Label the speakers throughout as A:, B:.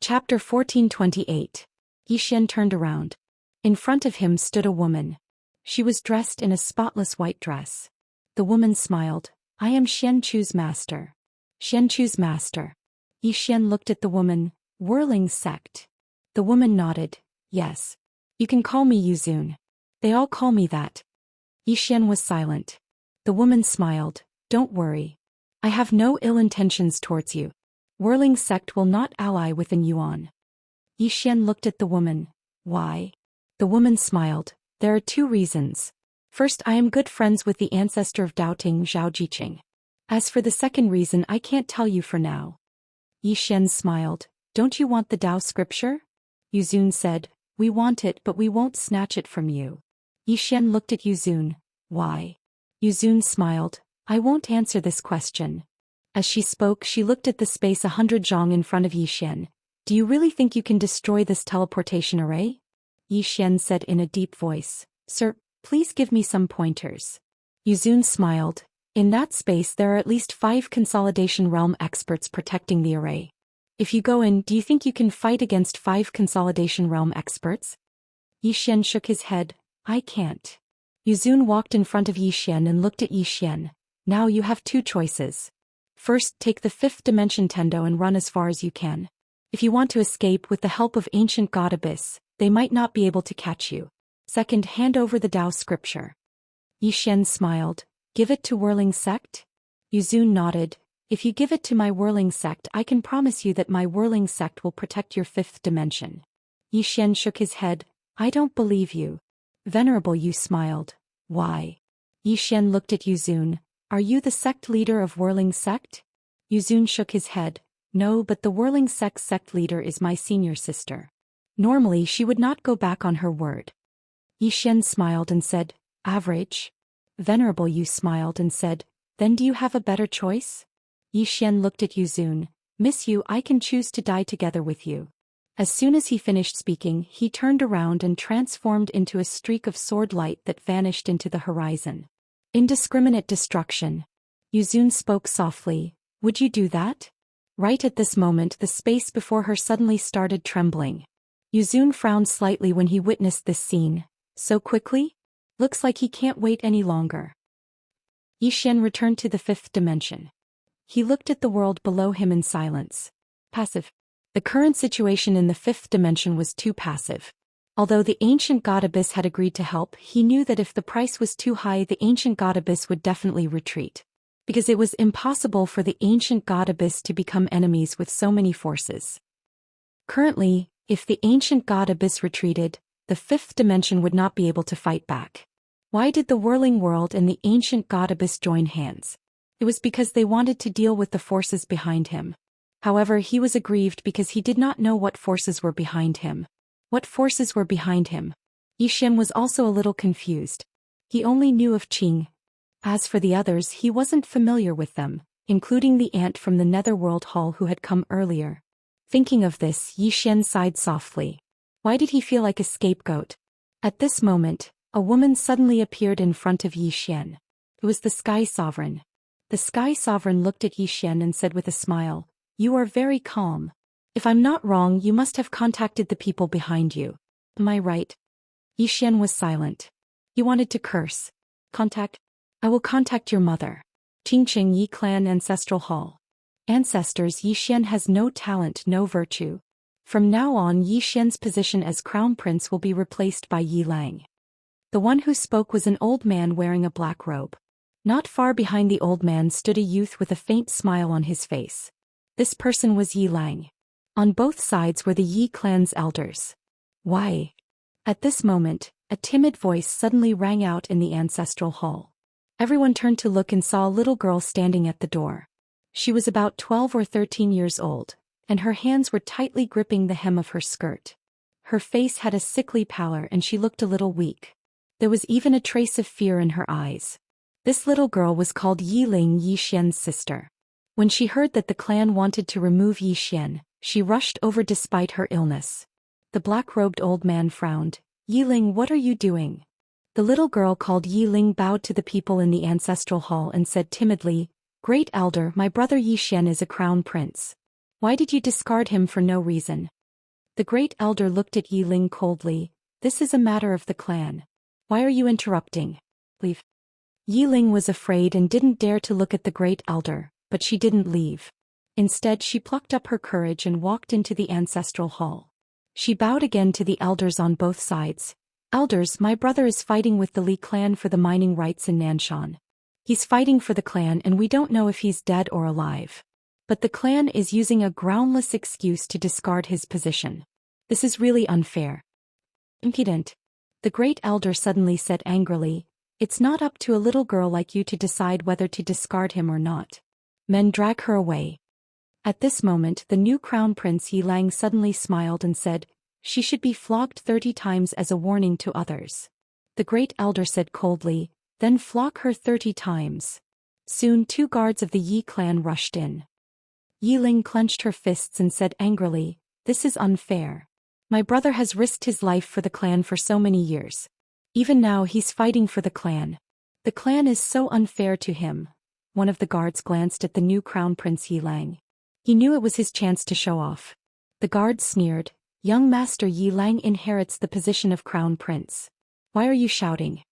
A: Chapter 1428. Xian turned around. In front of him stood a woman. She was dressed in a spotless white dress. The woman smiled. I am Xianchu's master. Xianchu's master. Xian looked at the woman. Whirling sect. The woman nodded. Yes. You can call me Yuzun. They all call me that. Xian was silent. The woman smiled. Don't worry. I have no ill intentions towards you. Whirling sect will not ally with an Yuan. Xian looked at the woman. Why? The woman smiled. There are two reasons. First, I am good friends with the ancestor of Doubting Zhao Jiqing. As for the second reason, I can't tell you for now. Xian smiled. Don't you want the Tao scripture? Yuzun said. We want it, but we won't snatch it from you. Xian looked at Yuzun. Why? Yuzun smiled. I won't answer this question. As she spoke, she looked at the space 100 zhang in front of Xian. Do you really think you can destroy this teleportation array? Xian said in a deep voice. Sir, please give me some pointers. Yuzun smiled. In that space there are at least 5 consolidation realm experts protecting the array. If you go in, do you think you can fight against 5 consolidation realm experts? Xian shook his head. I can't. Yuzun walked in front of Xian and looked at Xian. Now you have 2 choices. First, take the 5th dimension Tendo and run as far as you can. If you want to escape with the help of ancient God Abyss, they might not be able to catch you. Second, hand over the Tao scripture. Xian smiled. Give it to Whirling Sect? Yuzun nodded. If you give it to my Whirling Sect, I can promise you that my Whirling Sect will protect your 5th dimension. Xian shook his head. I don't believe you. Venerable Yu smiled. Why? Xian looked at Yuzun. Are you the sect leader of Whirling Sect? Yuzun shook his head. No, but the Whirling sect leader is my senior sister. Normally she would not go back on her word. Xian smiled and said, average. Venerable Yu smiled and said, then do you have a better choice? Xian looked at Yuzun. Miss Yu, I can choose to die together with you. As soon as he finished speaking, he turned around and transformed into a streak of sword light that vanished into the horizon. Indiscriminate destruction. Yuzun spoke softly. Would you do that? Right at this moment the space before her suddenly started trembling. Yuzun frowned slightly when he witnessed this scene. So quickly? Looks like he can't wait any longer. Xian returned to the 5th dimension. He looked at the world below him in silence. Passive. The current situation in the 5th dimension was too passive. Although the ancient God Abyss had agreed to help, he knew that if the price was too high the ancient God Abyss would definitely retreat. Because it was impossible for the ancient God Abyss to become enemies with so many forces. Currently, if the ancient God Abyss retreated, the 5th dimension would not be able to fight back. Why did the whirling world and the ancient God Abyss join hands? It was because they wanted to deal with the forces behind him. However, he was aggrieved because he did not know what forces were behind him. What forces were behind him? Xian was also a little confused. He only knew of Qing. As for the others, he wasn't familiar with them, including the ant from the Netherworld Hall who had come earlier. Thinking of this, Xian sighed softly. Why did he feel like a scapegoat? At this moment, a woman suddenly appeared in front of Xian. It was the Sky Sovereign. The Sky Sovereign looked at Xian and said with a smile, You are very calm. If I'm not wrong, you must have contacted the people behind you. Am I right? Xian was silent. He wanted to curse. Contact? I will contact your mother. Qingqing Yi Clan Ancestral Hall. Ancestors, Xian has no talent, no virtue. From now on, Xian's position as crown prince will be replaced by Yi Lang. The one who spoke was an old man wearing a black robe. Not far behind the old man stood a youth with a faint smile on his face. This person was Yi Lang. On both sides were the Yi clan's elders. Why? At this moment, a timid voice suddenly rang out in the ancestral hall. Everyone turned to look and saw a little girl standing at the door. She was about 12 or 13 years old, and her hands were tightly gripping the hem of her skirt. Her face had a sickly pallor and she looked a little weak. There was even a trace of fear in her eyes. This little girl was called Yi Ling, Xian's sister. When she heard that the clan wanted to remove Xian, she rushed over despite her illness. The black-robed old man frowned. Yi Ling, what are you doing? The little girl called Yi Ling bowed to the people in the ancestral hall and said timidly, Great Elder, my brother Xian is a crown prince. Why did you discard him for no reason? The great elder looked at Yi Ling coldly. This is a matter of the clan. Why are you interrupting? Leave. Yi Ling was afraid and didn't dare to look at the great elder, but she didn't leave. Instead she plucked up her courage and walked into the ancestral hall. She bowed again to the elders on both sides. Elders, my brother is fighting with the Li clan for the mining rights in Nanshan. He's fighting for the clan and we don't know if he's dead or alive. But the clan is using a groundless excuse to discard his position. This is really unfair. Impudent. The great elder suddenly said angrily, it's not up to a little girl like you to decide whether to discard him or not. Men, drag her away. At this moment the new crown prince Yi Lang suddenly smiled and said, she should be flogged 30 times as a warning to others. The great elder said coldly, then flog her 30 times. Soon 2 guards of the Yi clan rushed in. Yi Ling clenched her fists and said angrily, this is unfair. My brother has risked his life for the clan for so many years. Even now he's fighting for the clan. The clan is so unfair to him. One of the guards glanced at the new crown prince Yi Lang. He knew it was his chance to show off. The guard sneered, young master Yi Lang inherits the position of crown prince. Why are you shouting?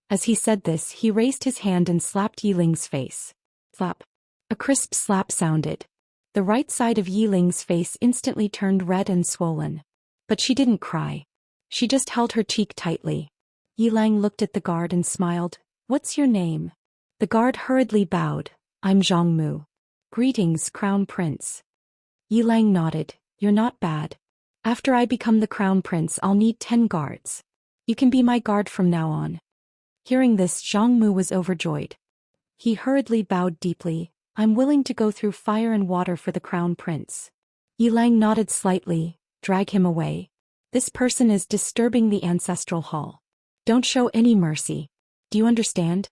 A: As he said this he raised his hand and slapped Yi Ling's face. Slap. A crisp slap sounded. The right side of Yi Ling's face instantly turned red and swollen. But she didn't cry. She just held her cheek tightly. Yi Lang looked at the guard and smiled. What's your name? The guard hurriedly bowed. I'm Zhang Mu. Greetings, Crown Prince. Yi Lang nodded. You're not bad. After I become the Crown Prince I'll need 10 guards. You can be my guard from now on. Hearing this, Zhang Mu was overjoyed. He hurriedly bowed deeply. I'm willing to go through fire and water for the Crown Prince. Yi Lang nodded slightly. Drag him away. This person is disturbing the ancestral hall. Don't show any mercy. Do you understand?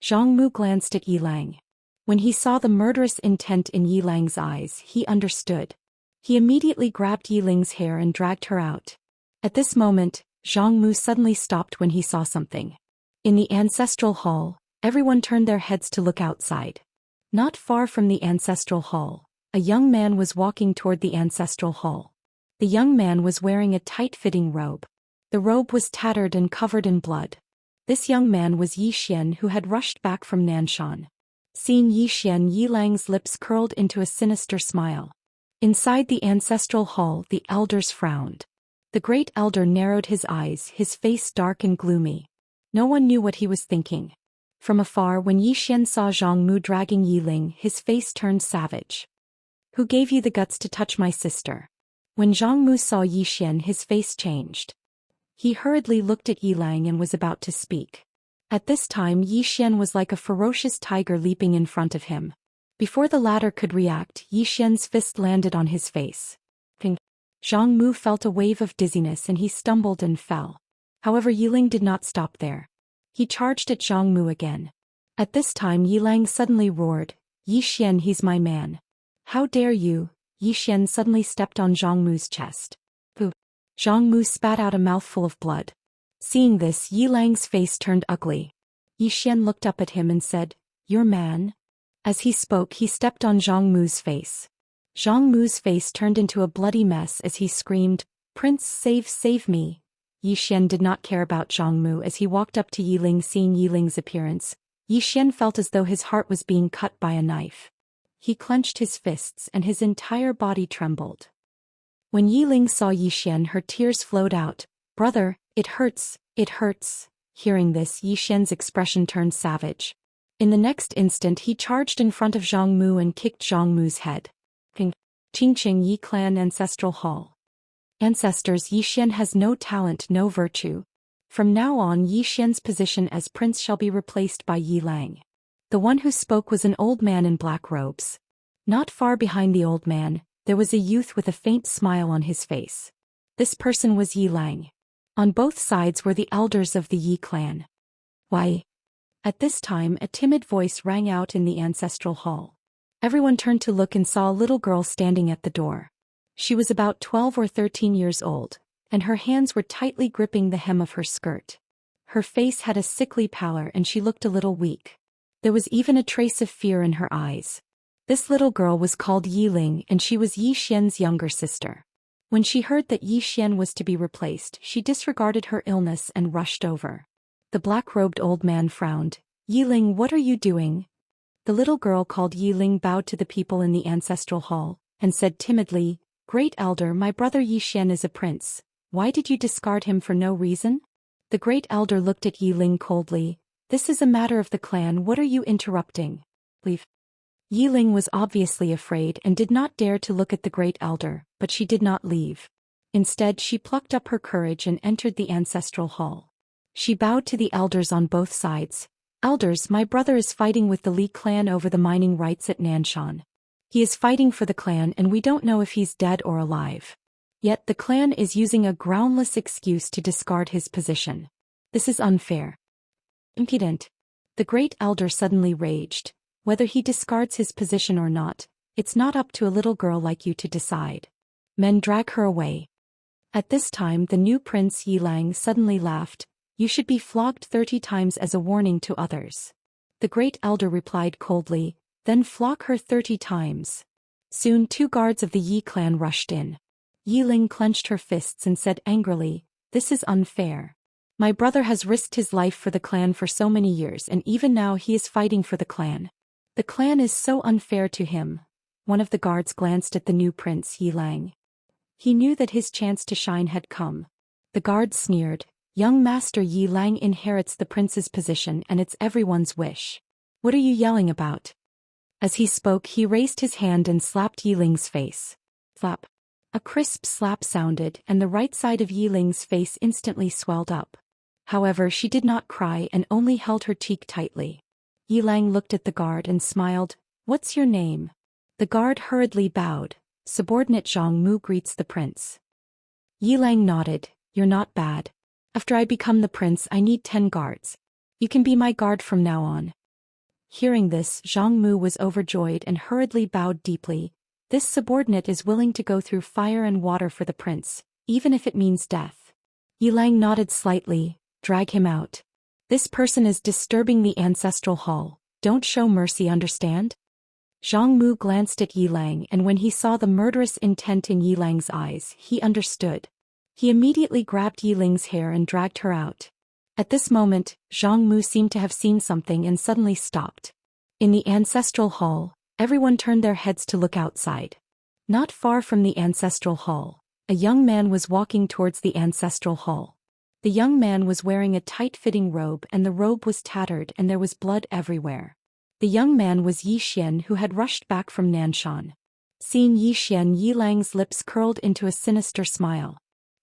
A: Zhang Mu glanced at Yi Lang. When he saw the murderous intent in Yi Lang's eyes, he understood. He immediately grabbed Yi Ling's hair and dragged her out. At this moment, Zhang Mu suddenly stopped when he saw something. In the ancestral hall, everyone turned their heads to look outside. Not far from the ancestral hall, a young man was walking toward the ancestral hall. The young man was wearing a tight-fitting robe. The robe was tattered and covered in blood. This young man was Zhou Xian, who had rushed back from Nanshan. Seeing Zhou Xian, Yi Lang's lips curled into a sinister smile. Inside the ancestral hall, the elders frowned. The great elder narrowed his eyes, his face dark and gloomy. No one knew what he was thinking. From afar, when Zhou Xian saw Zhang Mu dragging Yi Ling, his face turned savage. Who gave you the guts to touch my sister? When Zhang Mu saw Zhou Xian, his face changed. He hurriedly looked at Yi Lang and was about to speak. At this time, Zhou Xian was like a ferocious tiger leaping in front of him. Before the latter could react, Zhou Xian's fist landed on his face. Ping. Zhang Mu felt a wave of dizziness and he stumbled and fell. However, Yi Ling did not stop there. He charged at Zhang Mu again. At this time, Yi Lang suddenly roared, Zhou Xian, he's my man. How dare you? Zhou Xian suddenly stepped on Zhang Mu's chest. Pooh. Zhang Mu spat out a mouthful of blood. Seeing this, Yi Lang's face turned ugly. Zhou Xian looked up at him and said, your man? As he spoke, he stepped on Zhang Mu's face. Zhang Mu's face turned into a bloody mess as he screamed, Prince, save me. Zhou Xian did not care about Zhang Mu as he walked up to Yi Ling. Seeing Yi Ling's appearance, Zhou Xian felt as though his heart was being cut by a knife. He clenched his fists and his entire body trembled. When Yi Ling saw Zhou Xian, her tears flowed out. Brother, it hurts, it hurts. Hearing this, Zhou Xian's expression turned savage. In the next instant he charged in front of Zhang Mu and kicked Zhang Mu's head. Qingqing Yi Clan Ancestral Hall. Ancestors, Zhou Xian has no talent, no virtue. From now on, Zhou Xian's position as prince shall be replaced by Yi Lang. The one who spoke was an old man in black robes. Not far behind the old man, there was a youth with a faint smile on his face. This person was Yi Lang. On both sides were the elders of the Yi clan. Why? At this time, a timid voice rang out in the ancestral hall. Everyone turned to look and saw a little girl standing at the door. She was about 12 or 13 years old, and her hands were tightly gripping the hem of her skirt. Her face had a sickly pallor and she looked a little weak. There was even a trace of fear in her eyes. This little girl was called Yiling and she was Yi Xian's younger sister. When she heard that Yi Xian was to be replaced, she disregarded her illness and rushed over. The black-robed old man frowned. Yiling, what are you doing? The little girl called Yiling bowed to the people in the ancestral hall, and said timidly, Great Elder, my brother Yi Xian is a prince. Why did you discard him for no reason? The Great Elder looked at Yiling coldly. This is a matter of the clan, what are you interrupting? Leave. Yiling was obviously afraid and did not dare to look at the Great Elder, but she did not leave. Instead she plucked up her courage and entered the ancestral hall. She bowed to the elders on both sides. Elders, my brother is fighting with the Li clan over the mining rights at Nanshan. He is fighting for the clan and we don't know if he's dead or alive. Yet the clan is using a groundless excuse to discard his position. This is unfair. Impudent. The Great Elder suddenly raged. Whether he discards his position or not, it's not up to a little girl like you to decide. Men, drag her away. At this time the new prince Yilang suddenly laughed. You should be flogged 30 times as a warning to others. The Great Elder replied coldly, then flog her 30 times. Soon 2 guards of the Yi clan rushed in. Yiling clenched her fists and said angrily, This is unfair. My brother has risked his life for the clan for so many years and even now he is fighting for the clan. The clan is so unfair to him. One of the guards glanced at the new prince Yilang. He knew that his chance to shine had come. The guard sneered, Young Master Yilang inherits the prince's position and it's everyone's wish. What are you yelling about? As he spoke he raised his hand and slapped Yiling's face. Slap. A crisp slap sounded and the right side of Yiling's face instantly swelled up. However, she did not cry and only held her cheek tightly. Yilang looked at the guard and smiled. What's your name? The guard hurriedly bowed. Subordinate Zhang Mu greets the prince. Yilang nodded. You're not bad. After I become the prince I need 10 guards. You can be my guard from now on. Hearing this, Zhang Mu was overjoyed and hurriedly bowed deeply. This subordinate is willing to go through fire and water for the prince, even if it means death. Yilang nodded slightly. Drag him out. This person is disturbing the ancestral hall. Don't show mercy, understand? Zhang Mu glanced at Yilang and when he saw the murderous intent in Yilang's eyes, he understood. He immediately grabbed Yiling's hair and dragged her out. At this moment, Zhang Mu seemed to have seen something and suddenly stopped. In the ancestral hall, everyone turned their heads to look outside. Not far from the ancestral hall, a young man was walking towards the ancestral hall. The young man was wearing a tight-fitting robe and the robe was tattered and there was blood everywhere. The young man was Yi Xian who had rushed back from Nanshan. Seeing Yi Xian, Yilang's lips curled into a sinister smile.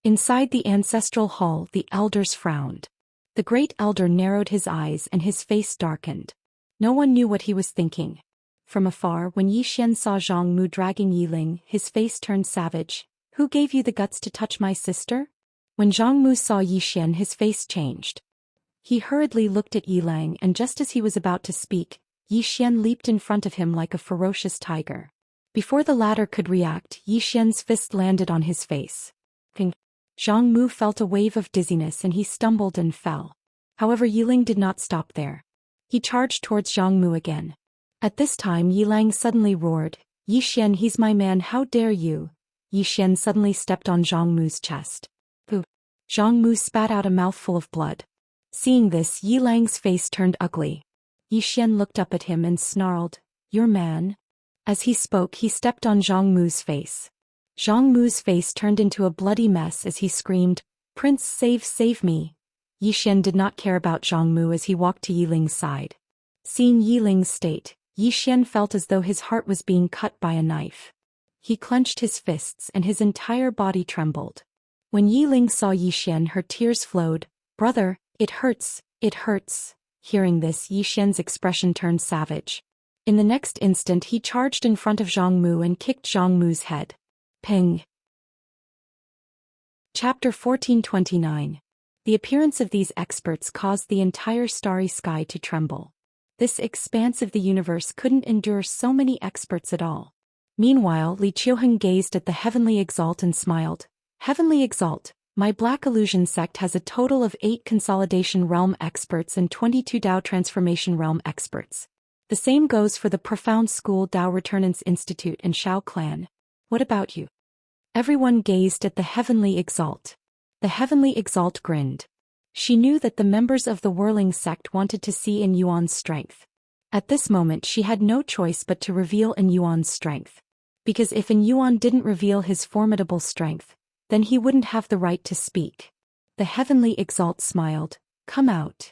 A: Inside the ancestral hall the elders frowned. The Great Elder narrowed his eyes and his face darkened. No one knew what he was thinking. From afar, when Yi Xian saw Zhang Mu dragging Yiling, his face turned savage. Who gave you the guts to touch my sister? When Zhang Mu saw Yi Xian his face changed. He hurriedly looked at Yilang and just as he was about to speak, Yi Xian leaped in front of him like a ferocious tiger. Before the latter could react, Yi Xian's fist landed on his face. Zhang Mu felt a wave of dizziness and he stumbled and fell. However, Yiling did not stop there. He charged towards Zhang Mu again. At this time Yilang suddenly roared, Yi Xian, he's my man, how dare you? Yi Xian suddenly stepped on Zhang Mu's chest. Zhang Mu spat out a mouthful of blood. Seeing this, Yilang's face turned ugly. Yi Xian looked up at him and snarled, Your man? As he spoke he stepped on Zhang Mu's face. Zhang Mu's face turned into a bloody mess as he screamed, Prince, save me. Yi Xian did not care about Zhang Mu as he walked to Yiling's side. Seeing Yiling's state, Yi Xian felt as though his heart was being cut by a knife. He clenched his fists and his entire body trembled. When Yiling saw Yi Xian, her tears flowed. Brother, it hurts, it hurts. Hearing this, Yi Xian's expression turned savage. In the next instant he charged in front of Zhang Mu and kicked Zhang Mu's head. Ping. Chapter 1429. The appearance of these experts caused the entire starry sky to tremble. This expanse of the universe couldn't endure so many experts at all. Meanwhile, Li Qiuheng gazed at the heavenly exalt and smiled. Heavenly Exalt, my Black Illusion sect has a total of 8 Consolidation Realm experts and 22 Dao Transformation Realm experts. The same goes for the Profound School Dao Returnance Institute and Shao Clan. What about you? Everyone gazed at the Heavenly Exalt. The Heavenly Exalt grinned. She knew that the members of the Whirling sect wanted to see In Yuan's strength. At this moment she had no choice but to reveal In Yuan's strength. Because if In Yuan didn't reveal his formidable strength, then he wouldn't have the right to speak. The Heavenly Exalt smiled. Come out.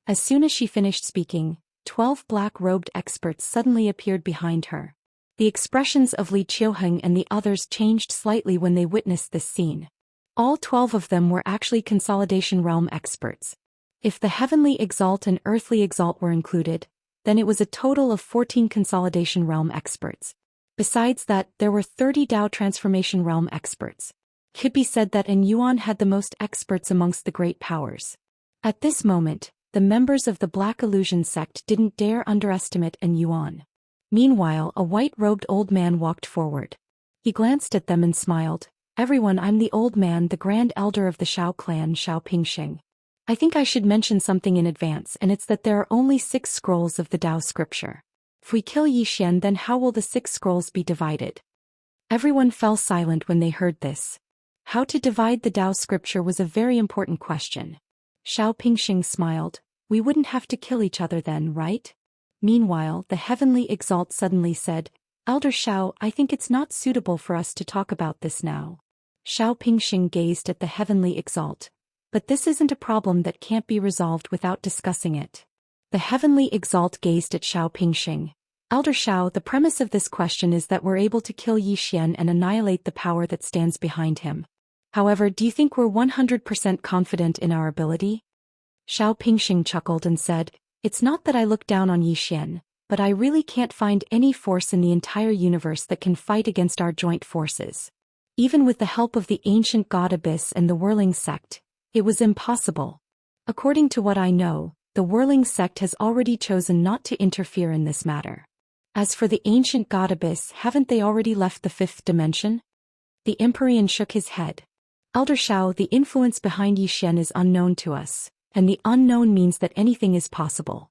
A: As soon as she finished speaking, 12 black-robed experts suddenly appeared behind her. The expressions of Li Qiuheng and the others changed slightly when they witnessed this scene. All 12 of them were actually Consolidation Realm experts. If the Heavenly Exalt and Earthly Exalt were included, then it was a total of 14 Consolidation Realm experts. Besides that, there were 30 Dao Transformation Realm experts. It could be said that In Yuan had the most experts amongst the great powers. At this moment, the members of the Black Illusion sect didn't dare underestimate In Yuan. Meanwhile, a white-robed old man walked forward. He glanced at them and smiled. Everyone, I'm the old man, the grand elder of the Shao clan, Shao Pingxing. I think I should mention something in advance, and it's that there are only 6 scrolls of the Dao scripture. If we kill Yi Xian, then how will the 6 scrolls be divided? Everyone fell silent when they heard this. How to divide the Dao scripture was a very important question. Shao Pingxing smiled. We wouldn't have to kill each other then, right? Meanwhile, the Heavenly Exalt suddenly said, Elder Shao, I think it's not suitable for us to talk about this now. Shao Pingxing gazed at the Heavenly Exalt. But this isn't a problem that can't be resolved without discussing it. The Heavenly Exalt gazed at Shao Pingxing. Elder Shao, the premise of this question is that we're able to kill Yi Xian and annihilate the power that stands behind him. However, do you think we're 100% confident in our ability? Shao Pingxing chuckled and said, It's not that I look down on Yi Xian, but I really can't find any force in the entire universe that can fight against our joint forces. Even with the help of the ancient God Abyss and the Whirling sect, it was impossible. According to what I know, the Whirling sect has already chosen not to interfere in this matter. As for the ancient God Abyss, haven't they already left the 5th dimension? The Empyrean shook his head. Elder Shao, the influence behind Yi Xian is unknown to us, and the unknown means that anything is possible.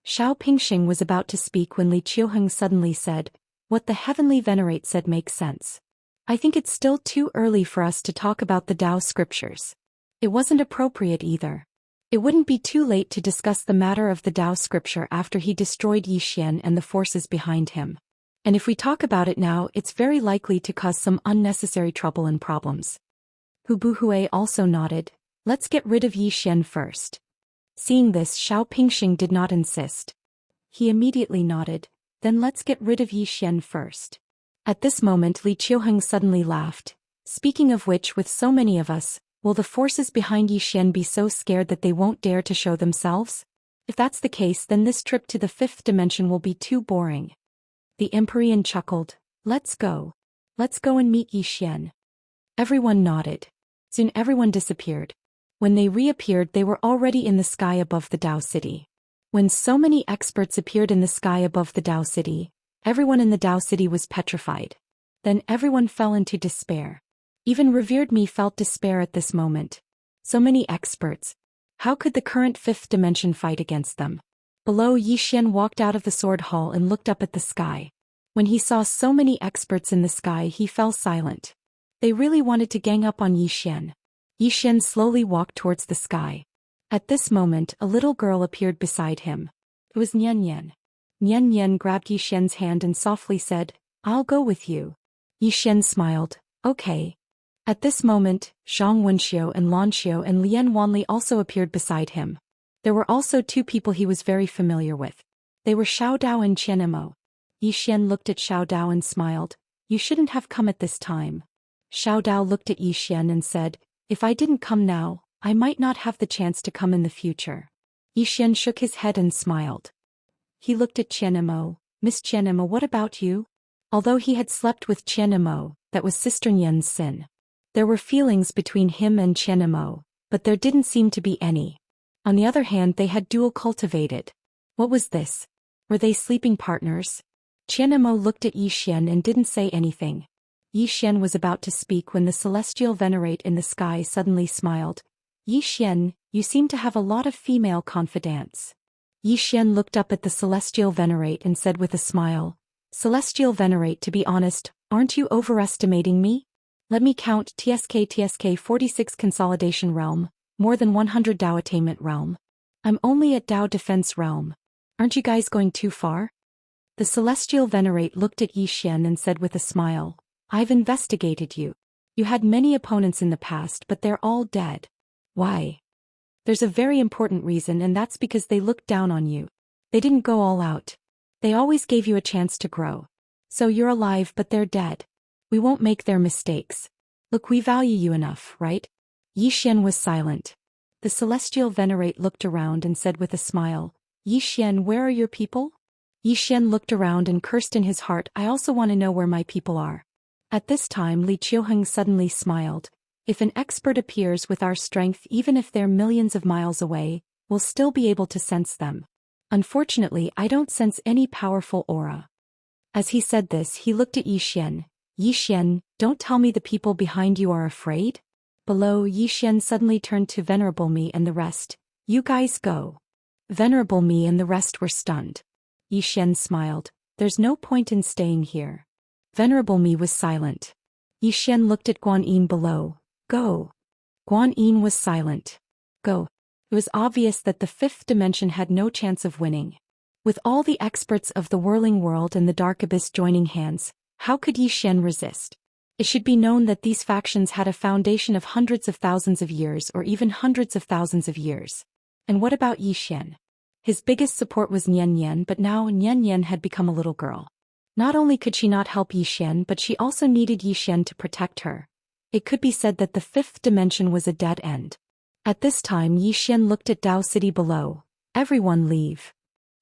A: Shao Pingxing was about to speak when Li Qiuheng suddenly said, What the Heavenly Venerate said makes sense. I think it's still too early for us to talk about the Dao scriptures. It wasn't appropriate either. It wouldn't be too late to discuss the matter of the Dao scripture after he destroyed Yi Xian and the forces behind him. And if we talk about it now, it's very likely to cause some unnecessary trouble and problems. Hu Buhui also nodded. Let's get rid of Yi Xian first. Seeing this, Shao Pingxing did not insist. He immediately nodded. Then let's get rid of Yi Xian first. At this moment Li Qiuheng suddenly laughed. Speaking of which, with so many of us, will the forces behind Yi Xian be so scared that they won't dare to show themselves? If that's the case, then this trip to the 5th dimension will be too boring. The Empyrean chuckled. Let's go. Let's go and meet Yi Xian. Everyone nodded. Soon everyone disappeared. When they reappeared, they were already in the sky above the Dao City. When so many experts appeared in the sky above the Dao City, everyone in the Dao City was petrified. Then everyone fell into despair. Even revered me felt despair at this moment. So many experts. How could the current 5th dimension fight against them? Below, Yi Xian walked out of the sword hall and looked up at the sky. When he saw so many experts in the sky, he fell silent. They really wanted to gang up on Yi Xian. Yi Xian slowly walked towards the sky. At this moment, a little girl appeared beside him. It was Nian Nian. Nian Nian grabbed Yi Xian's hand and softly said, I'll go with you. Yi Xian smiled. Okay. At this moment, Zhang Wenxiu and Lan Xiu and Lian Wanli also appeared beside him. There were also 2 people he was very familiar with. They were Xiao Dao and Qian Emo. Yi Xian looked at Xiao Dao and smiled. You shouldn't have come at this time. Xiao Dao looked at Yi Xian and said, If I didn't come now, I might not have the chance to come in the future. Yi Xian shook his head and smiled. He looked at Qian Emo. Miss Qian Emo, what about you? Although he had slept with Qian Emo, that was Sister Nian's sin. There were feelings between him and Qian Emo, but there didn't seem to be any. On the other hand, they had dual cultivated. What was this? Were they sleeping partners? Qian Emo looked at Yi Xian and didn't say anything. Yi Xian was about to speak when the celestial venerate in the sky suddenly smiled. Yi Xian, you seem to have a lot of female confidants. Yi Xian looked up at the Celestial Venerate and said with a smile, Celestial Venerate, to be honest, aren't you overestimating me? Let me count: TSK 46 Consolidation Realm, more than 100 Dao Attainment Realm. I'm only at Dao Defense Realm. Aren't you guys going too far? The Celestial Venerate looked at Yi Xian and said with a smile, I've investigated you. You had many opponents in the past, but they're all dead. Why? There's a very important reason, and that's because they looked down on you. They didn't go all out. They always gave you a chance to grow. So you're alive, but they're dead. We won't make their mistakes. Look, we value you enough, right? Yi Xian was silent. The Celestial Venerate looked around and said with a smile, Yi Xian, where are your people? Yi Xian looked around and cursed in his heart, I also want to know where my people are. At this time Li Qiuheng suddenly smiled. If an expert appears with our strength, even if they're millions of miles away, we'll still be able to sense them. Unfortunately, I don't sense any powerful aura. As he said this, he looked at Yi Xian. Yi Xian, don't tell me the people behind you are afraid? Below, Yi Xian suddenly turned to Venerable Me and the rest. You guys go. Venerable Me and the rest were stunned. Yi Xian smiled. There's no point in staying here. Venerable Me was silent. Yi Xian looked at Guan Yin below. Go. Guan Yin was silent. Go. It was obvious that the fifth dimension had no chance of winning. With all the experts of the whirling world and the dark abyss joining hands, how could Yi Xian resist? It should be known that these factions had a foundation of hundreds of thousands of years or even hundreds of thousands of years. And what about Yi Xian? His biggest support was Nian Nian, but now Nian Nian had become a little girl. Not only could she not help Yi Xian, but she also needed Yi Xian to protect her. It could be said that the fifth dimension was a dead end. At this time Yi Xian looked at Dao City below. Everyone leave.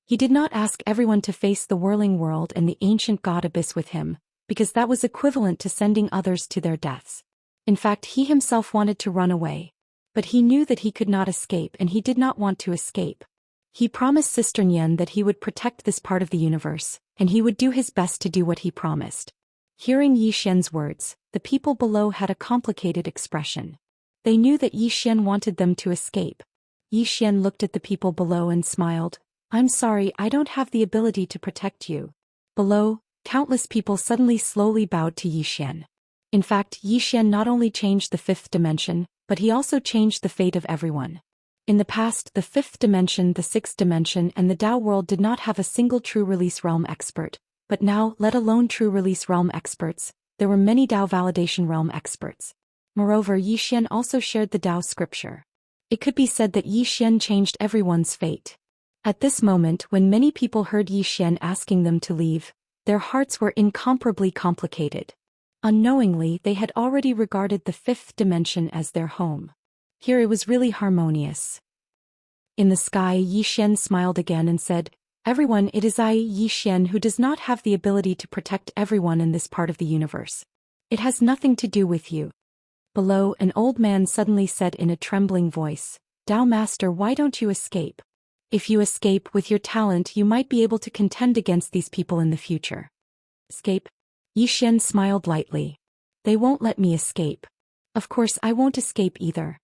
A: He did not ask everyone to face the whirling world and the ancient god abyss with him, because that was equivalent to sending others to their deaths. In fact, he himself wanted to run away. But he knew that he could not escape, and he did not want to escape. He promised Sister Nian that he would protect this part of the universe, and he would do his best to do what he promised. Hearing Yi Xian's words, the people below had a complicated expression. They knew that Yi Xian wanted them to escape. Yi Xian looked at the people below and smiled. I'm sorry, I don't have the ability to protect you. Below, countless people suddenly slowly bowed to Yi Xian. In fact, Yi Xian not only changed the fifth dimension, but he also changed the fate of everyone. In the past, the fifth dimension, the sixth dimension, and the Dao world did not have a single true release realm expert, but now, let alone true release realm experts, there were many Dao validation realm experts. Moreover, Yi Xian also shared the Dao scripture. It could be said that Yi Xian changed everyone's fate. At this moment, when many people heard Yi Xian asking them to leave, their hearts were incomparably complicated. Unknowingly, they had already regarded the fifth dimension as their home. Here it was really harmonious. In the sky, Yi Xian smiled again and said, Everyone, it is I, Yi Xian, who does not have the ability to protect everyone in this part of the universe. It has nothing to do with you. Below, an old man suddenly said in a trembling voice, Dao Master, why don't you escape? If you escape with your talent, you might be able to contend against these people in the future. Escape? Yi Xian smiled lightly. They won't let me escape. Of course, I won't escape either.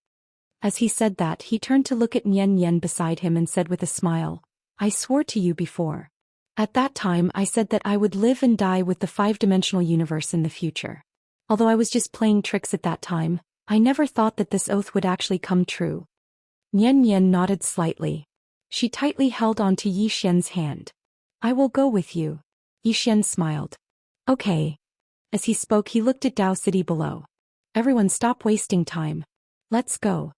A: As he said that, he turned to look at Nian Nian beside him and said with a smile, I swore to you before. At that time I said that I would live and die with the five-dimensional universe in the future. Although I was just playing tricks at that time, I never thought that this oath would actually come true. Nian Nian nodded slightly. She tightly held on to Yi Xian's hand. I will go with you. Yi Xian smiled. Okay. As he spoke, he looked at Dao City below. Everyone stop wasting time. Let's go.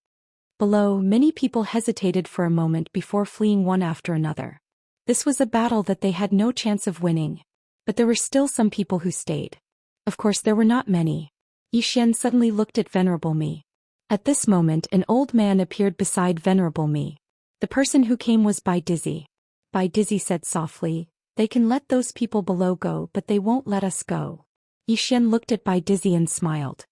A: Below, many people hesitated for a moment before fleeing one after another. This was a battle that they had no chance of winning. But there were still some people who stayed. Of course, there were not many. Yi Xian suddenly looked at Venerable Me. At this moment, an old man appeared beside Venerable Me. The person who came was Bai Dizzy. Bai Dizzy said softly, They can let those people below go, but they won't let us go. Yi Xian looked at Bai Dizzy and smiled.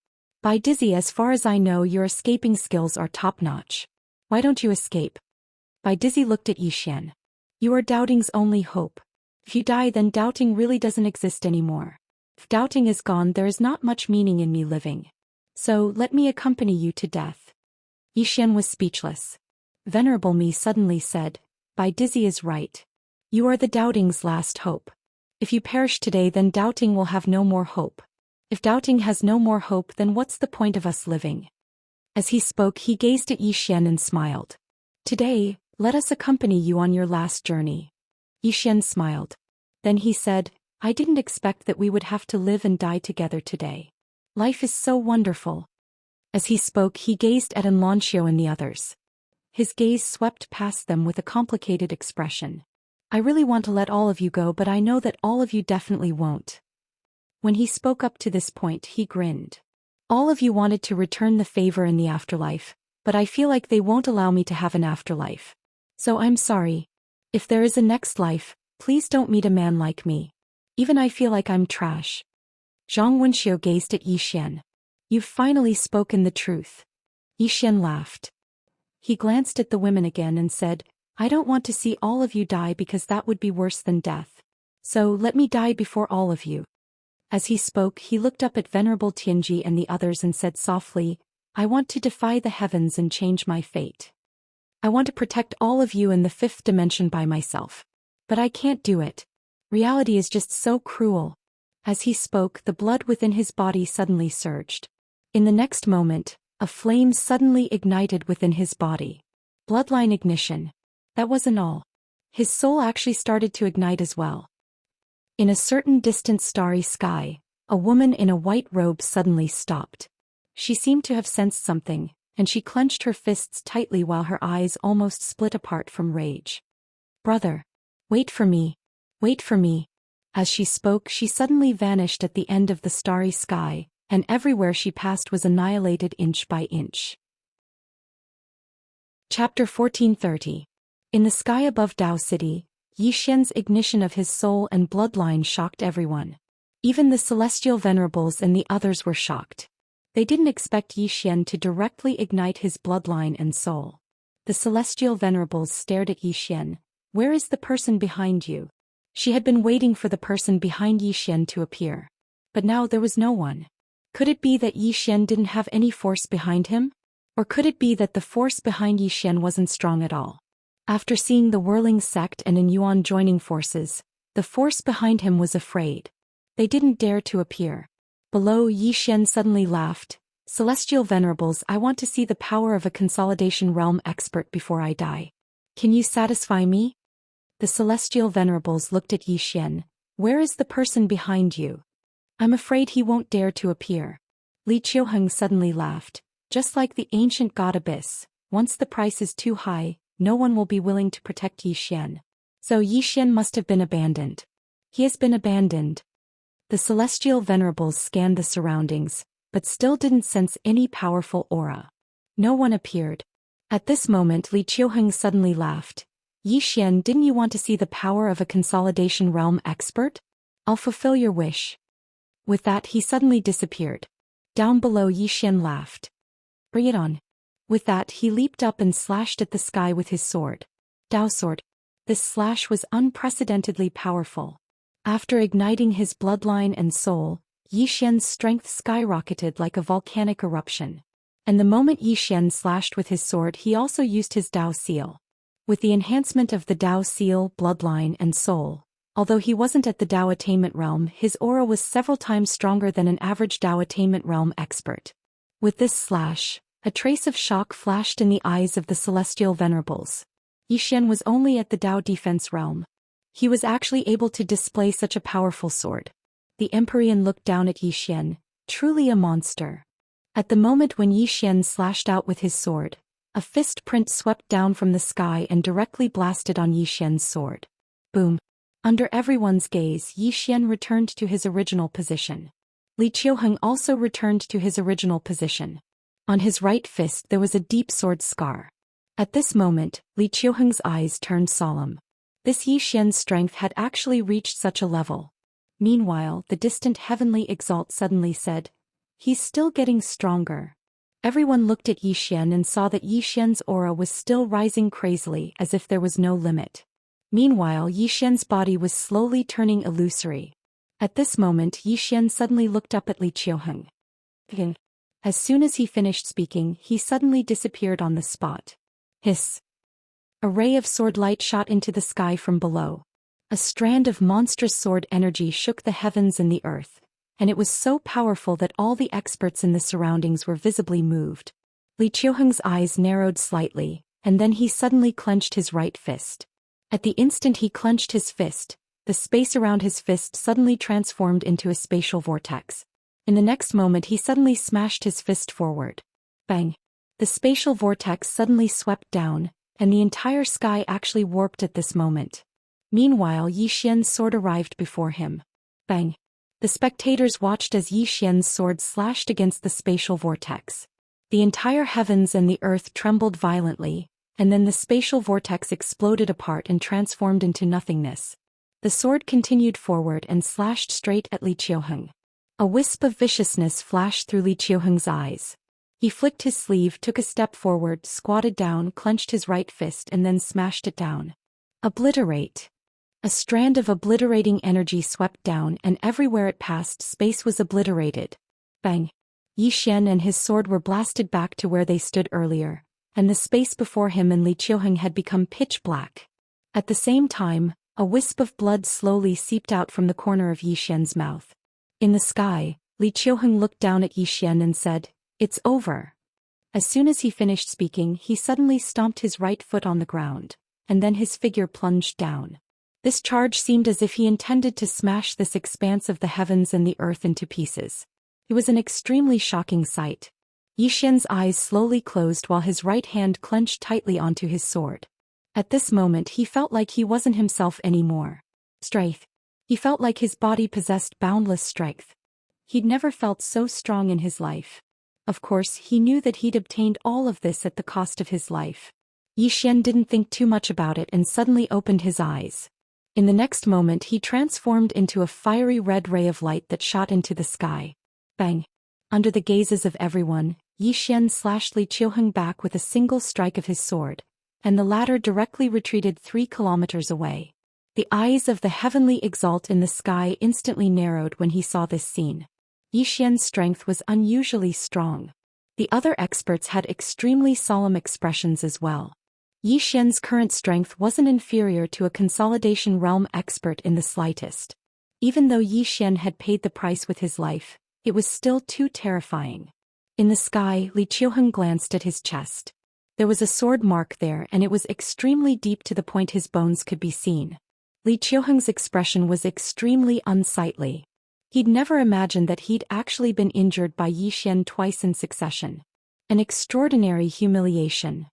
A: Bai Dizzy, as far as I know, your escaping skills are top-notch. Why don't you escape? Bai Dizzy looked at Yi Xian. You are doubting's only hope. If you die, then doubting really doesn't exist anymore. If doubting is gone, there is not much meaning in me living. So, let me accompany you to death. Yi Xian was speechless. Venerable Me suddenly said, by Dizzy is right. You are the doubting's last hope. If you perish today, then doubting will have no more hope. If doubting has no more hope, then what's the point of us living? As he spoke, he gazed at Yi Xian and smiled. Today, let us accompany you on your last journey. Yi Xian smiled. Then he said, I didn't expect that we would have to live and die together today. Life is so wonderful. As he spoke, he gazed at Xianxia and the others. His gaze swept past them with a complicated expression. I really want to let all of you go, but I know that all of you definitely won't. When he spoke up to this point, he grinned. All of you wanted to return the favor in the afterlife, but I feel like they won't allow me to have an afterlife. So I'm sorry. If there is a next life, please don't meet a man like me. Even I feel like I'm trash. Zhang Wenxiu gazed at Yi Xian. You've finally spoken the truth. Yi Xian laughed. He glanced at the women again and said, I don't want to see all of you die because that would be worse than death. So let me die before all of you. As he spoke, he looked up at Venerable Tianji and the others and said softly, I want to defy the heavens and change my fate. I want to protect all of you in the fifth dimension by myself. But I can't do it. Reality is just so cruel. As he spoke, the blood within his body suddenly surged. In the next moment, a flame suddenly ignited within his body. Bloodline ignition. That wasn't all. His soul actually started to ignite as well. In a certain distant starry sky, a woman in a white robe suddenly stopped. She seemed to have sensed something, and she clenched her fists tightly while her eyes almost split apart from rage. Brother! Wait for me! Wait for me! As she spoke, she suddenly vanished at the end of the starry sky, and everywhere she passed was annihilated inch by inch. Chapter 1430. In the sky above Dao City, Yi Xian's ignition of his soul and bloodline shocked everyone. Even the celestial venerables and the others were shocked. They didn't expect Yi Xian to directly ignite his bloodline and soul. The celestial venerables stared at Yi Xian. Where is the person behind you? She had been waiting for the person behind Yi Xian to appear. But now there was no one. Could it be that Yi Xian didn't have any force behind him? Or could it be that the force behind Yi Xian wasn't strong at all? After seeing the whirling sect and An Yuan joining forces, the force behind him was afraid. They didn't dare to appear. Below, Yi Xian suddenly laughed. Celestial venerables, I want to see the power of a consolidation realm expert before I die. Can you satisfy me? The celestial venerables looked at Yi Xian. Where is the person behind you? I'm afraid he won't dare to appear. Li Qiuheng suddenly laughed. Just like the ancient god Abyss, once the price is too high, no one will be willing to protect Yi Xian. So Yi Xian must have been abandoned. He has been abandoned. The celestial venerables scanned the surroundings, but still didn't sense any powerful aura. No one appeared. At this moment, Li Qiuheng suddenly laughed. Yi Xian, didn't you want to see the power of a consolidation realm expert? I'll fulfill your wish. With that, he suddenly disappeared. Down below, Yi Xian laughed. Bring it on. With that, he leaped up and slashed at the sky with his sword. Dao sword. This slash was unprecedentedly powerful. After igniting his bloodline and soul, Yi Xian's strength skyrocketed like a volcanic eruption. And the moment Yi Xian slashed with his sword, he also used his Dao seal. With the enhancement of the Dao seal, bloodline, and soul, although he wasn't at the Dao attainment realm, his aura was several times stronger than an average Dao attainment realm expert. With this slash, a trace of shock flashed in the eyes of the celestial venerables. Yi Xian was only at the Dao defense realm. He was actually able to display such a powerful sword. The Empyrean looked down at Yi Xian, truly a monster. At the moment when Yi Xian slashed out with his sword, a fist print swept down from the sky and directly blasted on Yi Xian's sword. Boom. Under everyone's gaze, Yi Xian returned to his original position. Li Qiuheng also returned to his original position. On his right fist there was a deep sword scar. At this moment, Li Qiuheng's eyes turned solemn. This Yi Xian's strength had actually reached such a level. Meanwhile, the distant heavenly exalt suddenly said, He's still getting stronger. Everyone looked at Yi Xian and saw that Yi Xian's aura was still rising crazily as if there was no limit. Meanwhile, Yi Xian's body was slowly turning illusory. At this moment, Yi Xian suddenly looked up at Li Qiuheng. As soon as he finished speaking, he suddenly disappeared on the spot. Hiss. A ray of sword light shot into the sky from below. A strand of monstrous sword energy shook the heavens and the earth, and it was so powerful that all the experts in the surroundings were visibly moved. Li Qiuheng's eyes narrowed slightly, and then he suddenly clenched his right fist. At the instant he clenched his fist, the space around his fist suddenly transformed into a spatial vortex. In the next moment he suddenly smashed his fist forward. Bang! The spatial vortex suddenly swept down, and the entire sky actually warped at this moment. Meanwhile Yi Xian's sword arrived before him. Bang! The spectators watched as Yi Xian's sword slashed against the spatial vortex. The entire heavens and the earth trembled violently, and then the spatial vortex exploded apart and transformed into nothingness. The sword continued forward and slashed straight at Li Qiuheng. A wisp of viciousness flashed through Li Qiuheng's eyes. He flicked his sleeve, took a step forward, squatted down, clenched his right fist and then smashed it down. Obliterate. A strand of obliterating energy swept down, and everywhere it passed space was obliterated. Bang! Yi Xian and his sword were blasted back to where they stood earlier, and the space before him and Li Qiuheng had become pitch black. At the same time, a wisp of blood slowly seeped out from the corner of Yi Xian's mouth. In the sky, Li Qiuheng looked down at Yi Xian and said, "It's over." As soon as he finished speaking, he suddenly stomped his right foot on the ground, and then his figure plunged down. This charge seemed as if he intended to smash this expanse of the heavens and the earth into pieces. It was an extremely shocking sight. Yi Xian's eyes slowly closed while his right hand clenched tightly onto his sword. At this moment he felt like he wasn't himself anymore. Strength. He felt like his body possessed boundless strength. He'd never felt so strong in his life. Of course, he knew that he'd obtained all of this at the cost of his life. Yi Xian didn't think too much about it and suddenly opened his eyes. In the next moment he transformed into a fiery red ray of light that shot into the sky. Bang! Under the gazes of everyone, Yi Xian slashed Li Qiuheng back with a single strike of his sword, and the latter directly retreated 3 kilometers away. The eyes of the heavenly exalt in the sky instantly narrowed when he saw this scene. Yi Xian's strength was unusually strong. The other experts had extremely solemn expressions as well. Yi Xian's current strength wasn't inferior to a consolidation realm expert in the slightest. Even though Yi Xian had paid the price with his life, it was still too terrifying. In the sky, Li Qiuheng glanced at his chest. There was a sword mark there, and it was extremely deep to the point his bones could be seen. Li Qiuheng's expression was extremely unsightly. He'd never imagined that he'd actually been injured by Yi Xian twice in succession. An extraordinary humiliation.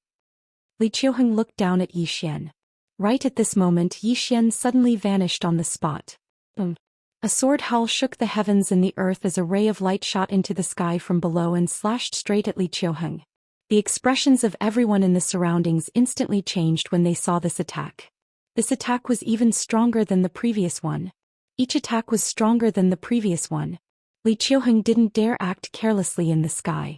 A: Li Qiuheng looked down at Yi Xian. Right at this moment Yi Xian suddenly vanished on the spot. A sword howl shook the heavens and the earth as a ray of light shot into the sky from below and slashed straight at Li Qiuheng. The expressions of everyone in the surroundings instantly changed when they saw this attack. This attack was even stronger than the previous one. Each attack was stronger than the previous one. Li Qiuheng didn't dare act carelessly in the sky.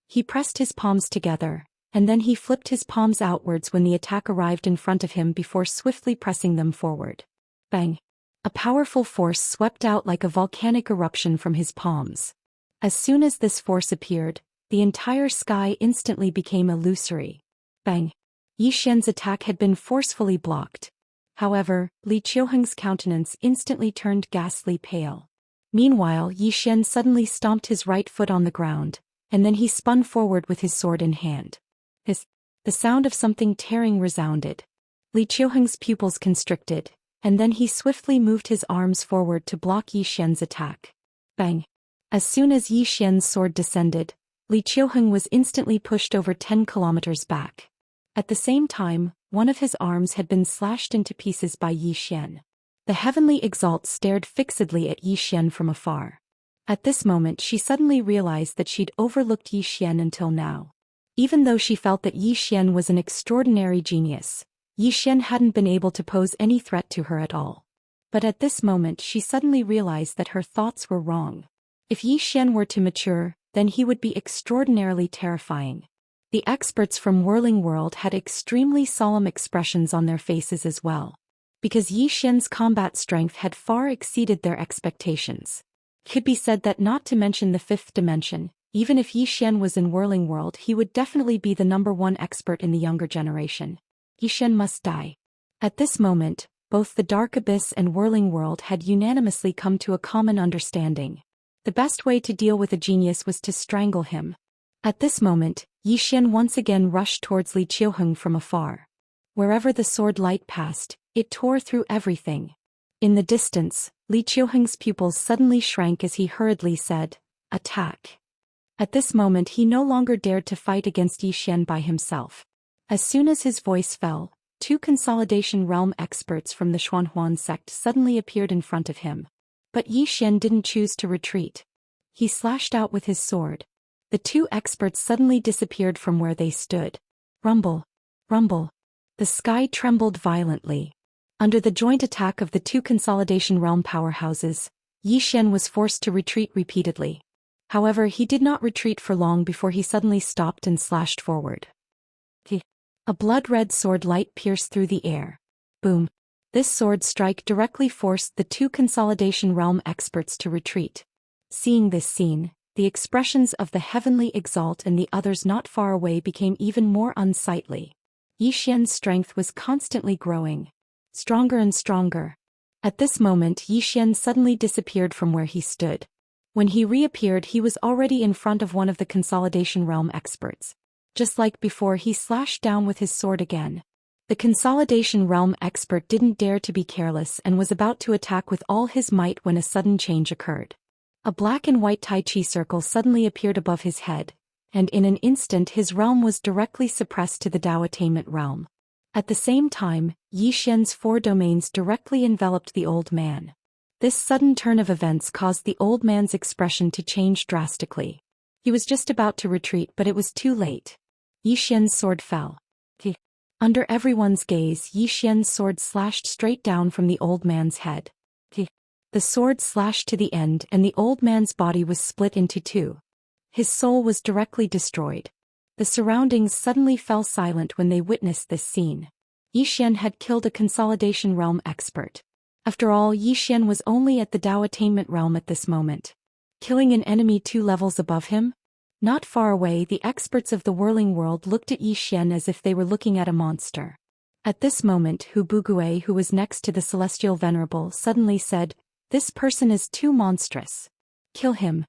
A: He pressed his palms together, and then he flipped his palms outwards when the attack arrived in front of him before swiftly pressing them forward. Bang! A powerful force swept out like a volcanic eruption from his palms. As soon as this force appeared, the entire sky instantly became illusory. Bang! Yi Xian's attack had been forcefully blocked. However, Li Qiuheng's countenance instantly turned ghastly pale. Meanwhile, Yi Xian suddenly stomped his right foot on the ground, and then he spun forward with his sword in hand. The sound of something tearing resounded. Li Qiuheng's pupils constricted, and then he swiftly moved his arms forward to block Yi Xian's attack. Bang! As soon as Yi Xian's sword descended, Li Qiuheng was instantly pushed over 10 kilometers back. At the same time, one of his arms had been slashed into pieces by Yi Xian. The heavenly exalt stared fixedly at Yi Xian from afar. At this moment she suddenly realized that she'd overlooked Yi Xian until now. Even though she felt that Yi Xian was an extraordinary genius, Yi Xian hadn't been able to pose any threat to her at all. But at this moment she suddenly realized that her thoughts were wrong. If Yi Xian were to mature, then he would be extraordinarily terrifying. The experts from Whirling World had extremely solemn expressions on their faces as well. Because Yi Xian's combat strength had far exceeded their expectations. It could be said that not to mention the fifth dimension, even if Yi Xian was in Whirling World he would definitely be the #1 expert in the younger generation. Yi Xian must die. At this moment, both the Dark Abyss and Whirling World had unanimously come to a common understanding. The best way to deal with a genius was to strangle him. At this moment, Yi Xian once again rushed towards Li Qiuheng from afar. Wherever the sword light passed, it tore through everything. In the distance, Li Qiuheng's pupils suddenly shrank as he hurriedly said, "Attack." At this moment he no longer dared to fight against Yi Xian by himself. As soon as his voice fell, 2 Consolidation Realm experts from the Xuanhuan sect suddenly appeared in front of him. But Yi Xian didn't choose to retreat. He slashed out with his sword. The 2 experts suddenly disappeared from where they stood. Rumble. Rumble. The sky trembled violently. Under the joint attack of the 2 Consolidation Realm powerhouses, Yi Xian was forced to retreat repeatedly. However, he did not retreat for long before he suddenly stopped and slashed forward. A blood-red sword light pierced through the air. Boom. This sword strike directly forced the 2 Consolidation Realm experts to retreat. Seeing this scene, the expressions of the Heavenly Exalt and the others not far away became even more unsightly. Yi Xian's strength was constantly growing. Stronger and stronger. At this moment Yi Xian suddenly disappeared from where he stood. When he reappeared he was already in front of one of the Consolidation Realm experts. Just like before, he slashed down with his sword again. The Consolidation Realm expert didn't dare to be careless and was about to attack with all his might when a sudden change occurred. A black and white Tai Chi circle suddenly appeared above his head, and in an instant his realm was directly suppressed to the Tao Attainment realm. At the same time, Yi Xian's 4 domains directly enveloped the old man. This sudden turn of events caused the old man's expression to change drastically. He was just about to retreat, but it was too late. Yi Xian's sword fell. Under everyone's gaze, Yi Xian's sword slashed straight down from the old man's head. The sword slashed to the end and the old man's body was split into 2. His soul was directly destroyed. The surroundings suddenly fell silent when they witnessed this scene. Yi Xian had killed a Consolidation Realm expert. After all, Yi Xian was only at the Tao Attainment realm at this moment. Killing an enemy 2 levels above him? Not far away, the experts of the Whirling World looked at Yi Xian as if they were looking at a monster. At this moment, Hu Bugui, who was next to the Celestial Venerable, suddenly said, "This person is too monstrous. Kill him."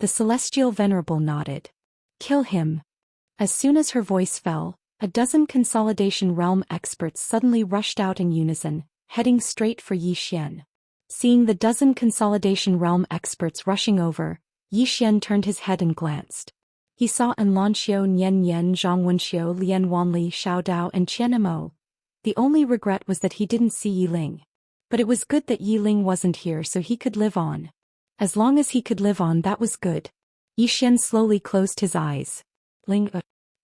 A: The Celestial Venerable nodded. "Kill him." As soon as her voice fell, a dozen Consolidation Realm experts suddenly rushed out in unison, heading straight for Yi Xian. Seeing the dozen Consolidation Realm experts rushing over, Yi Xian turned his head and glanced. He saw Anlanxiu, Nian Yan, Zhang Wenxiu, Lian Wanli, Xiao Dao and Qian Mo. The only regret was that he didn't see Yi Ling. But it was good that Yi Ling wasn't here so he could live on. As long as he could live on, that was good. Yi Xian slowly closed his eyes. "Ling,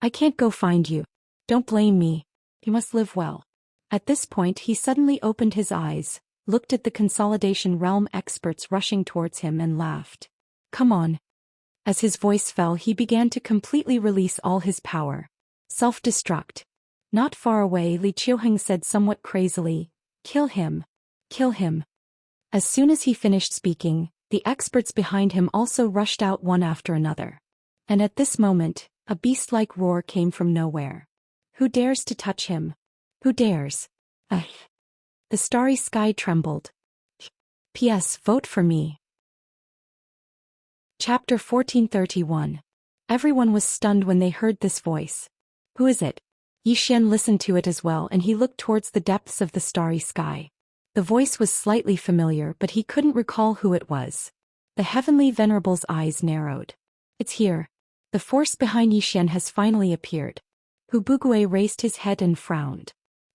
A: I can't go find you. Don't blame me. You must live well." At this point he suddenly opened his eyes, looked at the Consolidation Realm experts rushing towards him and laughed. "Come on." As his voice fell he began to completely release all his power. Self-destruct. Not far away Li Qiuheng said somewhat crazily, "Kill him. Kill him." As soon as he finished speaking, the experts behind him also rushed out one after another. And at this moment, a beast-like roar came from nowhere. "Who dares to touch him? Who dares?" The starry sky trembled. P.S. Vote for me. Chapter 1431. Everyone was stunned when they heard this voice. Who is it? Yi Xian listened to it as well and he looked towards the depths of the starry sky. The voice was slightly familiar but he couldn't recall who it was. The Heavenly Venerable's eyes narrowed. "It's here. The force behind Yi Xian has finally appeared." Hu Bugui raised his head and frowned.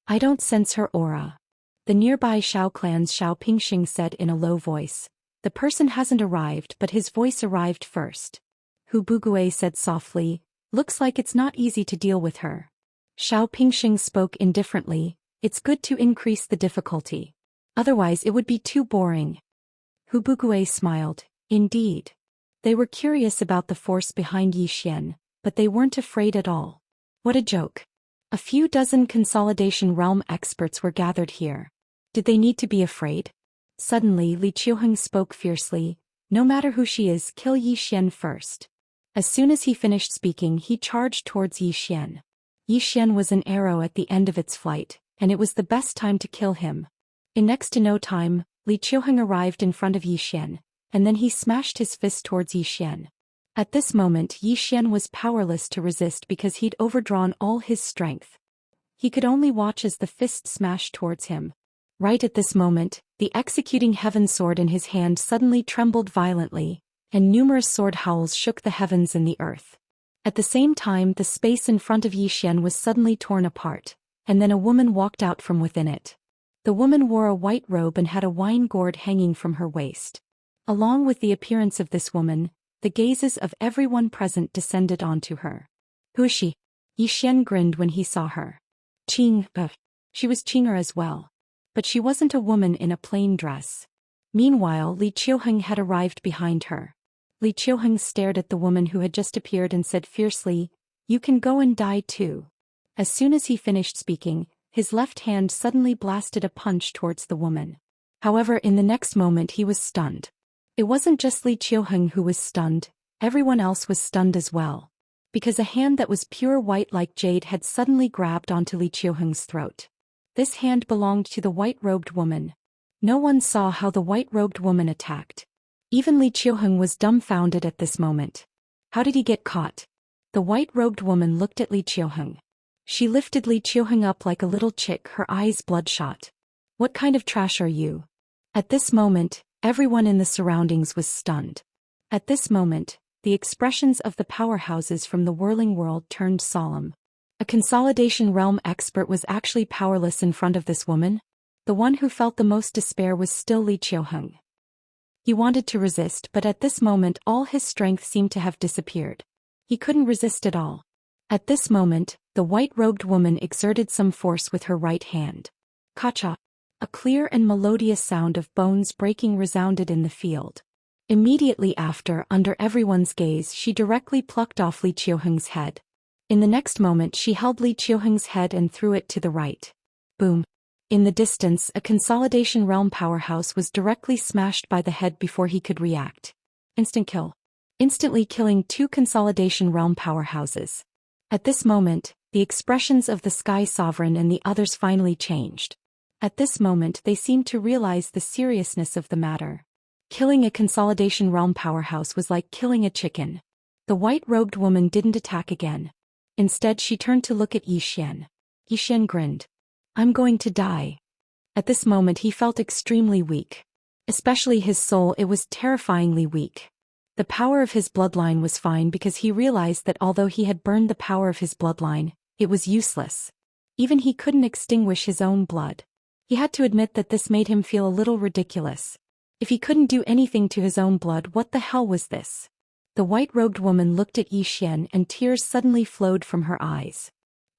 A: "I don't sense her aura." The nearby Shao clan's Shao Pingxing said in a low voice. "The person hasn't arrived but his voice arrived first." Hu Bugui said softly, "Looks like it's not easy to deal with her." Shao Pingxing spoke indifferently, "It's good to increase the difficulty. Otherwise it would be too boring." Hu Bugui smiled, "Indeed." They were curious about the force behind Yi Xian, but they weren't afraid at all. What a joke. A few dozen Consolidation Realm experts were gathered here. Did they need to be afraid? Suddenly Li Qiuheng spoke fiercely, "No matter who she is, kill Yi Xian first." As soon as he finished speaking he charged towards Yi Xian. Yi Xian was an arrow at the end of its flight, and it was the best time to kill him. In next to no time, Li Qiuheng arrived in front of Yi Xian, and then he smashed his fist towards Yi Xian. At this moment Yi Xian was powerless to resist because he'd overdrawn all his strength. He could only watch as the fist smashed towards him. Right at this moment, the executing heaven sword in his hand suddenly trembled violently, and numerous sword howls shook the heavens and the earth. At the same time the space in front of Yi Xian was suddenly torn apart, and then a woman walked out from within it. The woman wore a white robe and had a wine gourd hanging from her waist. Along with the appearance of this woman, the gazes of everyone present descended onto her. Who is she? Yi Xian grinned when he saw her. She was Qing'er as well. But she wasn't a woman in a plain dress. Meanwhile Li Qiuheng had arrived behind her. Li Qiuheng stared at the woman who had just appeared and said fiercely, "You can go and die too." As soon as he finished speaking, his left hand suddenly blasted a punch towards the woman. However, in the next moment he was stunned. It wasn't just Li Qiuheng who was stunned, everyone else was stunned as well. Because a hand that was pure white like jade had suddenly grabbed onto Li Qiuheng's throat. This hand belonged to the white-robed woman. No one saw how the white-robed woman attacked. Even Li Qiuheng was dumbfounded at this moment. How did he get caught? The white-robed woman looked at Li Qiuheng. She lifted Li Qiuheng up like a little chick, her eyes bloodshot. "What kind of trash are you?" At this moment, everyone in the surroundings was stunned. At this moment, the expressions of the powerhouses from the whirling world turned solemn. A consolidation realm expert was actually powerless in front of this woman? The one who felt the most despair was still Li Qiuheng. He wanted to resist, but at this moment all his strength seemed to have disappeared. He couldn't resist at all. At this moment, the white-robed woman exerted some force with her right hand. Ka-cha! A clear and melodious sound of bones breaking resounded in the field. Immediately after, under everyone's gaze, she directly plucked off Li Qiuheng's head. In the next moment she held Li Qiuheng's head and threw it to the right. Boom! In the distance, a consolidation realm powerhouse was directly smashed by the head before he could react. Instant kill. Instantly killing two consolidation realm powerhouses. At this moment, the expressions of the Sky Sovereign and the others finally changed. At this moment they seemed to realize the seriousness of the matter. Killing a consolidation realm powerhouse was like killing a chicken. The white-robed woman didn't attack again. Instead she turned to look at Yi Xian. Yi Xian grinned. "I'm going to die." At this moment he felt extremely weak. Especially his soul, it was terrifyingly weak. The power of his bloodline was fine because he realized that although he had burned the power of his bloodline, it was useless. Even he couldn't extinguish his own blood. He had to admit that this made him feel a little ridiculous. If he couldn't do anything to his own blood, what the hell was this? The white-robed woman looked at Yi Xian and tears suddenly flowed from her eyes.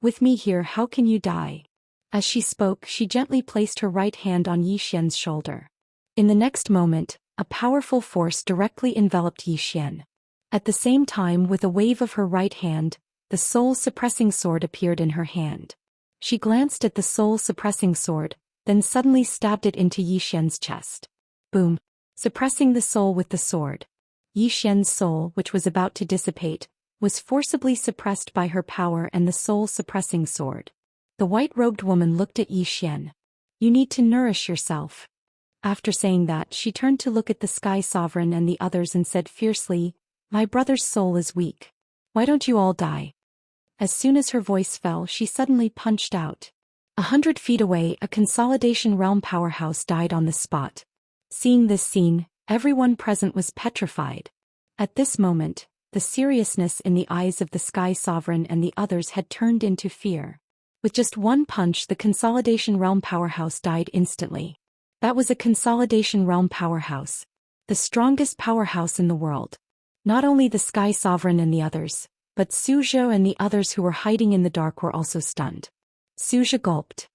A: "With me here, how can you die?" As she spoke, she gently placed her right hand on Yi Xian's shoulder. In the next moment, a powerful force directly enveloped Yi Xian. At the same time, with a wave of her right hand, the soul-suppressing sword appeared in her hand. She glanced at the soul-suppressing sword, then suddenly stabbed it into Yi Xian's chest. Boom! Suppressing the soul with the sword. Yi Xian's soul, which was about to dissipate, was forcibly suppressed by her power and the soul-suppressing sword. The white-robed woman looked at Yi Xian. "You need to nourish yourself." After saying that, she turned to look at the Sky Sovereign and the others and said fiercely, "My brother's soul is weak. Why don't you all die?" As soon as her voice fell, she suddenly punched out. 100 feet away, a consolidation realm powerhouse died on the spot. Seeing this scene, everyone present was petrified. At this moment, the seriousness in the eyes of the Sky Sovereign and the others had turned into fear. With just one punch, the consolidation realm powerhouse died instantly. That was a consolidation realm powerhouse. The strongest powerhouse in the world. Not only the Sky Sovereign and the others, but Suzhou and the others who were hiding in the dark were also stunned. Suzhou gulped.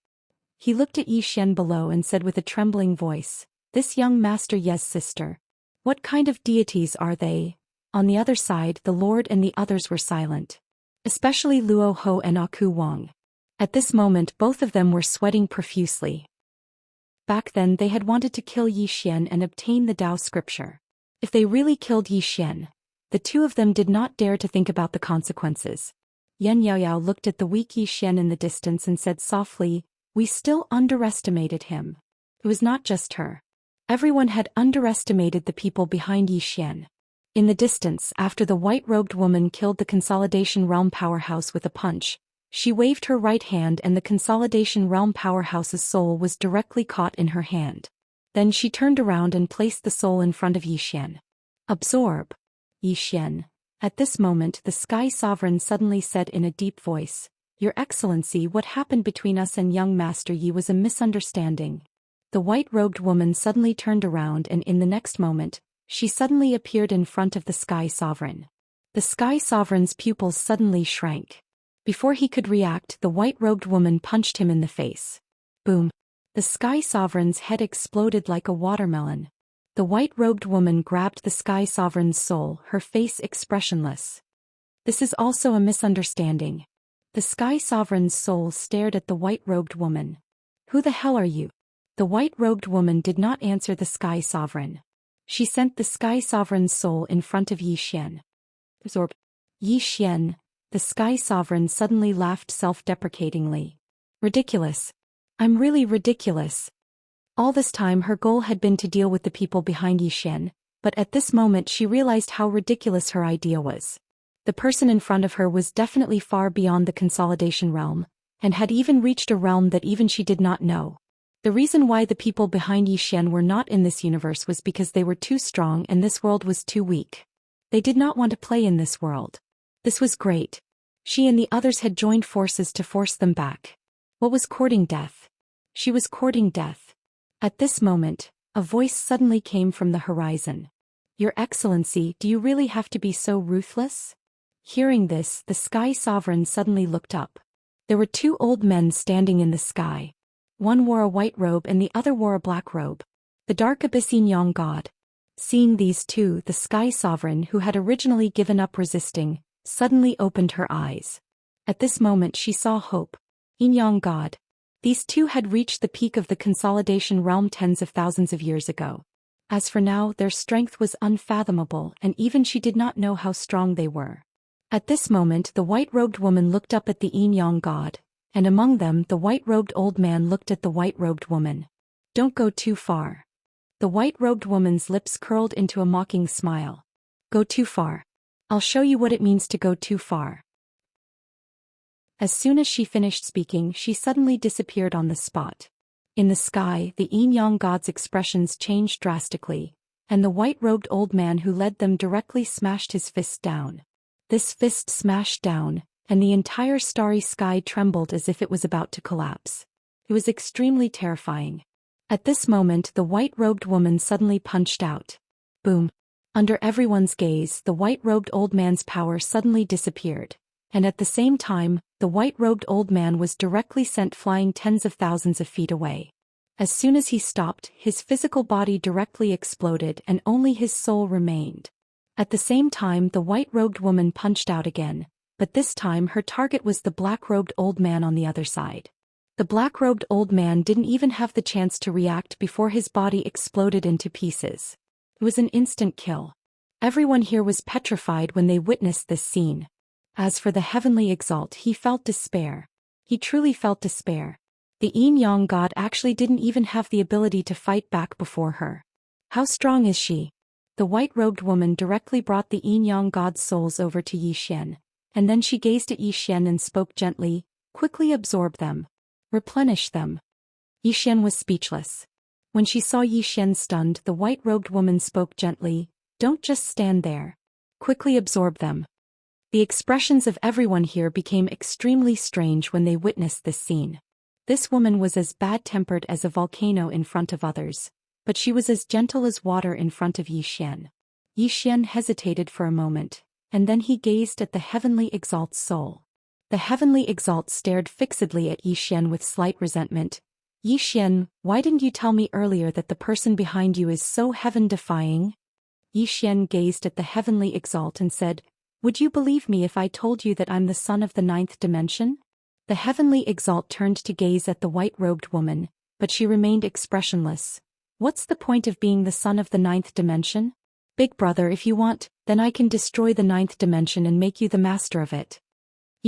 A: He looked at Yi Xian below and said with a trembling voice, "This young master, yes sister. What kind of deities are they?" On the other side, the Lord and the others were silent. Especially Luo Ho and Aku Wang. At this moment both of them were sweating profusely. Back then they had wanted to kill Yi Xian and obtain the Tao scripture. If they really killed Yi Xian, the two of them did not dare to think about the consequences. Yan Yaoyao looked at the weak Yi Xian in the distance and said softly, "We still underestimated him." It was not just her. Everyone had underestimated the people behind Yi Xian. In the distance, after the white-robed woman killed the Consolidation Realm powerhouse with a punch, she waved her right hand and the Consolidation Realm powerhouse's soul was directly caught in her hand. Then she turned around and placed the soul in front of Yi Xian. "Absorb." Yi Xian. At this moment the Sky Sovereign suddenly said in a deep voice, "Your Excellency, what happened between us and young Master Yi was a misunderstanding." The white-robed woman suddenly turned around and in the next moment, she suddenly appeared in front of the Sky Sovereign. The Sky Sovereign's pupils suddenly shrank. Before he could react, the white-robed woman punched him in the face. Boom! The Sky Sovereign's head exploded like a watermelon. The white-robed woman grabbed the Sky Sovereign's soul, her face expressionless. "This is also a misunderstanding." The Sky Sovereign's soul stared at the white-robed woman. "Who the hell are you?" The white-robed woman did not answer the Sky Sovereign. She sent the Sky Sovereign's soul in front of Yi Xian. Absorb. Yi Xian. The Sky Sovereign suddenly laughed self-deprecatingly. "Ridiculous. I'm really ridiculous." All this time her goal had been to deal with the people behind Yi Xian, but at this moment she realized how ridiculous her idea was. The person in front of her was definitely far beyond the Consolidation Realm, and had even reached a realm that even she did not know. The reason why the people behind Yi Xian were not in this universe was because they were too strong and this world was too weak. They did not want to play in this world. This was great. She and the others had joined forces to force them back. What was courting death? She was courting death. At this moment, a voice suddenly came from the horizon. "Your Excellency, do you really have to be so ruthless?" Hearing this, the Sky Sovereign suddenly looked up. There were two old men standing in the sky. One wore a white robe and the other wore a black robe. The Dark Abyssine Yang God. Seeing these two, the Sky Sovereign, who had originally given up resisting, suddenly opened her eyes. At this moment she saw hope. Yin Yang God. These two had reached the peak of the Consolidation Realm tens of thousands of years ago. As for now, their strength was unfathomable and even she did not know how strong they were. At this moment the white-robed woman looked up at the Yin Yang God, and among them the white-robed old man looked at the white-robed woman. "Don't go too far." The white-robed woman's lips curled into a mocking smile. "Go too far. I'll show you what it means to go too far." As soon as she finished speaking, she suddenly disappeared on the spot. In the sky, the Yin Yang God's expressions changed drastically, and the white-robed old man who led them directly smashed his fist down. This fist smashed down, and the entire starry sky trembled as if it was about to collapse. It was extremely terrifying. At this moment the white-robed woman suddenly punched out. Boom! Under everyone's gaze, the white-robed old man's power suddenly disappeared, and at the same time, the white-robed old man was directly sent flying tens of thousands of feet away. As soon as he stopped, his physical body directly exploded and only his soul remained. At the same time the white-robed woman punched out again, but this time her target was the black-robed old man on the other side. The black-robed old man didn't even have the chance to react before his body exploded into pieces. It was an instant kill. Everyone here was petrified when they witnessed this scene. As for the Heavenly Exalt, he felt despair. He truly felt despair. The Yin Yang God actually didn't even have the ability to fight back before her. How strong is she? The white-robed woman directly brought the Yin Yang God's souls over to Yi Xian, and then she gazed at Yi Xian and spoke gently, "Quickly absorb them. Replenish them." Yi Xian was speechless. When she saw Yi Xian stunned, the white-robed woman spoke gently, "Don't just stand there. Quickly absorb them." The expressions of everyone here became extremely strange when they witnessed this scene. This woman was as bad-tempered as a volcano in front of others, but she was as gentle as water in front of Yi Xian. Yi Xian hesitated for a moment, and then he gazed at the Heavenly Exalt's soul. The Heavenly Exalt stared fixedly at Yi Xian with slight resentment. "Yi Xian, why didn't you tell me earlier that the person behind you is so heaven-defying?" Yi Xian gazed at the Heavenly Exalt and said, "Would you believe me if I told you that I'm the son of the ninth dimension?" The Heavenly Exalt turned to gaze at the white-robed woman, but she remained expressionless. "What's the point of being the son of the ninth dimension? Big brother, if you want, then I can destroy the ninth dimension and make you the master of it."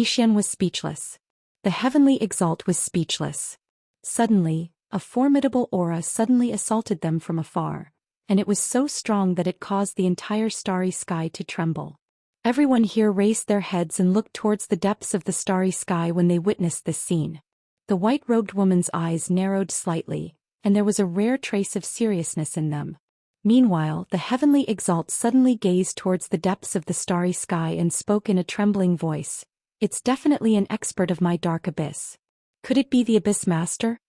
A: Xian was speechless. The heavenly exalt was speechless. Suddenly, a formidable aura suddenly assaulted them from afar, and it was so strong that it caused the entire starry sky to tremble. Everyone here raised their heads and looked towards the depths of the starry sky when they witnessed this scene. The white-robed woman's eyes narrowed slightly, and there was a rare trace of seriousness in them. Meanwhile, the heavenly exalt suddenly gazed towards the depths of the starry sky and spoke in a trembling voice. It's definitely an expert of my dark abyss. Could it be the Abyss Master?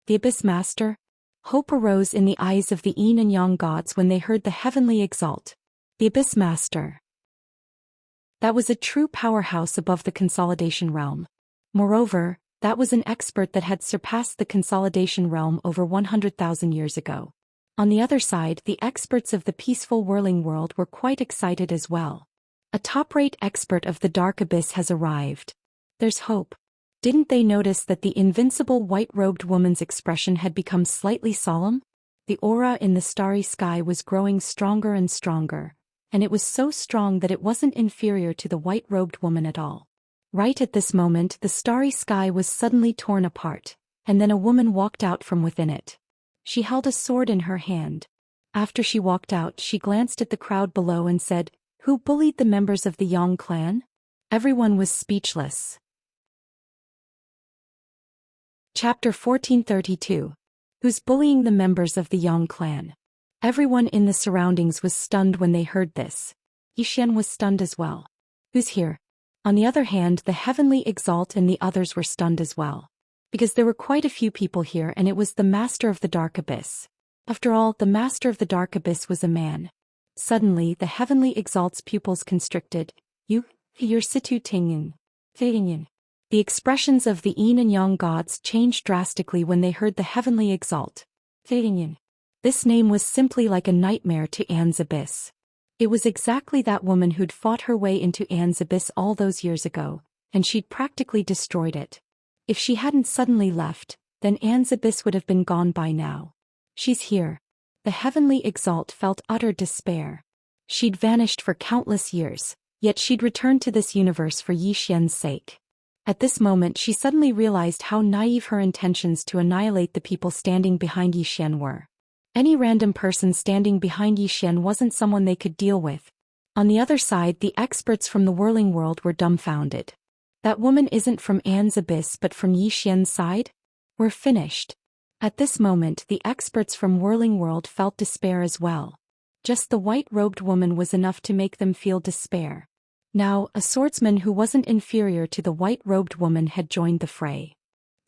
A: The Abyss Master? Hope arose in the eyes of the Yin and Yang gods when they heard the heavenly exalt. The Abyss Master. That was a true powerhouse above the consolidation realm. Moreover, that was an expert that had surpassed the consolidation realm over 100,000 years ago. On the other side, the experts of the peaceful whirling world were quite excited as well. A top-rate expert of the dark abyss has arrived. There's hope. Didn't they notice that the invincible white-robed woman's expression had become slightly solemn? The aura in the starry sky was growing stronger and stronger, and it was so strong that it wasn't inferior to the white-robed woman at all. Right at this moment, the starry sky was suddenly torn apart, and then a woman walked out from within it. She held a sword in her hand. After she walked out, she glanced at the crowd below and said, "Who bullied the members of the Yang clan?" Everyone was speechless. Chapter 1432. Who's bullying the members of the Yang clan? Everyone in the surroundings was stunned when they heard this. Xian was stunned as well. Who's here? On the other hand, the heavenly exalt and the others were stunned as well. Because there were quite a few people here, and it was the master of the dark abyss. After all, the master of the dark abyss was a man. Suddenly, the heavenly exalt's pupils constricted. You're Situ Tingyan. The expressions of the Yin and Yang gods changed drastically when they heard the heavenly exalt. This name was simply like a nightmare to Anne's abyss. It was exactly that woman who'd fought her way into Anne's abyss all those years ago, and she'd practically destroyed it. If she hadn't suddenly left, then Anne's abyss would have been gone by now. She's here. The heavenly exalt felt utter despair. She'd vanished for countless years, yet she'd returned to this universe for Yi Xian's sake. At this moment she suddenly realized how naive her intentions to annihilate the people standing behind Yi Xian were. Any random person standing behind Yi Xian wasn't someone they could deal with. On the other side, the experts from the whirling world were dumbfounded. That woman isn't from Anne's abyss but from Yi Xian's side? We're finished. At this moment the experts from whirling world felt despair as well. Just the white-robed woman was enough to make them feel despair. Now, a swordsman who wasn't inferior to the white-robed woman had joined the fray.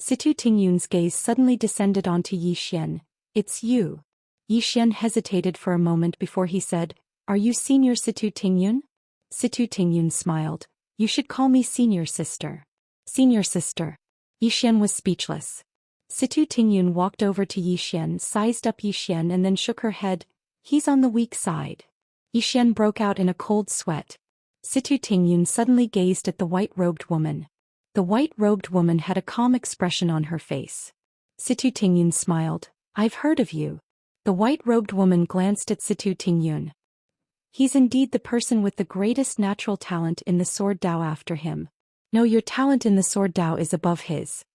A: Situ Tingyun's gaze suddenly descended onto Yi Xian. "It's you." Yi Xian hesitated for a moment before he said, "Are you Senior Situ Tingyun?" Situ Tingyun smiled. "You should call me Senior Sister." "Senior Sister." Yi Xian was speechless. Situ Tingyun walked over to Yi Xian, sized up Yi Xian and then shook her head. "He's on the weak side." Yi Xian broke out in a cold sweat. Situ Tingyun suddenly gazed at the white-robed woman. The white-robed woman had a calm expression on her face. Situ Tingyun smiled. "I've heard of you." The white-robed woman glanced at Situ Tingyun. "He's indeed the person with the greatest natural talent in the sword Dao after him. No, your talent in the sword Dao is above his."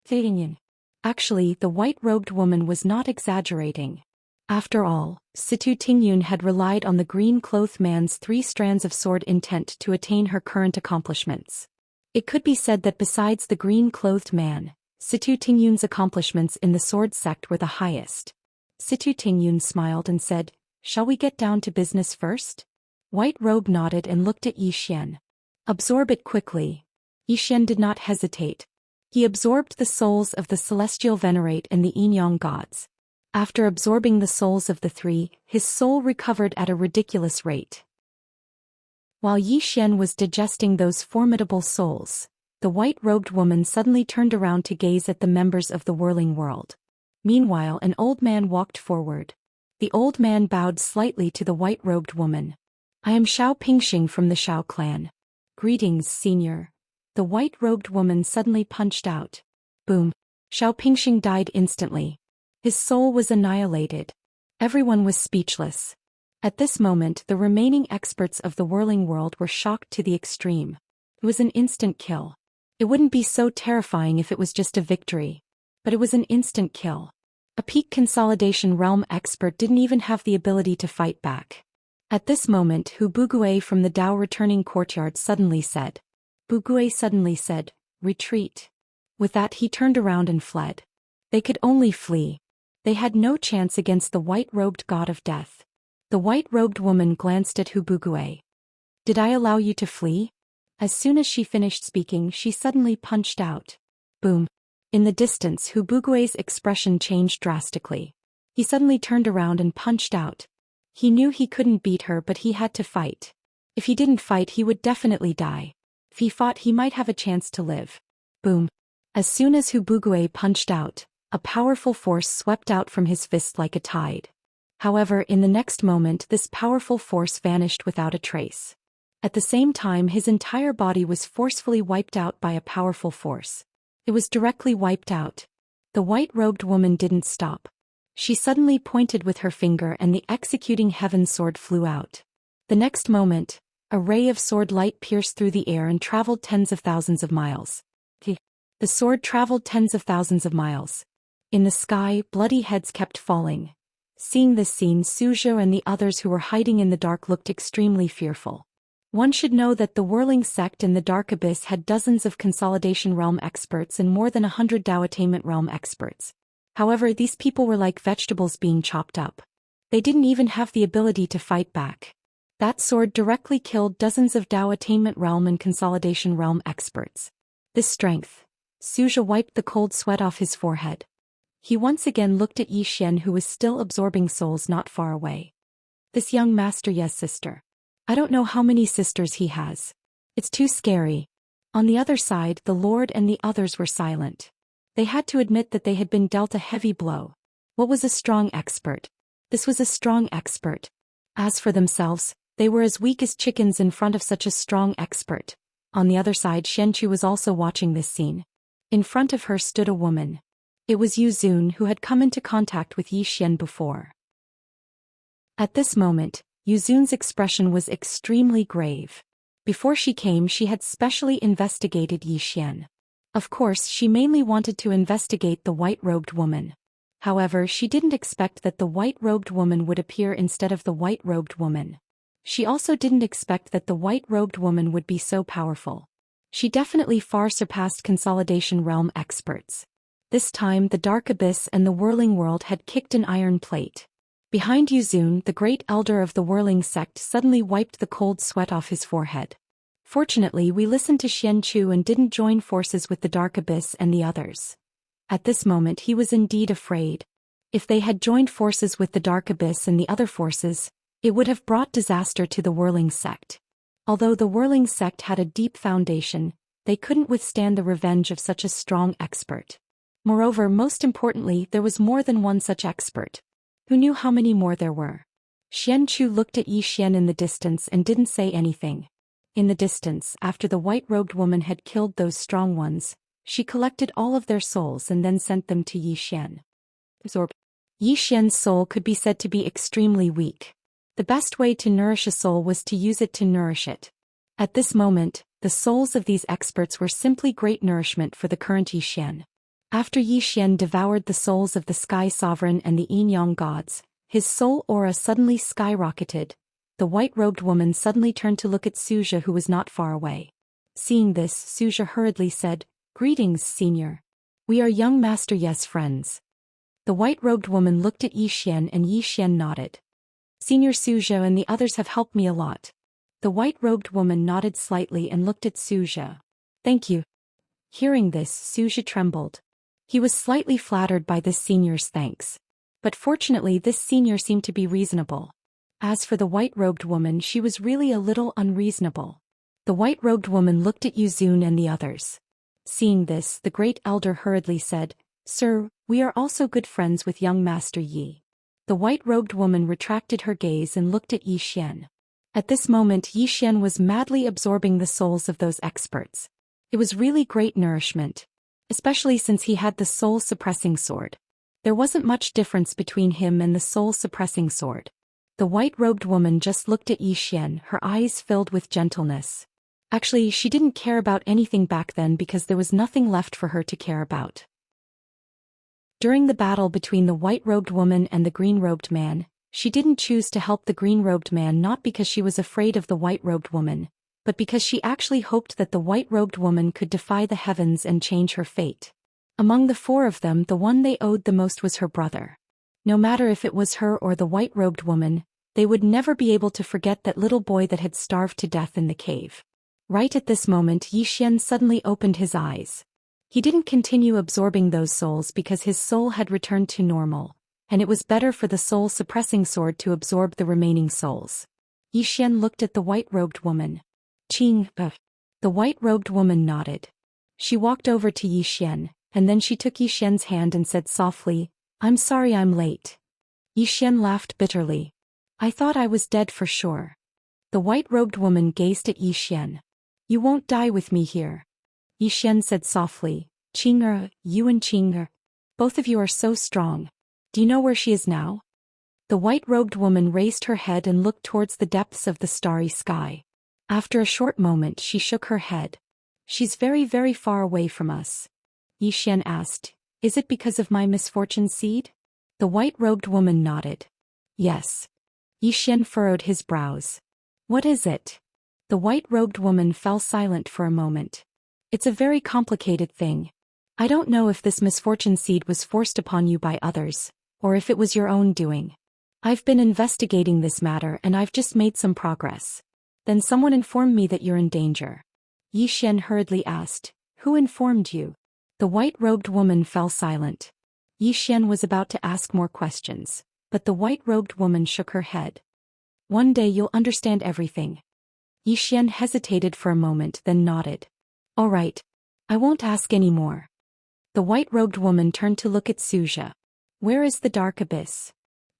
A: Tingyun. Actually, the white-robed woman was not exaggerating. After all, Situ Tingyun had relied on the green-clothed man's 3 strands of sword intent to attain her current accomplishments. It could be said that besides the green-clothed man, Situ Tingyun's accomplishments in the sword sect were the highest. Situ Tingyun smiled and said, "Shall we get down to business first?" White Robe nodded and looked at Yi Xian. "Absorb it quickly." Yi Xian did not hesitate. He absorbed the souls of the celestial venerate and the yin-yang gods. After absorbing the souls of the 3, his soul recovered at a ridiculous rate. While Yi Xian was digesting those formidable souls, the white-robed woman suddenly turned around to gaze at the members of the whirling world. Meanwhile, an old man walked forward. The old man bowed slightly to the white-robed woman. "I am Shao Pingxing from the Shao clan." "Greetings, senior." The white-robed woman suddenly punched out. Boom. Shao Pingxing died instantly. His soul was annihilated. Everyone was speechless. At this moment, the remaining experts of the whirling world were shocked to the extreme. It was an instant kill. It wouldn't be so terrifying if it was just a victory. But it was an instant kill. A peak consolidation realm expert didn't even have the ability to fight back. At this moment, Hu Bugui from the Dao returning courtyard suddenly said. Bugui suddenly said, "Retreat." With that he turned around and fled. They could only flee. They had no chance against the white-robed god of death. The white-robed woman glanced at Hu Bugui. "Did I allow you to flee?" As soon as she finished speaking, she suddenly punched out. Boom. In the distance, Hu Bugui's expression changed drastically. He suddenly turned around and punched out. He knew he couldn't beat her, but he had to fight. If he didn't fight, he would definitely die. If he fought, he might have a chance to live. Boom. As soon as Hu Bugui punched out, a powerful force swept out from his fist like a tide. However, in the next moment, this powerful force vanished without a trace. At the same time, his entire body was forcefully wiped out by a powerful force. It was directly wiped out. The white-robed woman didn't stop. She suddenly pointed with her finger and the executing heaven sword flew out. The next moment, a ray of sword light pierced through the air and traveled tens of thousands of miles. The sword traveled tens of thousands of miles. In the sky, bloody heads kept falling. Seeing this scene, Zhou Xian and the others who were hiding in the dark looked extremely fearful. One should know that the whirling sect in the Dark Abyss had dozens of Consolidation Realm experts and more than 100 Dao Attainment Realm experts. However, these people were like vegetables being chopped up. They didn't even have the ability to fight back. That sword directly killed dozens of Dao Attainment Realm and Consolidation Realm experts. This strength. Zhou Xian wiped the cold sweat off his forehead. He once again looked at Zhou Xian, who was still absorbing souls not far away. This young master, yes, sister. I don't know how many sisters he has. It's too scary. On the other side, the Lord and the others were silent. They had to admit that they had been dealt a heavy blow. What was a strong expert? This was a strong expert. As for themselves, they were as weak as chickens in front of such a strong expert. On the other side, Xianxia was also watching this scene. In front of her stood a woman. It was Yu Zun, who had come into contact with Yi Xian before. At this moment, Yu Zun's expression was extremely grave. Before she came, she had specially investigated Yi Xian. Of course, she mainly wanted to investigate the white-robed woman. However, she didn't expect that the white-robed woman would appear instead of the white-robed woman. She also didn't expect that the white-robed woman would be so powerful. She definitely far surpassed Consolidation Realm experts. This time, the Dark Abyss and the Whirling World had kicked an iron plate. Behind Yu Zun, the great elder of the Whirling sect suddenly wiped the cold sweat off his forehead. Fortunately, we listened to Xian Chu and didn't join forces with the Dark Abyss and the others. At this moment, he was indeed afraid. If they had joined forces with the Dark Abyss and the other forces, it would have brought disaster to the Whirling sect. Although the Whirling sect had a deep foundation, they couldn't withstand the revenge of such a strong expert. Moreover, most importantly, there was more than one such expert. Who knew how many more there were? Xian Chu looked at Yi Xian in the distance and didn't say anything. In the distance, after the white-robed woman had killed those strong ones, she collected all of their souls and then sent them to Yi Xian. Yi Xian's soul could be said to be extremely weak. The best way to nourish a soul was to use it to nourish it. At this moment, the souls of these experts were simply great nourishment for the current Yi Xian. After Yi Xian devoured the souls of the Sky Sovereign and the Yin-Yang gods, his soul aura suddenly skyrocketed. The white-robed woman suddenly turned to look at Zhou Xian, who was not far away. Seeing this, Zhou Xian hurriedly said, "Greetings, senior. We are young master, yes, friends." The white-robed woman looked at Yi Xian and Yi Xian nodded. "Senior Zhou Xian and the others have helped me a lot." The white-robed woman nodded slightly and looked at Zhou Xian. "Thank you." Hearing this, Zhou Xian trembled. He was slightly flattered by this senior's thanks. But fortunately, this senior seemed to be reasonable. As for the white-robed woman, she was really a little unreasonable. The white-robed woman looked at Yu Zun and the others. Seeing this, the great elder hurriedly said, "Sir, we are also good friends with young Master Yi." The white-robed woman retracted her gaze and looked at Yi Xian. At this moment, Yi Xian was madly absorbing the souls of those experts. It was really great nourishment. Especially since he had the soul-suppressing sword. There wasn't much difference between him and the soul-suppressing sword. The white-robed woman just looked at Yi Xian, her eyes filled with gentleness. Actually, she didn't care about anything back then because there was nothing left for her to care about. During the battle between the white-robed woman and the green-robed man, she didn't choose to help the green-robed man not because she was afraid of the white-robed woman, but because she actually hoped that the white-robed woman could defy the heavens and change her fate. Among the four of them, the one they owed the most was her brother. No matter if it was her or the white-robed woman, they would never be able to forget that little boy that had starved to death in the cave. Right at this moment, Zhou Xian suddenly opened his eyes. He didn't continue absorbing those souls because his soul had returned to normal, and it was better for the soul-suppressing sword to absorb the remaining souls. Zhou Xian looked at the white-robed woman. Qing. The white-robed woman nodded. She walked over to Zhou Xian, and then she took Zhou Xian's hand and said softly, "I'm sorry I'm late." Zhou Xian laughed bitterly. "I thought I was dead for sure." The white-robed woman gazed at Zhou Xian. "You won't die with me here." Zhou Xian said softly, "Qing'er, you and Qing'er. Both of you are so strong. Do you know where she is now?" The white-robed woman raised her head and looked towards the depths of the starry sky. After a short moment she shook her head. "She's very, very far away from us." Zhou Xian asked, "Is it because of my misfortune seed?" The white-robed woman nodded. "Yes." Zhou Xian furrowed his brows. "What is it?" The white-robed woman fell silent for a moment. "It's a very complicated thing. I don't know if this misfortune seed was forced upon you by others, or if it was your own doing. I've been investigating this matter and I've just made some progress. Then someone informed me that you're in danger." Zhou Xian hurriedly asked, "Who informed you?" The white-robed woman fell silent. Zhou Xian was about to ask more questions, but the white-robed woman shook her head. "One day you'll understand everything." Zhou Xian hesitated for a moment then nodded. "All right. I won't ask any more." The white-robed woman turned to look at Xianxia. "Where is the dark abyss?"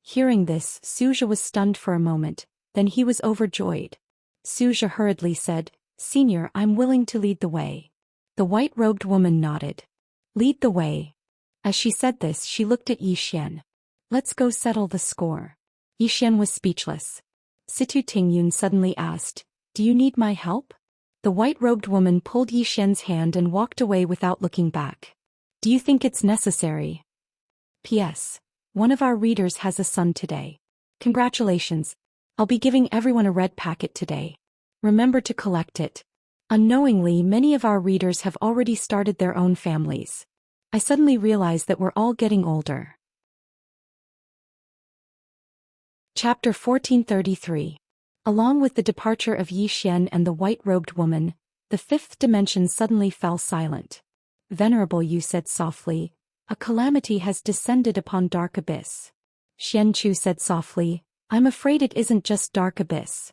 A: Hearing this, Xianxia was stunned for a moment, then he was overjoyed. Xianxia hurriedly said, "Senior, I'm willing to lead the way." The white-robed woman nodded. "Lead the way." As she said this, she looked at Zhou Xian. "Let's go settle the score." Zhou Xian was speechless. Situ Tingyun suddenly asked, "Do you need my help?" The white-robed woman pulled Zhou Xian's hand and walked away without looking back. "Do you think it's necessary?" P.S. One of our readers has a son today. Congratulations. I'll be giving everyone a red packet today. Remember to collect it. Unknowingly, many of our readers have already started their own families. I suddenly realize that we're all getting older. Chapter 1433. Along with the departure of Zhou Xian and the white-robed woman, the fifth dimension suddenly fell silent. "Venerable Yu said softly, a calamity has descended upon Dark Abyss." Xianchu said softly, "I'm afraid it isn't just Dark Abyss."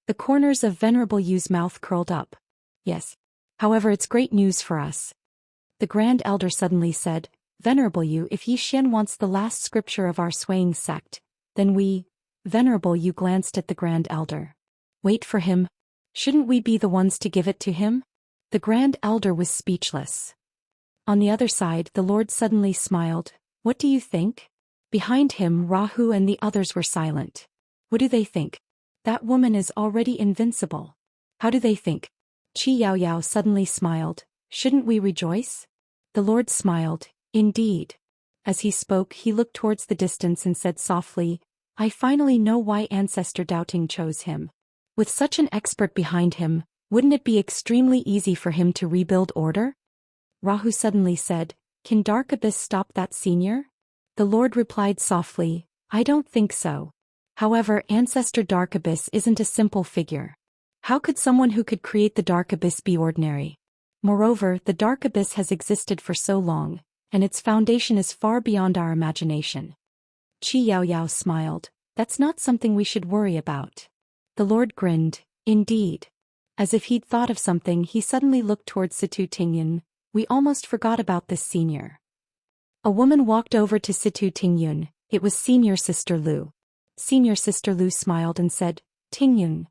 A: The corners of Venerable Yu's mouth curled up. "Yes. However, it's great news for us." The Grand Elder suddenly said, "Venerable Yu, if Zhou Xian wants the last scripture of our swaying sect, then we..." Venerable Yu glanced at the Grand Elder. "Wait for him? Shouldn't we be the ones to give it to him?" The Grand Elder was speechless. On the other side, the Lord suddenly smiled. "What do you think?" Behind him, Rahu and the others were silent. "What do they think?" "That woman is already invincible." "How do they think?" Qi Yaoyao suddenly smiled. "Shouldn't we rejoice?" The Lord smiled. "Indeed." As he spoke, he looked towards the distance and said softly, "I finally know why Ancestor Doubting chose him. With such an expert behind him, wouldn't it be extremely easy for him to rebuild order?" Rahu suddenly said, "Can Dark Abyss stop that senior?" The Lord replied softly, "I don't think so. However, Ancestor Dark Abyss isn't a simple figure. How could someone who could create the Dark Abyss be ordinary? Moreover, the Dark Abyss has existed for so long, and its foundation is far beyond our imagination." Qi Yaoyao smiled. "That's not something we should worry about." The Lord grinned. "Indeed." As if he'd thought of something, he suddenly looked towards Situ Tingyun. "We almost forgot about this senior." A woman walked over to Situ Tingyun. It was Senior Sister Lu. Senior Sister Lu smiled and said, "Tingyun."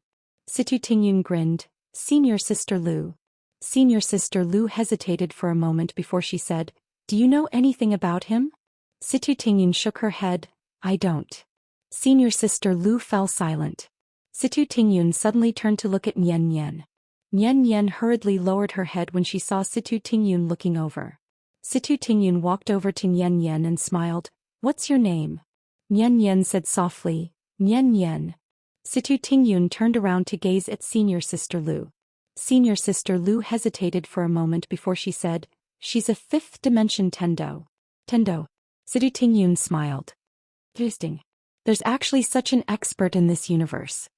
A: Situ Tingyun grinned. "Senior Sister Lu." Senior Sister Lu hesitated for a moment before she said, "Do you know anything about him?" Situ Tingyun shook her head. "I don't." Senior Sister Lu fell silent. Situ Tingyun suddenly turned to look at Nian Nian. Nian Nian hurriedly lowered her head when she saw Situ Tingyun looking over. Situ Tingyun walked over to Nian Nian and smiled. What's your name? Nian Nian said softly, Nian Nian. Situ Tingyun turned around to gaze at Senior Sister Lu. Senior Sister Lu hesitated for a moment before she said, she's a fifth dimension Tendo. Tendo. Situ Tingyun smiled. Interesting. There's actually such an expert in this universe.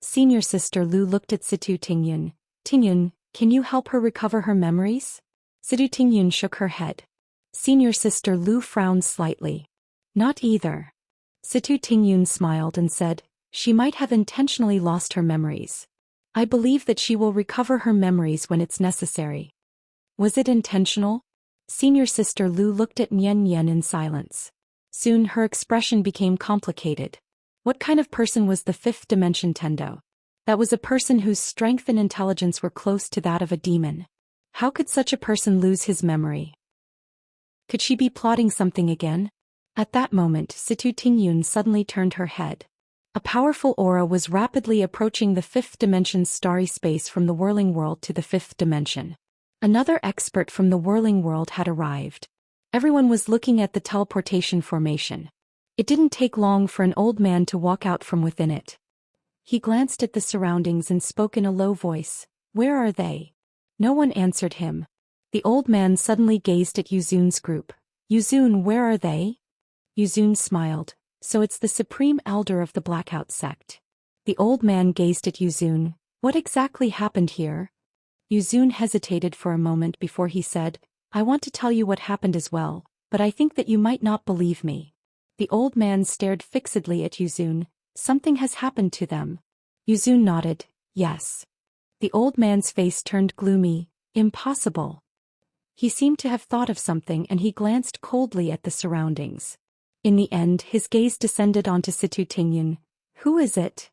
A: Senior Sister Lu looked at Situ Tingyun. Tingyun, can you help her recover her memories? Situ Tingyun shook her head. Senior Sister Lu frowned slightly. Not either. Situ Tingyun smiled and said, she might have intentionally lost her memories. I believe that she will recover her memories when it's necessary. Was it intentional? Senior Sister Lu looked at Nian Nian in silence. Soon her expression became complicated. What kind of person was the fifth dimension Tendo? That was a person whose strength and intelligence were close to that of a demon. How could such a person lose his memory? Could she be plotting something again? At that moment, Situ Tingyun suddenly turned her head. A powerful aura was rapidly approaching the fifth dimension's starry space from the whirling world to the fifth dimension. Another expert from the whirling world had arrived. Everyone was looking at the teleportation formation. It didn't take long for an old man to walk out from within it. He glanced at the surroundings and spoke in a low voice. Where are they? No one answered him. The old man suddenly gazed at Yuzun's group. Yuzun, where are they? Yuzun smiled. So it's the supreme elder of the Blackout sect. The old man gazed at Yuzun. What exactly happened here? Yuzun hesitated for a moment before he said, I want to tell you what happened as well, but I think that you might not believe me. The old man stared fixedly at Yuzun. Something has happened to them. Yuzun nodded, yes. The old man's face turned gloomy. Impossible. He seemed to have thought of something and he glanced coldly at the surroundings. In the end, his gaze descended onto Situ Tingyun. Who is it?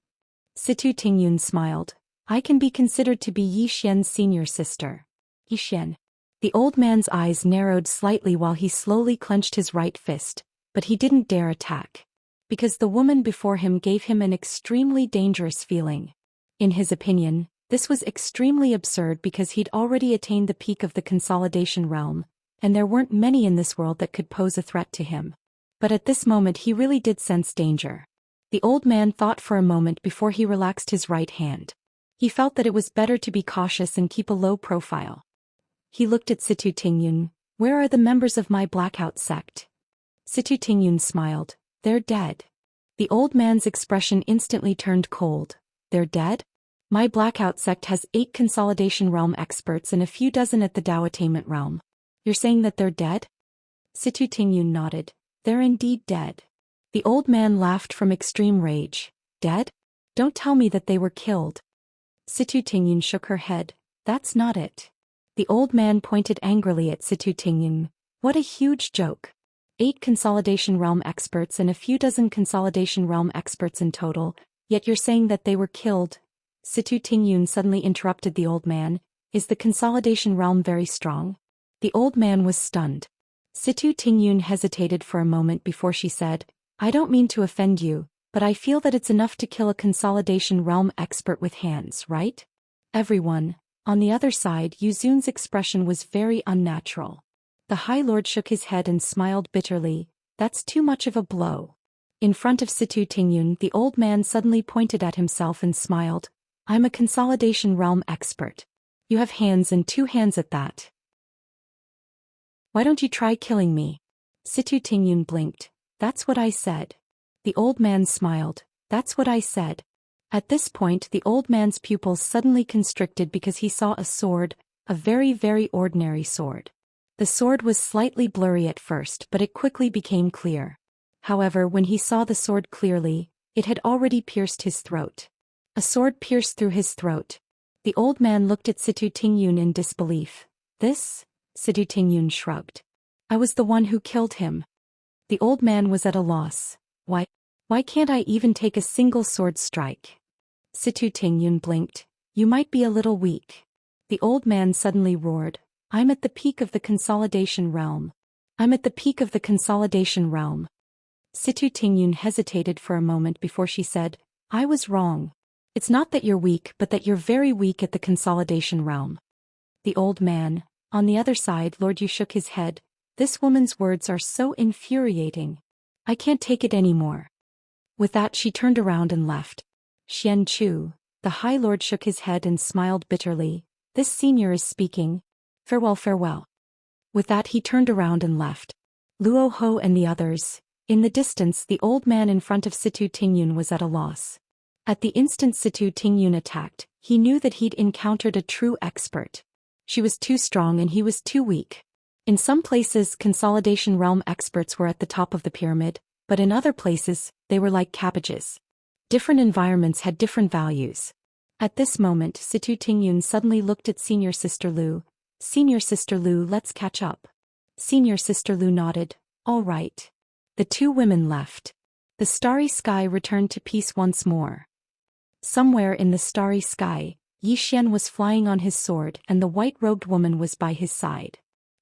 A: Situ Tingyun smiled. I can be considered to be Yi Xian's senior sister. Yi Xian. The old man's eyes narrowed slightly while he slowly clenched his right fist, but he didn't dare attack. Because the woman before him gave him an extremely dangerous feeling. In his opinion, this was extremely absurd because he'd already attained the peak of the consolidation realm, and there weren't many in this world that could pose a threat to him. But at this moment he really did sense danger. The old man thought for a moment before he relaxed his right hand. He felt that it was better to be cautious and keep a low profile. He looked at Situ Tingyun. Where are the members of my Blackout sect? Situ Tingyun smiled. They're dead. The old man's expression instantly turned cold. They're dead? My Blackout sect has 8 Consolidation Realm experts and a few dozen at the Dao Attainment Realm. You're saying that they're dead? Situ Tingyun nodded. They're indeed dead. The old man laughed from extreme rage. Dead? Don't tell me that they were killed. Situ Tingyun shook her head. That's not it. The old man pointed angrily at Situ Tingyun. What a huge joke. 8 Consolidation Realm experts and a few dozen Consolidation Realm experts in total, yet you're saying that they were killed. Situ Tingyun suddenly interrupted the old man. Is the Consolidation Realm very strong? The old man was stunned. Situ Tingyun hesitated for a moment before she said, I don't mean to offend you, but I feel that it's enough to kill a Consolidation Realm expert with hands, right? Everyone. On the other side, Yuzun's expression was very unnatural. The High Lord shook his head and smiled bitterly. That's too much of a blow. In front of Situ Tingyun, the old man suddenly pointed at himself and smiled. I'm a Consolidation Realm expert. You have hands and 2 hands at that. Why don't you try killing me? Situ Tingyun blinked. That's what I said. The old man smiled. That's what I said. At this point, the old man's pupils suddenly constricted because he saw a sword, a very, very ordinary sword. The sword was slightly blurry at first, but it quickly became clear. However, when he saw the sword clearly, it had already pierced his throat. A sword pierced through his throat. The old man looked at Situ Tingyun in disbelief. This? Situ Tingyun shrugged. I was the one who killed him. The old man was at a loss. Why can't I even take a single sword strike? Situ Tingyun blinked. You might be a little weak. The old man suddenly roared. I'm at the peak of the Consolidation Realm. I'm at the peak of the Consolidation Realm. Situ Tingyun hesitated for a moment before she said, I was wrong. It's not that you're weak, but that you're very weak at the consolidation realm. The old man, on the other side, Lord Yu shook his head. This woman's words are so infuriating. I can't take it anymore. With that she turned around and left. Xian Chu, the High Lord, shook his head and smiled bitterly. This senior is speaking. Farewell, farewell. With that he turned around and left. Luo Ho and the others. In the distance, the old man in front of Situ Tingyun was at a loss. At the instant Situ Tingyun attacked, he knew that he'd encountered a true expert. She was too strong and he was too weak. In some places, consolidation realm experts were at the top of the pyramid, but in other places, they were like cabbages. Different environments had different values. At this moment, Situ Tingyun suddenly looked at Senior Sister Lu. Senior Sister Lu, let's catch up. Senior Sister Lu nodded. All right. The two women left. The starry sky returned to peace once more. Somewhere in the starry sky, Yi Xian was flying on his sword and the white-robed woman was by his side.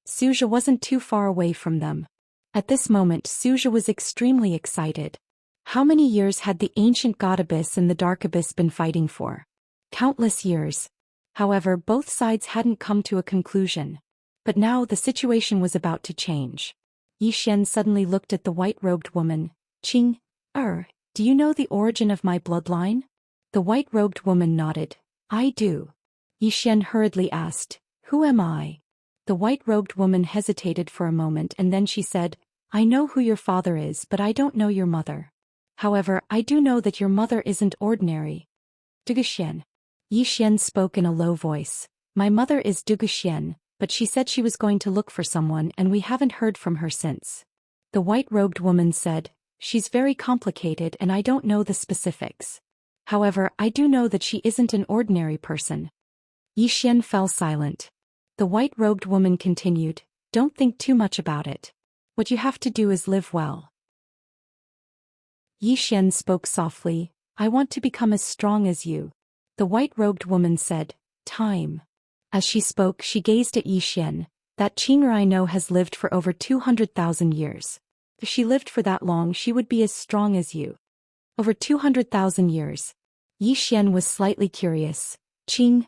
A: Zhou wasn't too far away from them. At this moment Zhou was extremely excited. How many years had the ancient God Abyss and the Dark Abyss been fighting for? Countless years. However, both sides hadn't come to a conclusion. But now the situation was about to change. Yi Xian suddenly looked at the white-robed woman. Qing, do you know the origin of my bloodline? The white-robed woman nodded. I do. Yi Xian hurriedly asked, who am I? The white-robed woman hesitated for a moment and then she said, I know who your father is, but I don't know your mother. However, I do know that your mother isn't ordinary. Zhou Xian. Yi Xian spoke in a low voice. My mother is Zhou Xian, but she said she was going to look for someone and we haven't heard from her since. The white-robed woman said, she's very complicated and I don't know the specifics. However, I do know that she isn't an ordinary person. Yi Xian fell silent. The white-robed woman continued, don't think too much about it. What you have to do is live well. Yi Xian spoke softly, I want to become as strong as you. The white-robed woman said, time. As she spoke, she gazed at Yi Xian. That Qing'er I know has lived for over 200,000 years. If she lived for that long, she would be as strong as you. Over 200,000 years. Yi Xian was slightly curious. Qing,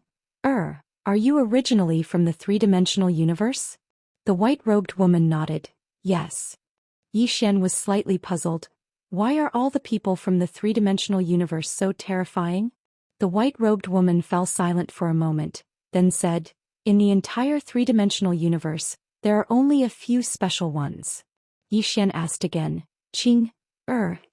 A: are you originally from the three-dimensional universe? The white-robed woman nodded. Yes. Yi Xian was slightly puzzled. Why are all the people from the three-dimensional universe so terrifying? The white-robed woman fell silent for a moment, then said, in the entire three-dimensional universe, there are only a few special ones. Yi Xian asked again, Qing,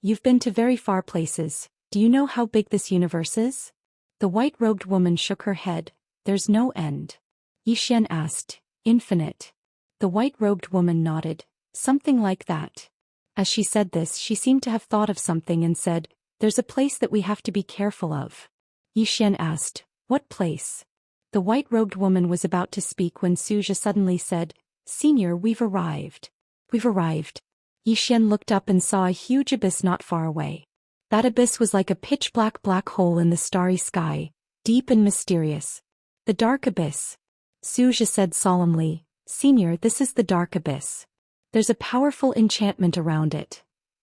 A: you've been to very far places, do you know how big this universe is? The white-robed woman shook her head, there's no end. Yi Xian asked, infinite. The white-robed woman nodded, something like that. As she said this, she seemed to have thought of something and said, there's a place that we have to be careful of. Yi Xian asked, what place? The white-robed woman was about to speak when Zhou suddenly said, Senior, we've arrived. We've arrived. Yi Xian looked up and saw a huge abyss not far away. That abyss was like a pitch-black black hole in the starry sky, deep and mysterious. The dark abyss. Zhou said solemnly, Senior, this is the dark abyss. There's a powerful enchantment around it.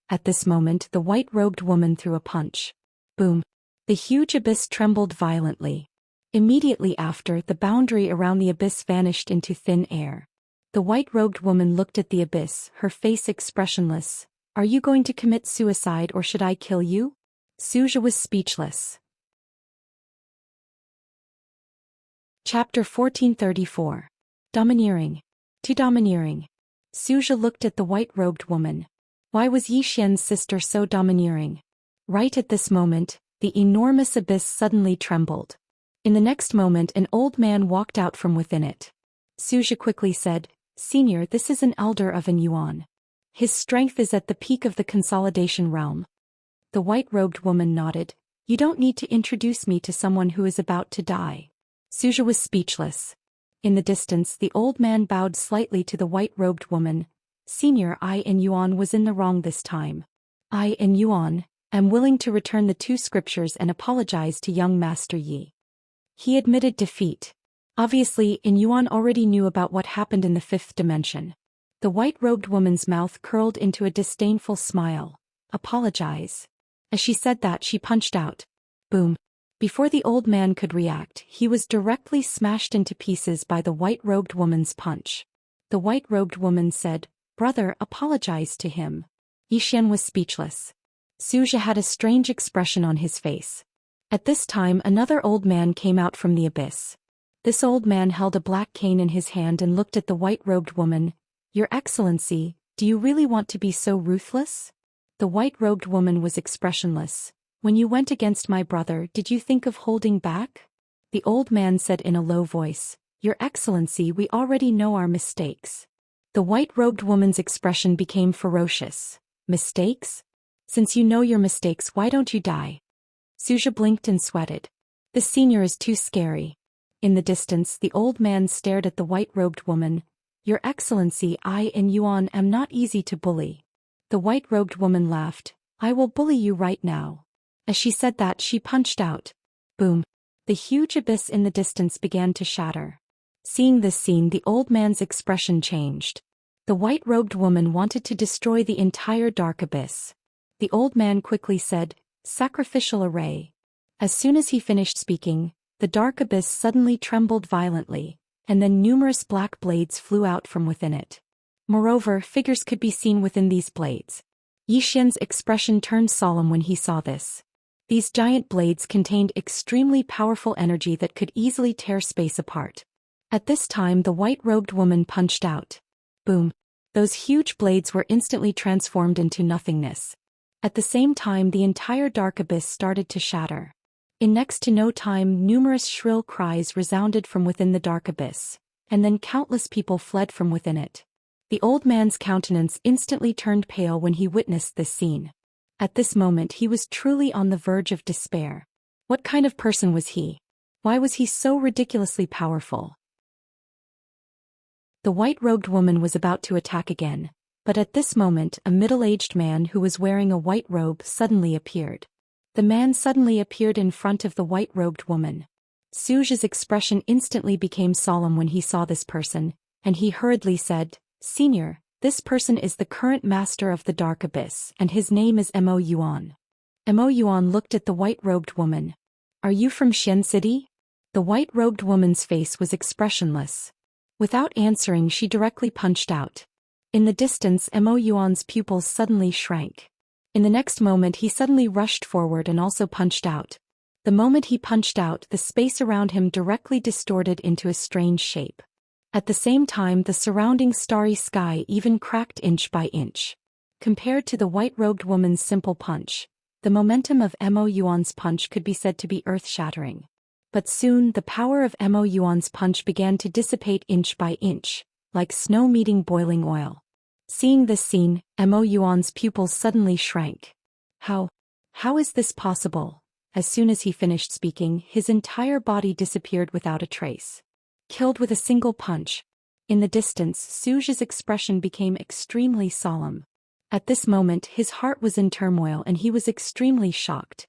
A: At this moment, the white-robed woman threw a punch. Boom. The huge abyss trembled violently. Immediately after, the boundary around the abyss vanished into thin air. The white-robed woman looked at the abyss, her face expressionless. Are you going to commit suicide or should I kill you? Zhou was speechless. Chapter 1434. Domineering. Too domineering. Zhou looked at the white-robed woman. Why was Yi Xian's sister so domineering? Right at this moment, the enormous abyss suddenly trembled. In the next moment, an old man walked out from within it. Zhou quickly said, Senior, this is an elder of an Yuan. His strength is at the peak of the consolidation realm. The white-robed woman nodded. You don't need to introduce me to someone who is about to die. Zhou was speechless. In the distance, the old man bowed slightly to the white-robed woman. Senior, I in Yuan was in the wrong this time. I in Yuan am willing to return the two scriptures and apologize to young Master Yi. He admitted defeat. Obviously, In Yuan already knew about what happened in the fifth dimension. The white-robed woman's mouth curled into a disdainful smile. Apologize. As she said that, she punched out. Boom. Before the old man could react, he was directly smashed into pieces by the white-robed woman's punch. The white-robed woman said, "Brother, apologize to him." Zhou Xian was speechless. Zhou Xian had a strange expression on his face. At this time another old man came out from the abyss. This old man held a black cane in his hand and looked at the white-robed woman. "Your Excellency, do you really want to be so ruthless?" The white-robed woman was expressionless. "When you went against my brother, did you think of holding back?" The old man said in a low voice, "Your Excellency, we already know our mistakes." The white-robed woman's expression became ferocious. "Mistakes? Since you know your mistakes, why don't you die?" Zhou Xian blinked and sweated. "The senior is too scary." In the distance, the old man stared at the white-robed woman. "Your Excellency, I and Yuan am not easy to bully." The white-robed woman laughed. "I will bully you right now." As she said that, she punched out. Boom! The huge abyss in the distance began to shatter. Seeing this scene, the old man's expression changed. The white-robed woman wanted to destroy the entire dark abyss. The old man quickly said, "Sacrificial array." As soon as he finished speaking, the dark abyss suddenly trembled violently, and then numerous black blades flew out from within it. Moreover, figures could be seen within these blades. Zhou Xian's expression turned solemn when he saw this. These giant blades contained extremely powerful energy that could easily tear space apart. At this time, the white-robed woman punched out. Boom! Those huge blades were instantly transformed into nothingness. At the same time, the entire dark abyss started to shatter. In next to no time, numerous shrill cries resounded from within the dark abyss, and then countless people fled from within it. The old man's countenance instantly turned pale when he witnessed this scene. At this moment he was truly on the verge of despair. What kind of person was he? Why was he so ridiculously powerful? The white-robed woman was about to attack again, but at this moment a middle-aged man who was wearing a white robe suddenly appeared. The man suddenly appeared in front of the white-robed woman. Zhou Xian's expression instantly became solemn when he saw this person, and he hurriedly said, "Senior, this person is the current master of the Dark Abyss, and his name is Mo Yuan." Mo Yuan looked at the white-robed woman. "Are you from Xian City?" The white-robed woman's face was expressionless. Without answering, she directly punched out. In the distance, Mo Yuan's pupils suddenly shrank. In the next moment, he suddenly rushed forward and also punched out. The moment he punched out, the space around him directly distorted into a strange shape. At the same time, the surrounding starry sky even cracked inch by inch. Compared to the white-robed woman's simple punch, the momentum of Mo Yuan's punch could be said to be earth-shattering. But soon, the power of Mo Yuan's punch began to dissipate inch by inch, like snow meeting boiling oil. Seeing this scene, Mo Yuan's pupils suddenly shrank. How is this possible? As soon as he finished speaking, his entire body disappeared without a trace. Killed with a single punch. In the distance, Zhou Xian's expression became extremely solemn. At this moment, his heart was in turmoil and he was extremely shocked.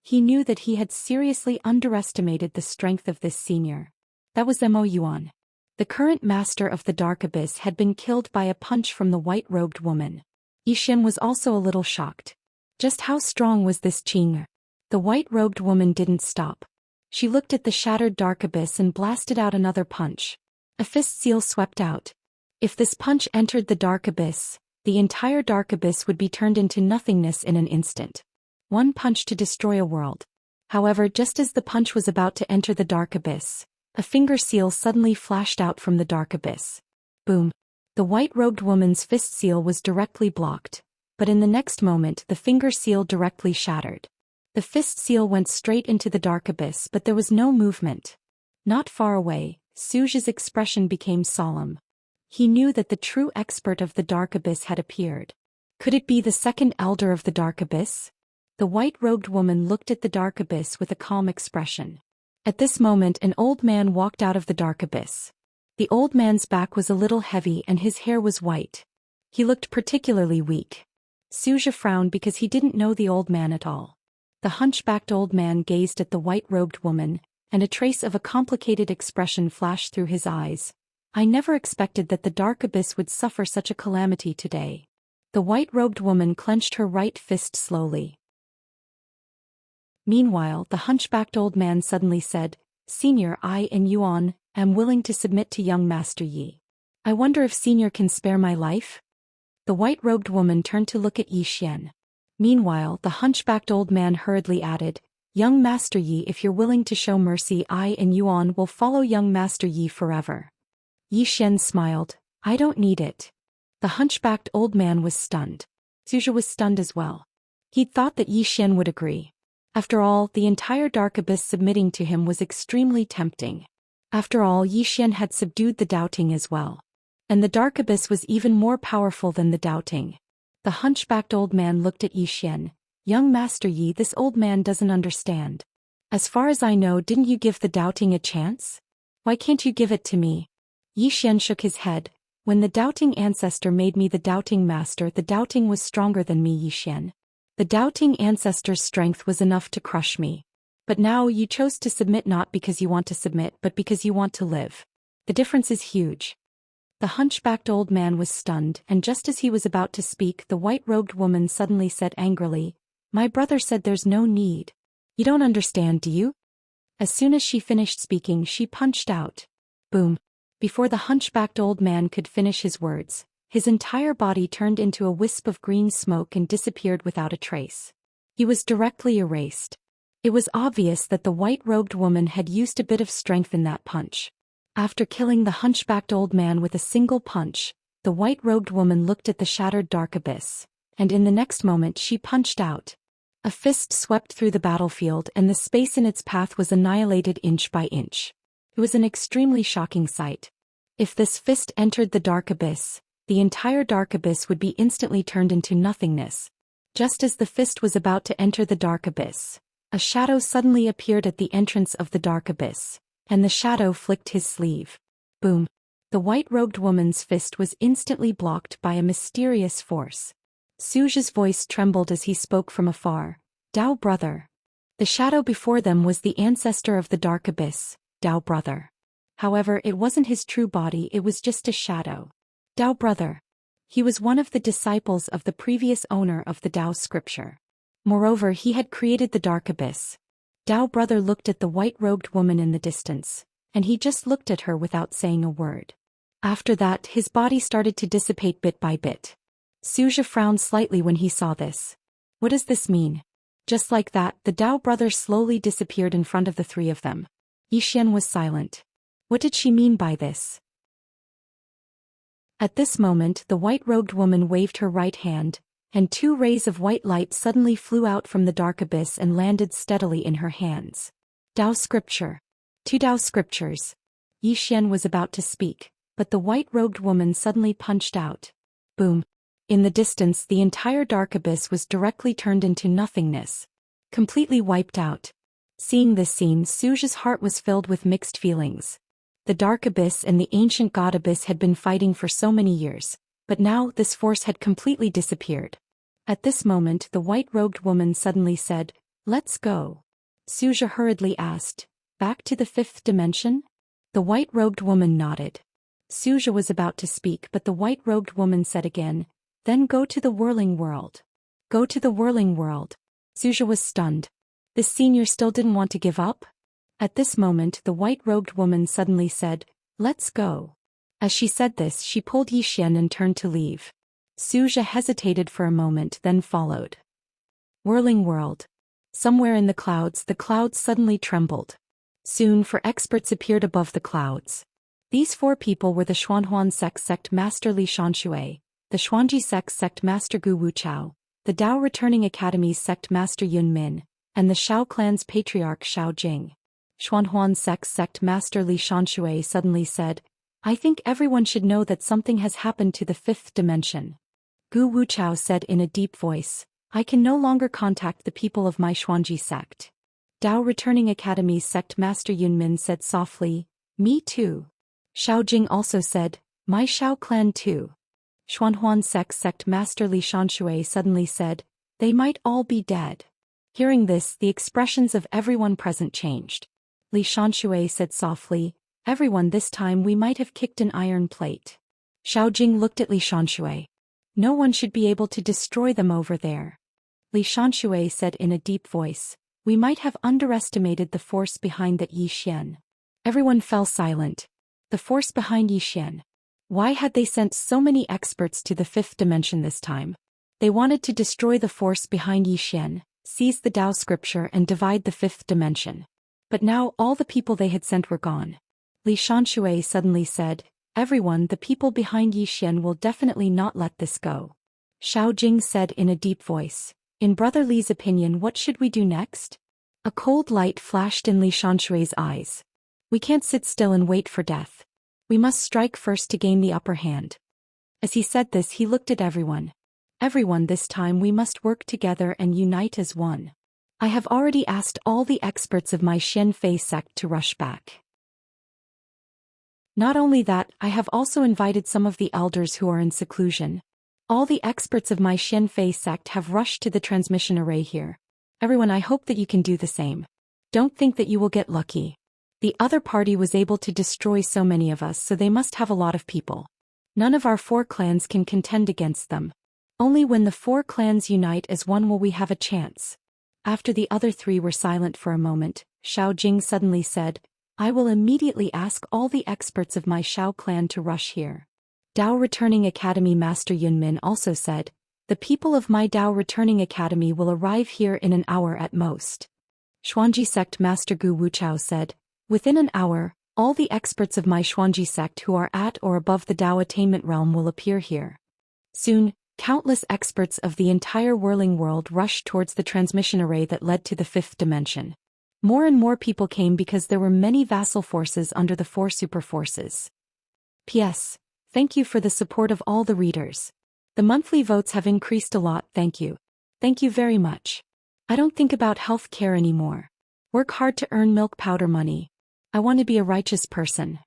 A: He knew that he had seriously underestimated the strength of this senior. That was Mo Yuan. The current master of the Dark Abyss had been killed by a punch from the white-robed woman. Zhou Xian was also a little shocked. Just how strong was this Qing? The white-robed woman didn't stop. She looked at the shattered Dark Abyss and blasted out another punch. A fist seal swept out. If this punch entered the Dark Abyss, the entire Dark Abyss would be turned into nothingness in an instant. One punch to destroy a world. However, just as the punch was about to enter the Dark Abyss, a finger seal suddenly flashed out from the Dark Abyss. Boom! The white-robed woman's fist seal was directly blocked, but in the next moment the finger seal directly shattered. The fist seal went straight into the Dark Abyss, but there was no movement. Not far away, Zhou Xian's expression became solemn. He knew that the true expert of the Dark Abyss had appeared. Could it be the second elder of the Dark Abyss? The white-robed woman looked at the Dark Abyss with a calm expression. At this moment, an old man walked out of the Dark Abyss. The old man's back was a little heavy and his hair was white. He looked particularly weak. Zhou Xian frowned because he didn't know the old man at all. The hunchbacked old man gazed at the white-robed woman, and a trace of a complicated expression flashed through his eyes. "I never expected that the Dark Abyss would suffer such a calamity today." The white-robed woman clenched her right fist slowly. Meanwhile, the hunchbacked old man suddenly said, Senior, I and Yuan am willing to submit to young Master Yi. I wonder if Senior can spare my life? The white-robed woman turned to look at Yi Xian. Meanwhile, the hunchbacked old man hurriedly added, Young Master Yi, if you're willing to show mercy, I and Yuan will follow young Master Yi forever. Yi Xian smiled, I don't need it. The hunchbacked old man was stunned. Zhou Xian was stunned as well. He'd thought that Yi Xian would agree. After all, the entire dark abyss submitting to him was extremely tempting. After all, Yi Xian had subdued the doubting as well. And the dark abyss was even more powerful than the doubting. The hunchbacked old man looked at Yi Xian. Young Master Yi, this old man doesn't understand. As far as I know, didn't you give the doubting a chance? Why can't you give it to me? Yi Xian shook his head. When the doubting ancestor made me the doubting master, the doubting was stronger than me, Yi Xian. The doubting ancestor's strength was enough to crush me. But now you chose to submit not because you want to submit but because you want to live. The difference is huge. The hunchbacked old man was stunned, and just as he was about to speak, the white-robed woman suddenly said angrily, My brother said there's no need. You don't understand, do you? As soon as she finished speaking, she punched out. Boom. Before the hunchbacked old man could finish his words, his entire body turned into a wisp of green smoke and disappeared without a trace. He was directly erased. It was obvious that the white-robed woman had used a bit of strength in that punch. After killing the hunchbacked old man with a single punch, the white-robed woman looked at the shattered dark abyss, and in the next moment she punched out. A fist swept through the battlefield and the space in its path was annihilated inch by inch. It was an extremely shocking sight. If this fist entered the dark abyss, the entire dark abyss would be instantly turned into nothingness. Just as the fist was about to enter the dark abyss, a shadow suddenly appeared at the entrance of the dark abyss, and the shadow flicked his sleeve. Boom. The white-robed woman's fist was instantly blocked by a mysterious force. Zhou Xian's voice trembled as he spoke from afar. Dao brother. The shadow before them was the ancestor of the dark abyss, Dao brother. However, it wasn't his true body, it was just a shadow. Dao brother. He was one of the disciples of the previous owner of the Dao scripture. Moreover, he had created the dark abyss. Dao brother looked at the white-robed woman in the distance, and he just looked at her without saying a word. After that, his body started to dissipate bit by bit. Zhou Xian frowned slightly when he saw this. What does this mean? Just like that, the Dao brother slowly disappeared in front of the three of them. Yi Xian was silent. What did she mean by this? At this moment, the white-robed woman waved her right hand, and two rays of white light suddenly flew out from the dark abyss and landed steadily in her hands. Dao scripture. 2 Dao scriptures. Yi Xian was about to speak, but the white-robed woman suddenly punched out. Boom. In the distance, the entire dark abyss was directly turned into nothingness. Completely wiped out. Seeing this scene, Zhou Xian's heart was filled with mixed feelings. The dark abyss and the ancient god abyss had been fighting for so many years, but now this force had completely disappeared. At this moment, the white-robed woman suddenly said, Let's go. Zhou Xian hurriedly asked, Back to the 5th dimension? The white-robed woman nodded. Zhou Xian was about to speak, but the white-robed woman said again, Then go to the whirling world. Go to the whirling world. Zhou Xian was stunned. This senior still didn't want to give up? At this moment, the white-robed woman suddenly said, Let's go. As she said this, she pulled Yi Xian and turned to leave. Zhou Xian hesitated for a moment, then followed. Whirling world. Somewhere in the clouds suddenly trembled. Soon, 4 experts appeared above the clouds. These 4 people were the Xuanhuan sect master Li Xianxia, the Xuanji sect master Gu Wuchao, the Dao Returning Academy's sect master Yun Min, and the Shao clan's patriarch Shao Jing. Xuanhuan sect master Li Xianxia suddenly said, I think everyone should know that something has happened to the 5th dimension. Gu Wuchao said in a deep voice, I can no longer contact the people of my Xuanji sect. Dao Returning Academy's sect master Yun Min said softly, Me too. Shao Jing also said, My Shao clan too. Xuanhuan sect master Li Xianxia suddenly said, They might all be dead. Hearing this, the expressions of everyone present changed. Li Xianxia said softly, Everyone, this time we might have kicked an iron plate. Shao Jing looked at Li Xianxia. No one should be able to destroy them over there. Li Xianxia said in a deep voice, We might have underestimated the force behind that Yi Xian. Everyone fell silent. The force behind Yi Xian. Why had they sent so many experts to the fifth dimension this time? They wanted to destroy the force behind Yi Xian, seize the Tao scripture and divide the fifth dimension. But now all the people they had sent were gone. Xianxia suddenly said, "Everyone, the people behind Yi Xian will definitely not let this go." Xiao Jing said in a deep voice, "In Brother Li's opinion, what should we do next?" A cold light flashed in Xianxia's eyes. "We can't sit still and wait for death. We must strike first to gain the upper hand." As he said this, he looked at everyone. "Everyone, this time we must work together and unite as one. I have already asked all the experts of my Xianfei sect to rush back. Not only that, I have also invited some of the elders who are in seclusion. All the experts of my Xianfei sect have rushed to the transmission array here. Everyone, I hope that you can do the same. Don't think that you will get lucky. The other party was able to destroy so many of us, so they must have a lot of people. None of our 4 clans can contend against them. Only when the 4 clans unite as one will we have a chance." After the other 3 were silent for a moment, Xiao Jing suddenly said, "I will immediately ask all the experts of my Xiao clan to rush here." Dao Returning Academy Master Yunmin also said, "The people of my Dao Returning Academy will arrive here in an hour at most." Xuanji Sect Master Gu Wuchao said, "Within an hour, all the experts of my Xuanji Sect who are at or above the Dao attainment realm will appear here." Soon, countless experts of the entire whirling world rushed towards the transmission array that led to the fifth dimension. More and more people came because there were many vassal forces under the 4 super forces. P.S. Thank you for the support of all the readers. The monthly votes have increased a lot, thank you. Thank you very much. I don't think about health care anymore. Work hard to earn milk powder money. I want to be a righteous person.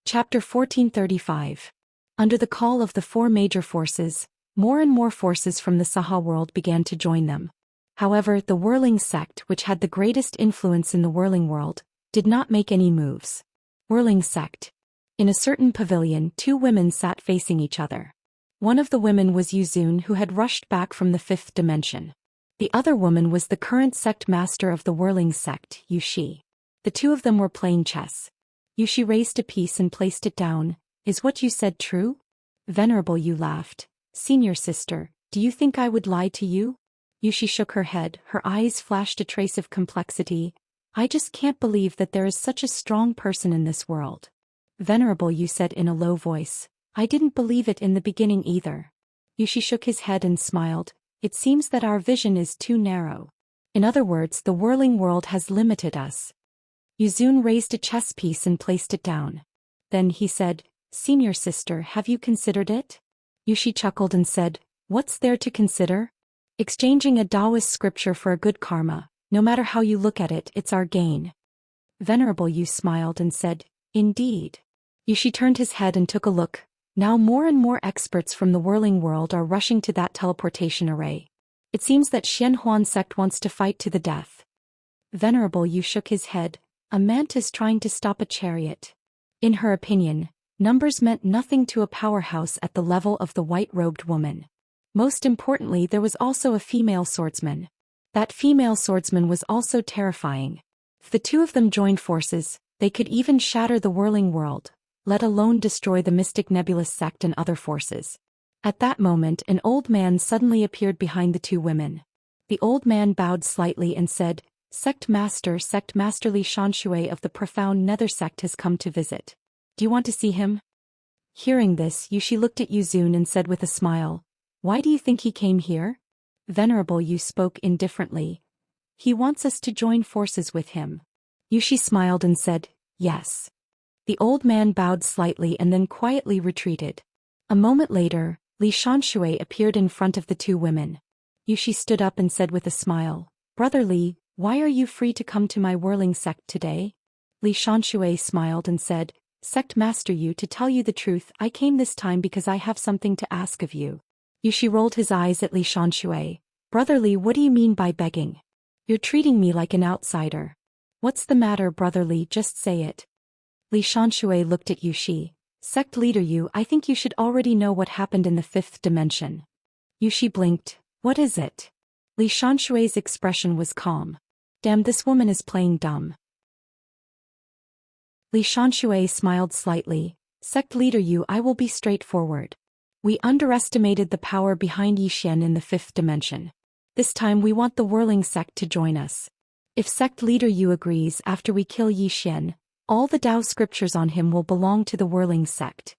A: Chapter 1435. Under the call of the 4 major forces, more and more forces from the Saha world began to join them. However, the Whirling sect, which had the greatest influence in the Whirling world, did not make any moves. Whirling sect. In a certain pavilion, 2 women sat facing each other. One of the women was Yuzun, who had rushed back from the 5th dimension. The other woman was the current sect master of the Whirling sect, Yushi. The 2 of them were playing chess. Yushi raised a piece and placed it down. "Is what you said true?" Venerable Yu laughed. "Senior sister, do you think I would lie to you?" Yushi shook her head, her eyes flashed a trace of complexity. "I just can't believe that there is such a strong person in this world." Venerable Yu said in a low voice, "I didn't believe it in the beginning either." Yushi shook his head and smiled. "It seems that our vision is too narrow. In other words, the whirling world has limited us." Yuzun raised a chess piece and placed it down. Then he said, "Senior sister, have you considered it?" Yushi chuckled and said, "What's there to consider? Exchanging a Taoist scripture for a good karma, no matter how you look at it, it's our gain." Venerable Yu smiled and said, "Indeed." Yushi turned his head and took a look. Now more and more experts from the whirling world are rushing to that teleportation array. It seems that Xianhuan sect wants to fight to the death. Venerable Yu shook his head. A mantis trying to stop a chariot. In her opinion, numbers meant nothing to a powerhouse at the level of the white-robed woman. Most importantly, there was also a female swordsman. That female swordsman was also terrifying. If the 2 of them joined forces, they could even shatter the whirling world, let alone destroy the Mystic Nebulous sect and other forces. At that moment, an old man suddenly appeared behind the 2 women. The old man bowed slightly and said, Sect Master Li Shanshui of the Profound Nether Sect has come to visit. Do you want to see him?" Hearing this, Yushi looked at Yuzun and said with a smile, "Why do you think he came here?" Venerable Yu spoke indifferently. "He wants us to join forces with him." Yushi smiled and said, "Yes." The old man bowed slightly and then quietly retreated. A moment later, Li Shanshui appeared in front of the 2 women. Yushi stood up and said with a smile, "Brother Li, why are you free to come to my whirling sect today?" Li Shanshui smiled and said, "Sect Master Yu, to tell you the truth, I came this time because I have something to ask of you." Yushi rolled his eyes at Li Shanshui. "Brother Li, what do you mean by begging? You're treating me like an outsider. What's the matter, Brother Li, just say it." Li Shanshui looked at Yushi. "Sect leader Yu, I think you should already know what happened in the 5th dimension." Yushi blinked. What is it? Li Xianshui's expression was calm. Damn, this woman is playing dumb. Li Xianshui smiled slightly. Sect leader Yu, I will be straightforward. We underestimated the power behind Yi Xian in the 5th dimension. This time we want the whirling sect to join us. If sect leader Yu agrees after we kill Yi Xian, all the Tao scriptures on him will belong to the whirling sect.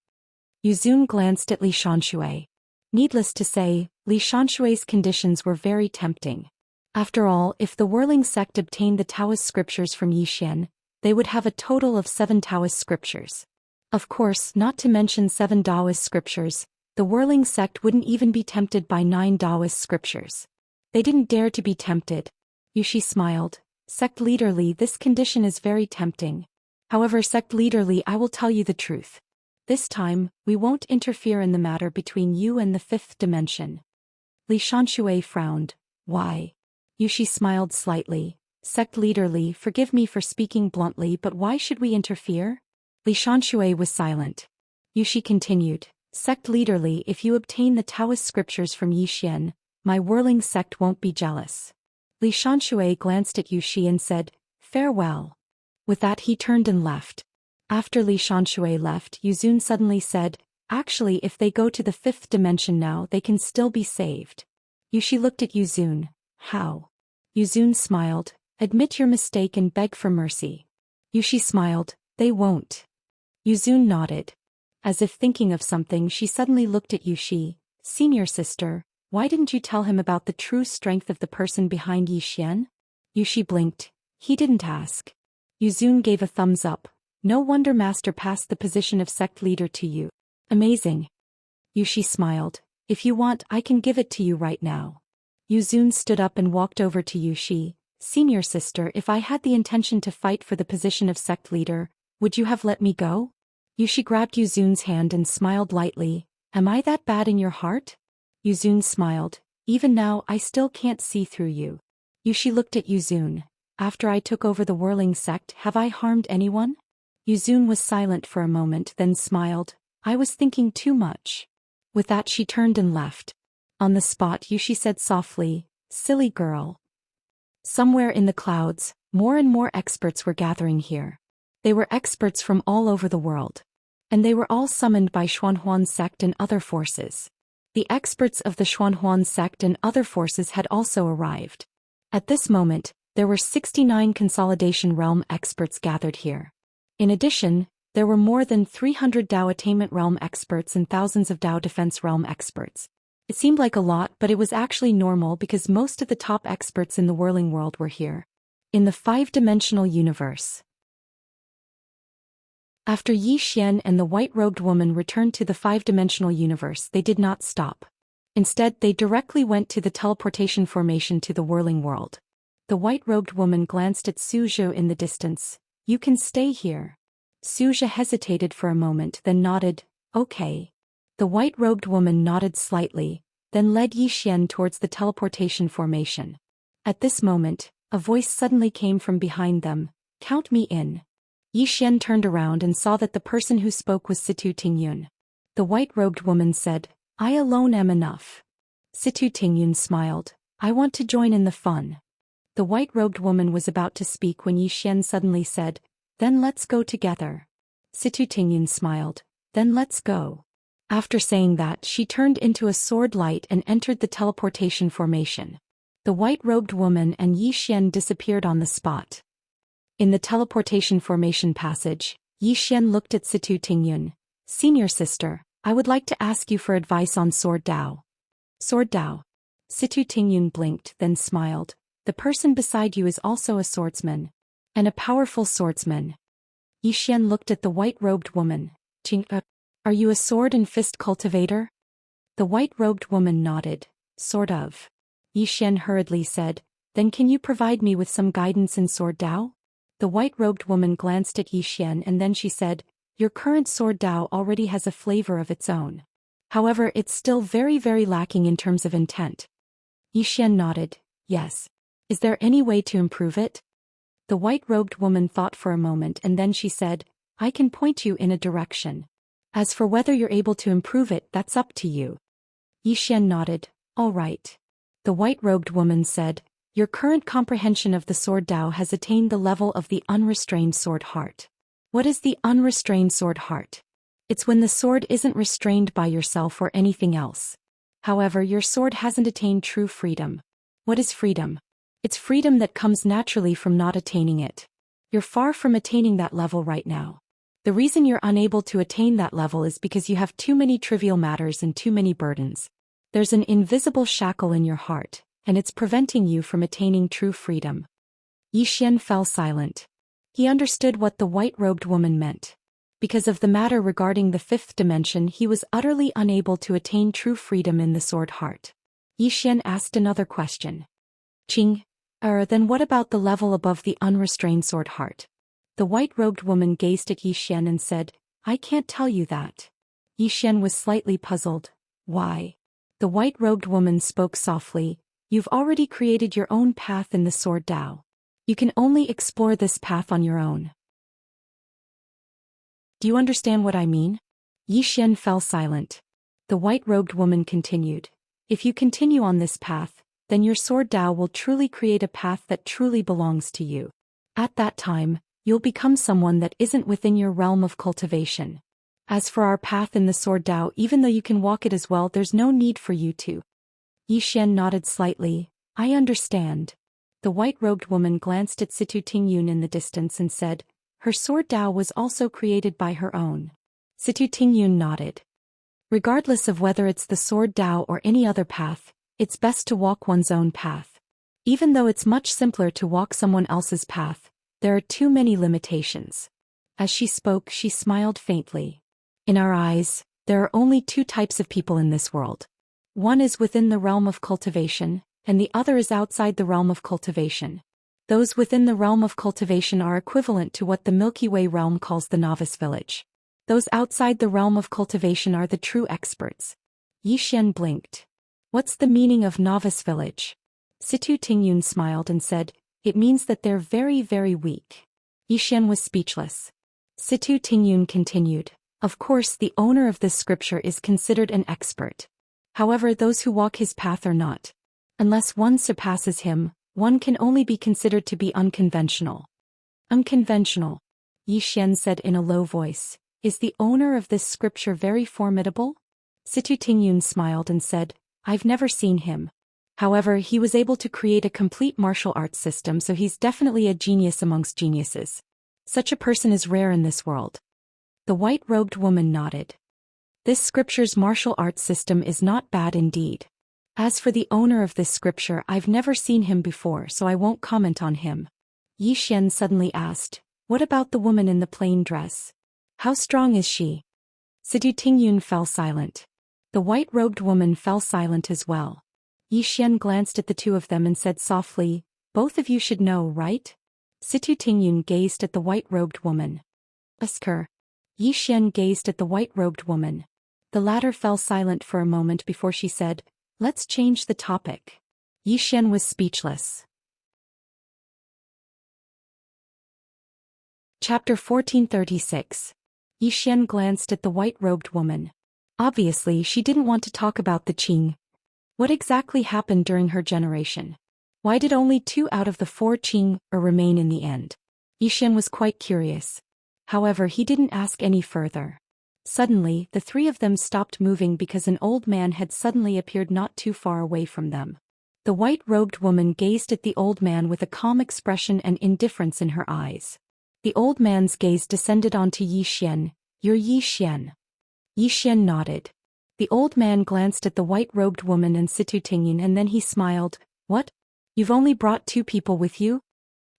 A: Yu Zun glanced at Li Xianshui. Needless to say, Li Xianshui's conditions were very tempting. After all, if the whirling sect obtained the Taoist scriptures from Yi Xian, they would have a total of 7 Taoist scriptures. Of course, not to mention 7 Taoist scriptures, the whirling sect wouldn't even be tempted by 9 Taoist scriptures. They didn't dare to be tempted. Yushi smiled. Sect leader Li, this condition is very tempting. However, sect leader Li, I will tell you the truth. This time, we won't interfere in the matter between you and the 5th dimension. Li Xianxue frowned. Why? Yushi smiled slightly. Sect leader Li, forgive me for speaking bluntly, but why should we interfere? Li Xianxue was silent. Yushi continued. Sect leader Li, if you obtain the Taoist scriptures from Yi Xian, my whirling sect won't be jealous. Li Xianxue glanced at Yushi and said, farewell. With that he turned and left. After Li Xianxue left, Yu Zun suddenly said, actually if they go to the 5th dimension now they can still be saved. Yushi looked at Yu Zun. How? Yu Zun smiled. Admit your mistake and beg for mercy. Yushi smiled. They won't. Yu Zun nodded. As if thinking of something, she suddenly looked at Yushi. Senior sister, why didn't you tell him about the true strength of the person behind Yi Xian? Yushi blinked. He didn't ask. Yu Zun gave a thumbs up. No wonder Master passed the position of sect leader to you. Amazing. Yushi smiled. If you want, I can give it to you right now. Yu Zun stood up and walked over to Yushi. Senior sister, if I had the intention to fight for the position of sect leader, would you have let me go? Yushi grabbed Yu Zun's hand and smiled lightly. Am I that bad in your heart? Yu Zun smiled. Even now, I still can't see through you. Yushi looked at Yu Zun. After I took over the whirling sect, have I harmed anyone? Yu Zun was silent for a moment, then smiled. I was thinking too much. With that she turned and left. On the spot, Yushi said softly, silly girl. Somewhere in the clouds, more and more experts were gathering here. They were experts from all over the world. And they were all summoned by Xuanhuan sect and other forces. The experts of the Xuanhuan sect and other forces had also arrived. At this moment, there were 69 Consolidation Realm experts gathered here. In addition, there were more than 300 Dao Attainment Realm experts and thousands of Dao Defense Realm experts. It seemed like a lot, but it was actually normal because most of the top experts in the whirling world were here. In the 5-dimensional universe. After Yi Xian and the white-robed woman returned to the 5-dimensional universe, they did not stop. Instead, they directly went to the teleportation formation to the whirling world. The white-robed woman glanced at Su Zhou in the distance. You can stay here. Su Zhou hesitated for a moment, then nodded. Okay. The white-robed woman nodded slightly, then led Yi Xian towards the teleportation formation. At this moment, a voice suddenly came from behind them. Count me in. Yi Xian turned around and saw that the person who spoke was Situ Tingyun. The white-robed woman said, I alone am enough. Situ Tingyun smiled. I want to join in the fun. The white-robed woman was about to speak when Yi Xian suddenly said, Then let's go together. Situ Tingyun smiled. Then let's go. After saying that, she turned into a sword light and entered the teleportation formation. The white-robed woman and Yi Xian disappeared on the spot. In the teleportation formation passage, Yi Xian looked at Situ Tingyun. Senior sister, I would like to ask you for advice on Sword Dao. Sword Dao. Situ Tingyun blinked, then smiled. The person beside you is also a swordsman. And a powerful swordsman. Yi Xian looked at the white-robed woman. Are you a sword and fist cultivator? The white-robed woman nodded. Sort of. Yi Xian hurriedly said, Then can you provide me with some guidance in Sword Dao? The white-robed woman glanced at Yi Xian and then she said, Your current Sword Dao already has a flavor of its own. However, it's still very lacking in terms of intent. Yi Xian nodded. Yes. Is there any way to improve it? The white-robed woman thought for a moment and then she said, I can point you in a direction. As for whether you're able to improve it, that's up to you. Yi Xian nodded. All right. The white-robed woman said, your current comprehension of the sword Tao has attained the level of the unrestrained sword heart. What is the unrestrained sword heart? It's when the sword isn't restrained by yourself or anything else. However, your sword hasn't attained true freedom. What is freedom? It's freedom that comes naturally from not attaining it. You're far from attaining that level right now. The reason you're unable to attain that level is because you have too many trivial matters and too many burdens. There's an invisible shackle in your heart, and it's preventing you from attaining true freedom. Xian fell silent. He understood what the white-robed woman meant. Because of the matter regarding the fifth dimension, he was utterly unable to attain true freedom in the sword heart. Xian asked another question. Then what about the level above the unrestrained sword heart? The white-robed woman gazed at Xian and said, I can't tell you that. Xian was slightly puzzled. Why? The white-robed woman spoke softly, you've already created your own path in the sword Tao. You can only explore this path on your own. Do you understand what I mean? Xian fell silent. The white-robed woman continued, if you continue on this path, then your sword Tao will truly create a path that truly belongs to you. At that time, you'll become someone that isn't within your realm of cultivation. As for our path in the sword Tao, even though you can walk it as well, there's no need for you to. Xian nodded slightly. I understand. The white-robed woman glanced at Situ Tingyun in the distance and said, her sword Tao was also created by her own. Situ Tingyun nodded. Regardless of whether it's the sword Tao or any other path, it's best to walk one's own path. Even though it's much simpler to walk someone else's path, there are too many limitations. As she spoke, she smiled faintly. In our eyes, there are only two types of people in this world. One is within the realm of cultivation, and the other is outside the realm of cultivation. Those within the realm of cultivation are equivalent to what the Milky Way realm calls the novice village. Those outside the realm of cultivation are the true experts. Xian blinked. What's the meaning of novice village? Situ Tingyun smiled and said, it means that they're very, very weak. Xian was speechless. Situ Tingyun continued, of course the owner of this scripture is considered an expert. However, those who walk his path are not. Unless one surpasses him, one can only be considered to be unconventional. Unconventional, Xian said in a low voice. Is the owner of this scripture very formidable? Situ Tingyun smiled and said, I've never seen him. However, he was able to create a complete martial arts system, so he's definitely a genius amongst geniuses. Such a person is rare in this world. The white-robed woman nodded. This scripture's martial arts system is not bad indeed. As for the owner of this scripture, I've never seen him before, so I won't comment on him. Xian suddenly asked, what about the woman in the plain dress? How strong is she? Situ Tingyun fell silent. The white-robed woman fell silent as well. Xian glanced at the two of them and said softly, both of you should know, right? Situ Tingyun gazed at the white-robed woman. Ask her. Xian gazed at the white-robed woman. The latter fell silent for a moment before she said, let's change the topic. Xian was speechless. Chapter 1436. Xian glanced at the white-robed woman. Obviously, she didn't want to talk about the Qing. What exactly happened during her generation? Why did only 2 out of the 4 Qing remain in the end? Xian was quite curious. However, he didn't ask any further. Suddenly, the 3 of them stopped moving because an old man had suddenly appeared not too far away from them. The white-robed woman gazed at the old man with a calm expression and indifference in her eyes. The old man's gaze descended onto Xian. You're Xian. Xian nodded. The old man glanced at the white-robed woman and Situ Tingyun and then he smiled. What? You've only brought 2 people with you?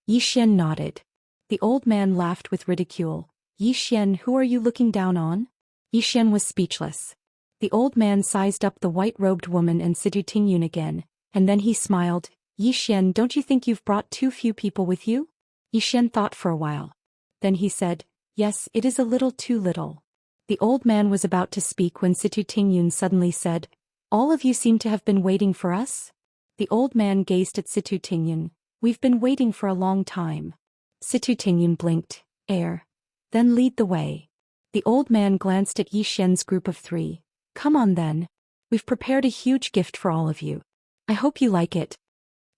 A: Xian nodded. The old man laughed with ridicule. Xian, who are you looking down on? Xian was speechless. The old man sized up the white-robed woman and Situ Tingyun again, and then he smiled. Xian, don't you think you've brought too few people with you? Xian thought for a while. Then he said, yes, it is a little too little. The old man was about to speak when Situ Tingyun suddenly said, all of you seem to have been waiting for us? The old man gazed at Situ Tingyun. We've been waiting for a long time. Situ Tingyun blinked. Then lead the way. The old man glanced at Xian's group of 3. Come on then. We've prepared a huge gift for all of you. I hope you like it.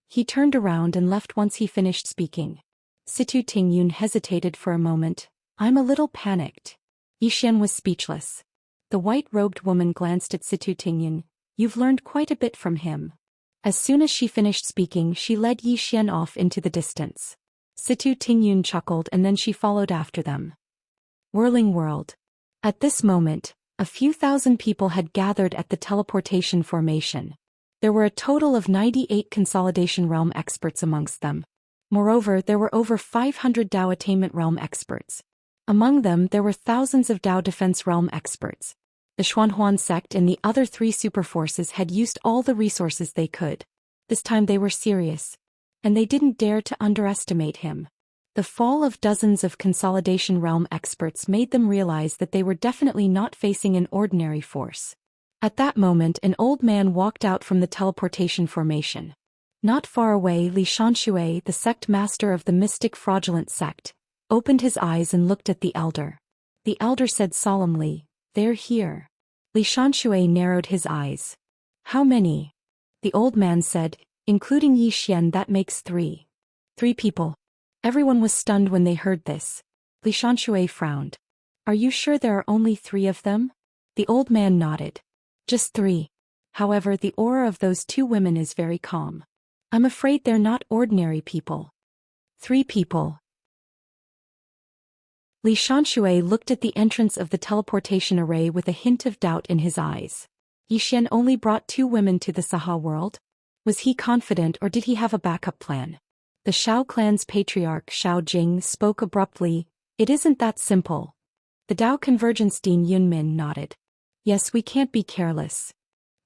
A: He turned around and left once he finished speaking. Situ Tingyun hesitated for a moment. I'm a little panicked. Yi Xian was speechless. The white-robed woman glanced at Situ Tingyun. You've learned quite a bit from him. As soon as she finished speaking, she led Yi Xian off into the distance. Situ Tingyun chuckled and then she followed after them. Whirling world. At this moment, a few thousand people had gathered at the teleportation formation. There were a total of 98 consolidation realm experts amongst them. Moreover, there were over 500 Dao attainment realm experts. Among them, there were thousands of Dao defense realm experts. The Xuanhuan sect and the other three superforces had used all the resources they could. This time they were serious. And they didn't dare to underestimate him. The fall of dozens of consolidation realm experts made them realize that they were definitely not facing an ordinary force. At that moment, an old man walked out from the teleportation formation. Not far away, Xianxia, the sect master of the mystic fraudulent sect, opened his eyes and looked at the elder. The elder said solemnly, "They're here." Xianxia narrowed his eyes. "How many?" The old man said, "Including Yi Xian, that makes 3. 3 people." Everyone was stunned when they heard this. Xianxia frowned. "Are you sure there are only 3 of them?" The old man nodded. "Just 3. However, the aura of those 2 women is very calm. I'm afraid they're not ordinary people." 3 people. Xianxia looked at the entrance of the teleportation array with a hint of doubt in his eyes. Yi Xian only brought 2 women to the Saha world? Was he confident or did he have a backup plan? The Shao clan's patriarch Shao Jing spoke abruptly. "It isn't that simple." The Dao Convergence Dean Yunmin nodded. "Yes, we can't be careless."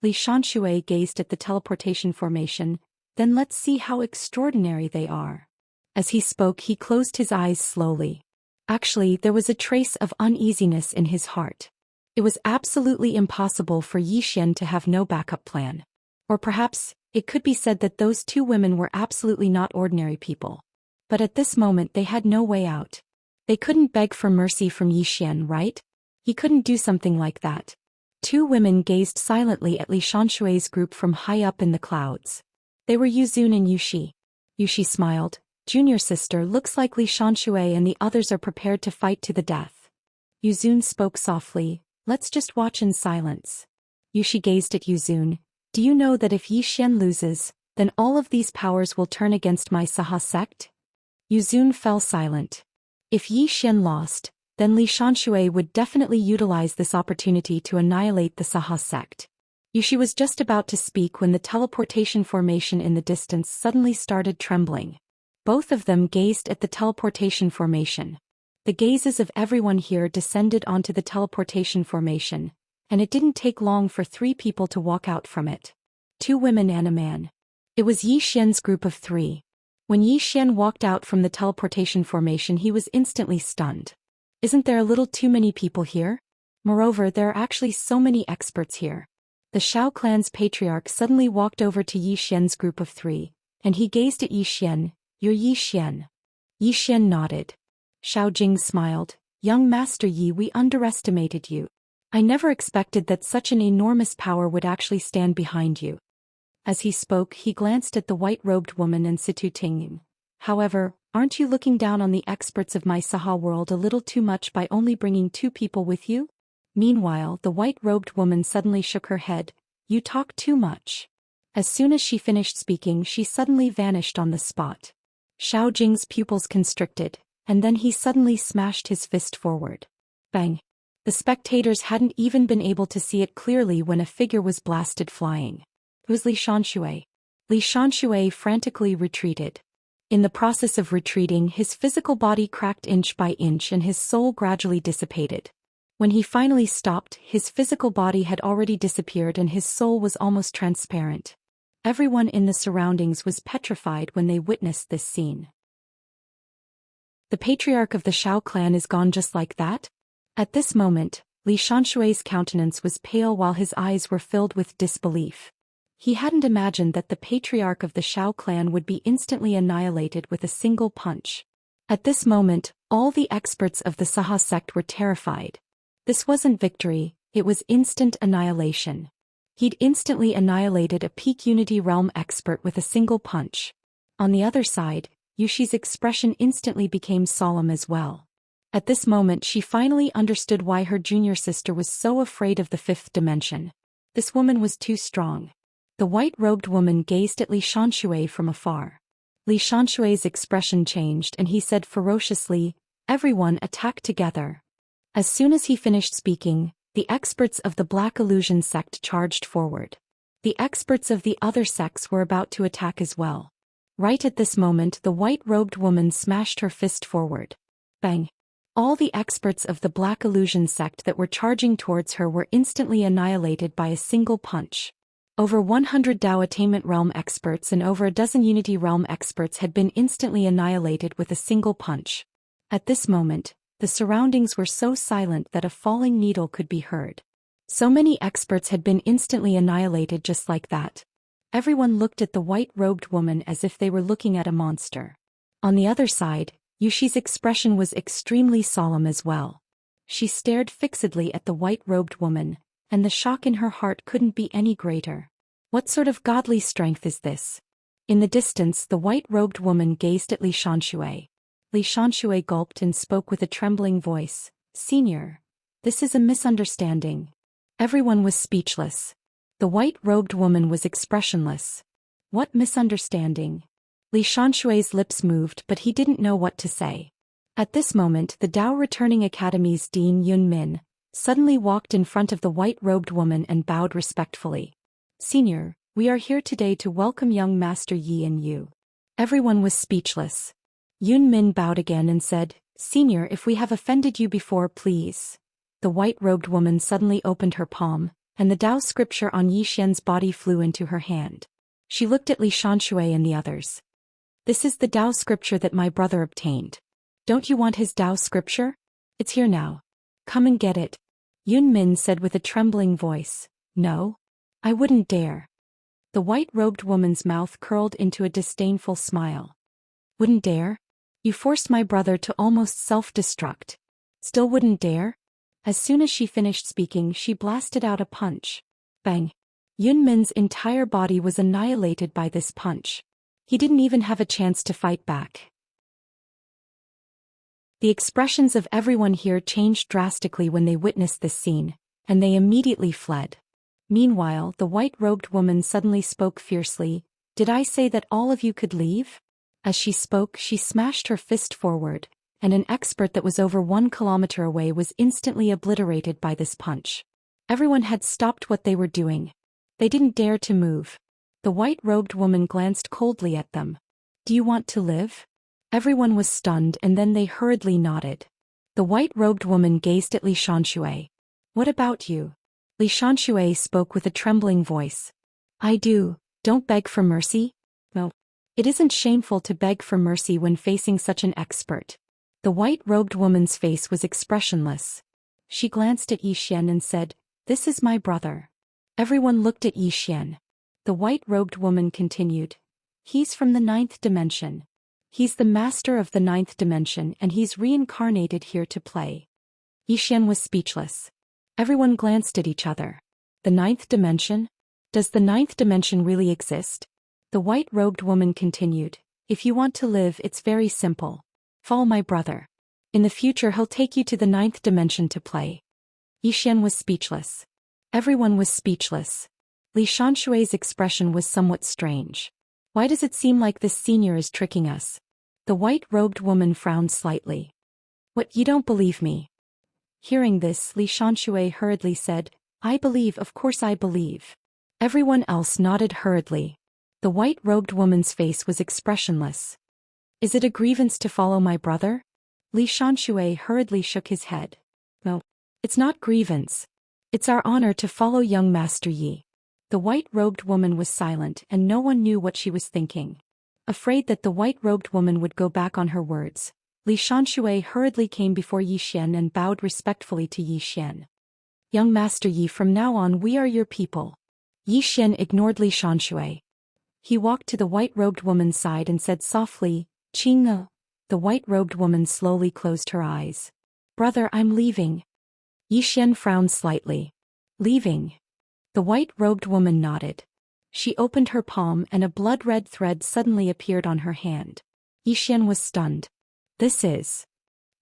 A: Xianxia gazed at the teleportation formation. "Then let's see how extraordinary they are." As he spoke, he closed his eyes slowly. Actually, there was a trace of uneasiness in his heart. It was absolutely impossible for Yi Xian to have no backup plan. Or perhaps, it could be said that those 2 women were absolutely not ordinary people. But at this moment they had no way out. They couldn't beg for mercy from Yi Xian, right? He couldn't do something like that. 2 women gazed silently at Xianxia's group from high up in the clouds. They were Yuzun and Yuxi. Yuxi smiled. "Junior sister, looks like Xianxia and the others are prepared to fight to the death." Yuzun spoke softly. "Let's just watch in silence." Yuxi gazed at Yuzun. "Do you know that if Yi Xian loses, then all of these powers will turn against my Saha sect?" Yuzun fell silent. If Yi Xian lost, then Xianxia would definitely utilize this opportunity to annihilate the Saha sect. Yuxi was just about to speak when the teleportation formation in the distance suddenly started trembling. Both of them gazed at the teleportation formation. The gazes of everyone here descended onto the teleportation formation, and it didn't take long for 3 people to walk out from it. 2 women and a man. It was Yi Xian's group of 3. When Yi Xian walked out from the teleportation formation, he was instantly stunned. Isn't there a little too many people here? Moreover, there are actually so many experts here. The Shao clan's patriarch suddenly walked over to Yi Xian's group of 3, and he gazed at Yi Xian. "You're Yi Xian." Yi Xian nodded. Shao Jing smiled. "Young Master Yi, we underestimated you. I never expected that such an enormous power would actually stand behind you." As he spoke, he glanced at the white-robed woman and Situ Tingyun. "However, aren't you looking down on the experts of my Saha world a little too much by only bringing 2 people with you?" Meanwhile, the white-robed woman suddenly shook her head. "You talk too much." As soon as she finished speaking, she suddenly vanished on the spot. Shao Jing's pupils constricted, and then he suddenly smashed his fist forward. Bang! The spectators hadn't even been able to see it clearly when a figure was blasted flying. It was Xianxia. Xianxia frantically retreated. In the process of retreating, his physical body cracked inch by inch and his soul gradually dissipated. When he finally stopped, his physical body had already disappeared and his soul was almost transparent. Everyone in the surroundings was petrified when they witnessed this scene. The patriarch of the Shao clan is gone just like that? At this moment, Xianxia's countenance was pale while his eyes were filled with disbelief. He hadn't imagined that the patriarch of the Shao clan would be instantly annihilated with a single punch. At this moment, all the experts of the Saha sect were terrified. This wasn't victory, it was instant annihilation. He'd instantly annihilated a peak Unity Realm expert with a single punch. On the other side, Yushi's expression instantly became solemn as well. At this moment she finally understood why her junior sister was so afraid of the fifth dimension. This woman was too strong. The white-robed woman gazed at Li Xianxia from afar. Li Xianxia's expression changed and he said ferociously, "Everyone attack together." As soon as he finished speaking, the experts of the Black Illusion sect charged forward. The experts of the other sects were about to attack as well. Right at this moment the white-robed woman smashed her fist forward. Bang! All the experts of the Black Illusion sect that were charging towards her were instantly annihilated by a single punch. Over 100 Dao Attainment Realm experts and over a dozen Unity Realm experts had been instantly annihilated with a single punch. At this moment, the surroundings were so silent that a falling needle could be heard. So many experts had been instantly annihilated just like that. Everyone looked at the white-robed woman as if they were looking at a monster. On the other side, Yushi's expression was extremely solemn as well. She stared fixedly at the white-robed woman, and the shock in her heart couldn't be any greater. What sort of godly strength is this? In the distance the white-robed woman gazed at Li Xianxia. Li Xianxia gulped and spoke with a trembling voice, "Senior, this is a misunderstanding." Everyone was speechless. The white-robed woman was expressionless. What misunderstanding? Li Xianxia's lips moved but he didn't know what to say. At this moment the Dao Returning Academy's Dean Yun Min suddenly walked in front of the white-robed woman and bowed respectfully. "Senior, we are here today to welcome young Master Yi and you." Everyone was speechless. Yun Min bowed again and said, "Senior, if we have offended you before, please." The white-robed woman suddenly opened her palm, and the Dao scripture on Yi Xian's body flew into her hand. She looked at Li Xianxia and the others. "This is the Dao scripture that my brother obtained. Don't you want his Dao scripture? It's here now. Come and get it." Yun Min said with a trembling voice, "No. I wouldn't dare." The white-robed woman's mouth curled into a disdainful smile. "Wouldn't dare? You forced my brother to almost self-destruct. Still wouldn't dare?" As soon as she finished speaking she blasted out a punch. Bang! Yun Min's entire body was annihilated by this punch. He didn't even have a chance to fight back. The expressions of everyone here changed drastically when they witnessed this scene, and they immediately fled. Meanwhile the white-robed woman suddenly spoke fiercely, "Did I say that all of you could leave?" As she spoke she smashed her fist forward, and an expert that was over 1 kilometer away was instantly obliterated by this punch. Everyone had stopped what they were doing. They didn't dare to move. The white-robed woman glanced coldly at them. "Do you want to live?" Everyone was stunned and then they hurriedly nodded. The white-robed woman gazed at Li Xianxia. "What about you?" Li Xianxia spoke with a trembling voice. "I do. Don't beg for mercy." "No. It isn't shameful to beg for mercy when facing such an expert." The white-robed woman's face was expressionless. She glanced at Yi Xian and said, "This is my brother." Everyone looked at Yi Xian. The white-robed woman continued, "He's from the 9th dimension. He's the master of the 9th dimension and he's reincarnated here to play." Yi Xian was speechless. Everyone glanced at each other. The 9th dimension? Does the 9th dimension really exist? The white-robed woman continued, "If you want to live it's very simple. Follow my brother. In the future he'll take you to the 9th dimension to play." Yi Xian was speechless. Everyone was speechless. Li Xianxia's expression was somewhat strange. "Why does it seem like this senior is tricking us?" The white-robed woman frowned slightly. "What, you don't believe me?" Hearing this, Li Xianxia hurriedly said, "I believe, of course I believe." Everyone else nodded hurriedly. The white-robed woman's face was expressionless. "Is it a grievance to follow my brother?" Li Xianxia hurriedly shook his head. "No. It's not grievance. It's our honor to follow young Master Yi." The white-robed woman was silent and no one knew what she was thinking. Afraid that the white-robed woman would go back on her words, Li Xianxia hurriedly came before Yi Xian and bowed respectfully to Yi Xian. "Young Master Yi, from now on we are your people." Yi Xian ignored Li Xianxia. He walked to the white-robed woman's side and said softly, "Qingge." The white-robed woman slowly closed her eyes. "Brother, I'm leaving." Yi Xian frowned slightly. "Leaving? The white-robed woman nodded. She opened her palm and a blood-red thread suddenly appeared on her hand. Yi Xian was stunned. This is...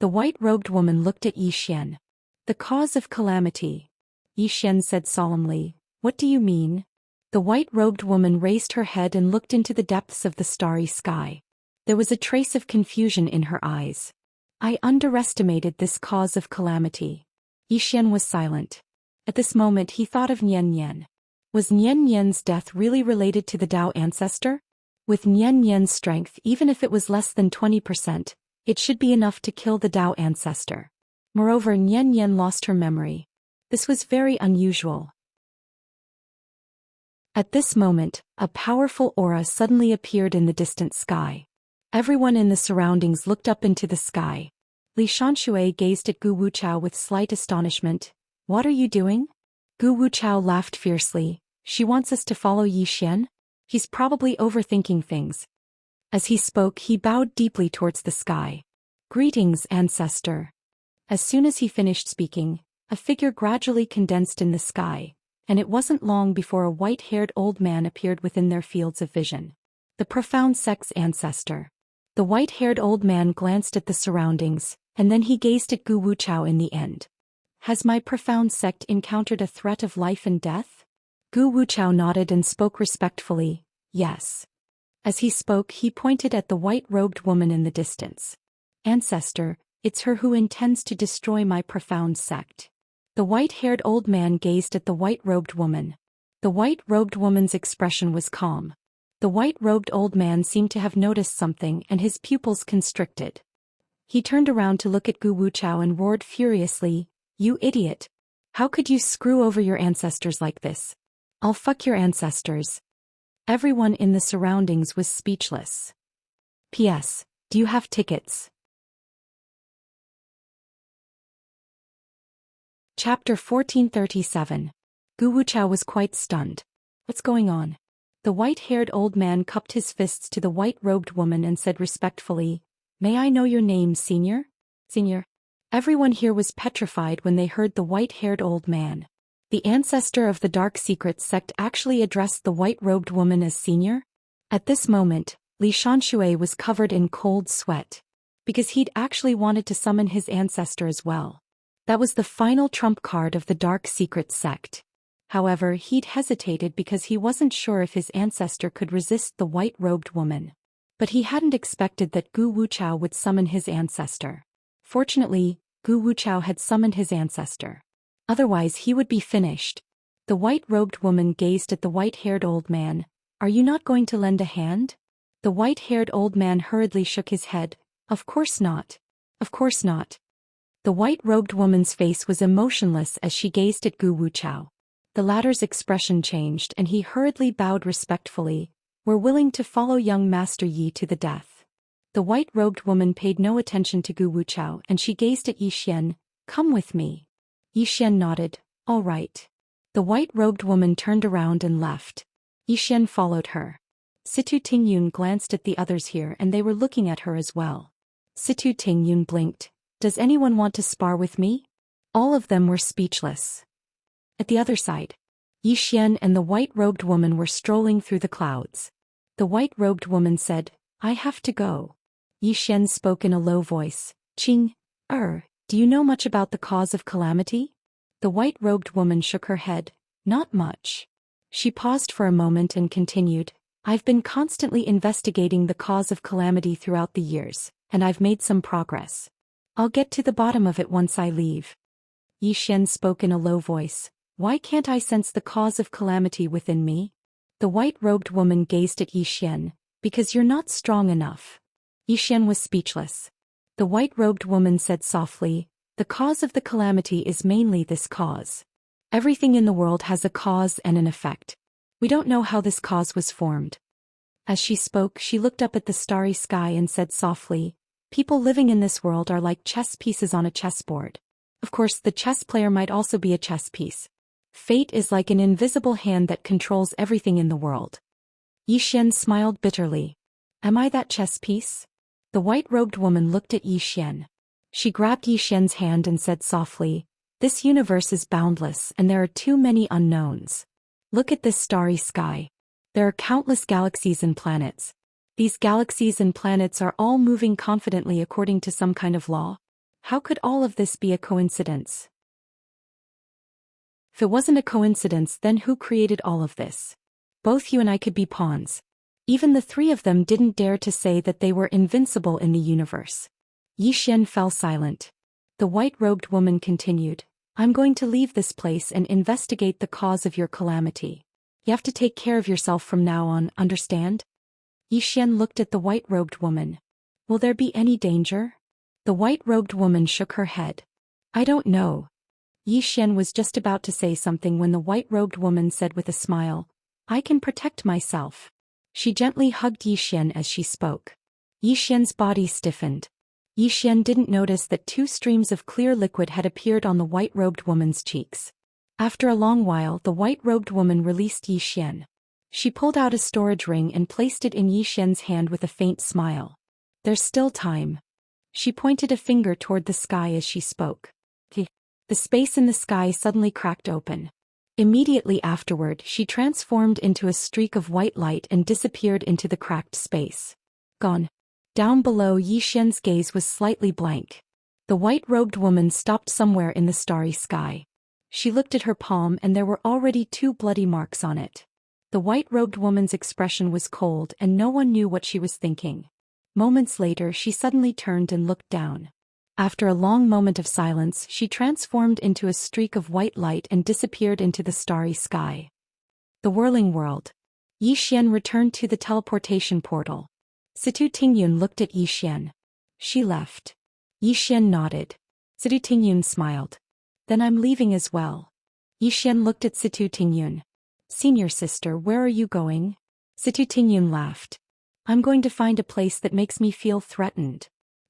A: The white-robed woman looked at Yi Xian. The cause of calamity. Yi Xian said solemnly, "What do you mean?" The white-robed woman raised her head and looked into the depths of the starry sky. There was a trace of confusion in her eyes. "I underestimated this cause of calamity." Yi Xian was silent. At this moment he thought of Nian Nian. Was Nian Nian's death really related to the Dao ancestor? With Nian Nian's strength, even if it was less than 20%, it should be enough to kill the Dao ancestor. Moreover, Nian Nian lost her memory. This was very unusual. At this moment, a powerful aura suddenly appeared in the distant sky. Everyone in the surroundings looked up into the sky. Li Xianxia gazed at Gu Wuchao with slight astonishment. "What are you doing?" Gu Wuchao laughed fiercely. "She wants us to follow Yi Xian? He's probably overthinking things." As he spoke, he bowed deeply towards the sky. "Greetings, ancestor." As soon as he finished speaking, a figure gradually condensed in the sky, and it wasn't long before a white-haired old man appeared within their fields of vision. The profound sect's ancestor. The white-haired old man glanced at the surroundings, and then he gazed at Gu Wuchao in the end. "Has my profound sect encountered a threat of life and death?" Gu Wuchao nodded and spoke respectfully, "Yes." As he spoke, he pointed at the white-robed woman in the distance. "Ancestor, it's her who intends to destroy my profound sect." The white-haired old man gazed at the white-robed woman. The white-robed woman's expression was calm. The white-robed old man seemed to have noticed something and his pupils constricted. He turned around to look at Gu Wuchao and roared furiously, "You idiot! How could you screw over your ancestors like this? I'll fuck your ancestors." Everyone in the surroundings was speechless. P.S. Do you have tickets? Chapter 1437. Gu Wuchao was quite stunned. What's going on? The white-haired old man cupped his fists to the white-robed woman and said respectfully, "May I know your name, senior?" "Senior?" Everyone here was petrified when they heard the white-haired old man. The ancestor of the Dark Secret sect actually addressed the white-robed woman as senior? At this moment, Li Xianxia was covered in cold sweat. Because he'd actually wanted to summon his ancestor as well. That was the final trump card of the Dark Secret sect. However, he'd hesitated because he wasn't sure if his ancestor could resist the white-robed woman. But he hadn't expected that Gu Wuchao would summon his ancestor. Fortunately, Gu Wuchao had summoned his ancestor. Otherwise he would be finished. The white-robed woman gazed at the white-haired old man. "Are you not going to lend a hand?" The white-haired old man hurriedly shook his head. "Of course not. Of course not." The white-robed woman's face was emotionless as she gazed at Gu Wuchao. The latter's expression changed and he hurriedly bowed respectfully. "We're willing to follow young Master Yi to the death." The white-robed woman paid no attention to Gu Wuchao and she gazed at Yi Xian. "Come with me." Yi Xian nodded. "All right." The white-robed woman turned around and left. Yi Xian followed her. Situ Tingyun glanced at the others here and they were looking at her as well. Situ Tingyun blinked. "Does anyone want to spar with me?" All of them were speechless. At the other side, Yi Xian and the white-robed woman were strolling through the clouds. The white-robed woman said, "I have to go." Yi Xian spoke in a low voice. "Qing, do you know much about the cause of calamity?" The white-robed woman shook her head. "Not much." She paused for a moment and continued, "I've been constantly investigating the cause of calamity throughout the years, and I've made some progress. I'll get to the bottom of it once I leave." Yi Xian spoke in a low voice. "Why can't I sense the cause of calamity within me?" The white-robed woman gazed at Yi Xian. "Because you're not strong enough." Yi Xian was speechless. The white-robed woman said softly, "The cause of the calamity is mainly this cause. Everything in the world has a cause and an effect. We don't know how this cause was formed." As she spoke, she looked up at the starry sky and said softly, "People living in this world are like chess pieces on a chessboard. Of course, the chess player might also be a chess piece. Fate is like an invisible hand that controls everything in the world." Yi Xian smiled bitterly. "Am I that chess piece?" The white-robed woman looked at Yi Xian. She grabbed Yi Xian's hand and said softly, "This universe is boundless and there are too many unknowns. Look at this starry sky. There are countless galaxies and planets. These galaxies and planets are all moving confidently according to some kind of law. How could all of this be a coincidence? If it wasn't a coincidence, then who created all of this? Both you and I could be pawns. Even the three of them didn't dare to say that they were invincible in the universe. Xian fell silent. The white-robed woman continued, I'm going to leave this place and investigate the cause of your calamity. You have to take care of yourself from now on, understand? Xian looked at the white-robed woman. Will there be any danger? The white-robed woman shook her head. I don't know. Xian was just about to say something when the white-robed woman said with a smile, I can protect myself. She gently hugged Xian as she spoke. Xian's body stiffened. Xian didn't notice that 2 streams of clear liquid had appeared on the white-robed woman's cheeks. After a long while, the white-robed woman released Xian. She pulled out a storage ring and placed it in Xian's hand with a faint smile. There's still time. She pointed a finger toward the sky as she spoke. The space in the sky suddenly cracked open. Immediately afterward, she transformed into a streak of white light and disappeared into the cracked space. Gone. Down below, Xian's gaze was slightly blank. The white-robed woman stopped somewhere in the starry sky. She looked at her palm and there were already 2 bloody marks on it. The white-robed woman's expression was cold and no one knew what she was thinking. Moments later, she suddenly turned and looked down. After a long moment of silence, she transformed into a streak of white light and disappeared into the starry sky. The whirling world. Xian returned to the teleportation portal. Situ Tingyun looked at Xian. She left. Xian nodded. Situ Tingyun smiled. Then I'm leaving as well. Xian looked at Situ Tingyun. Senior sister, where are you going? Situ Tingyun laughed. I'm going to find a place that makes me feel threatened.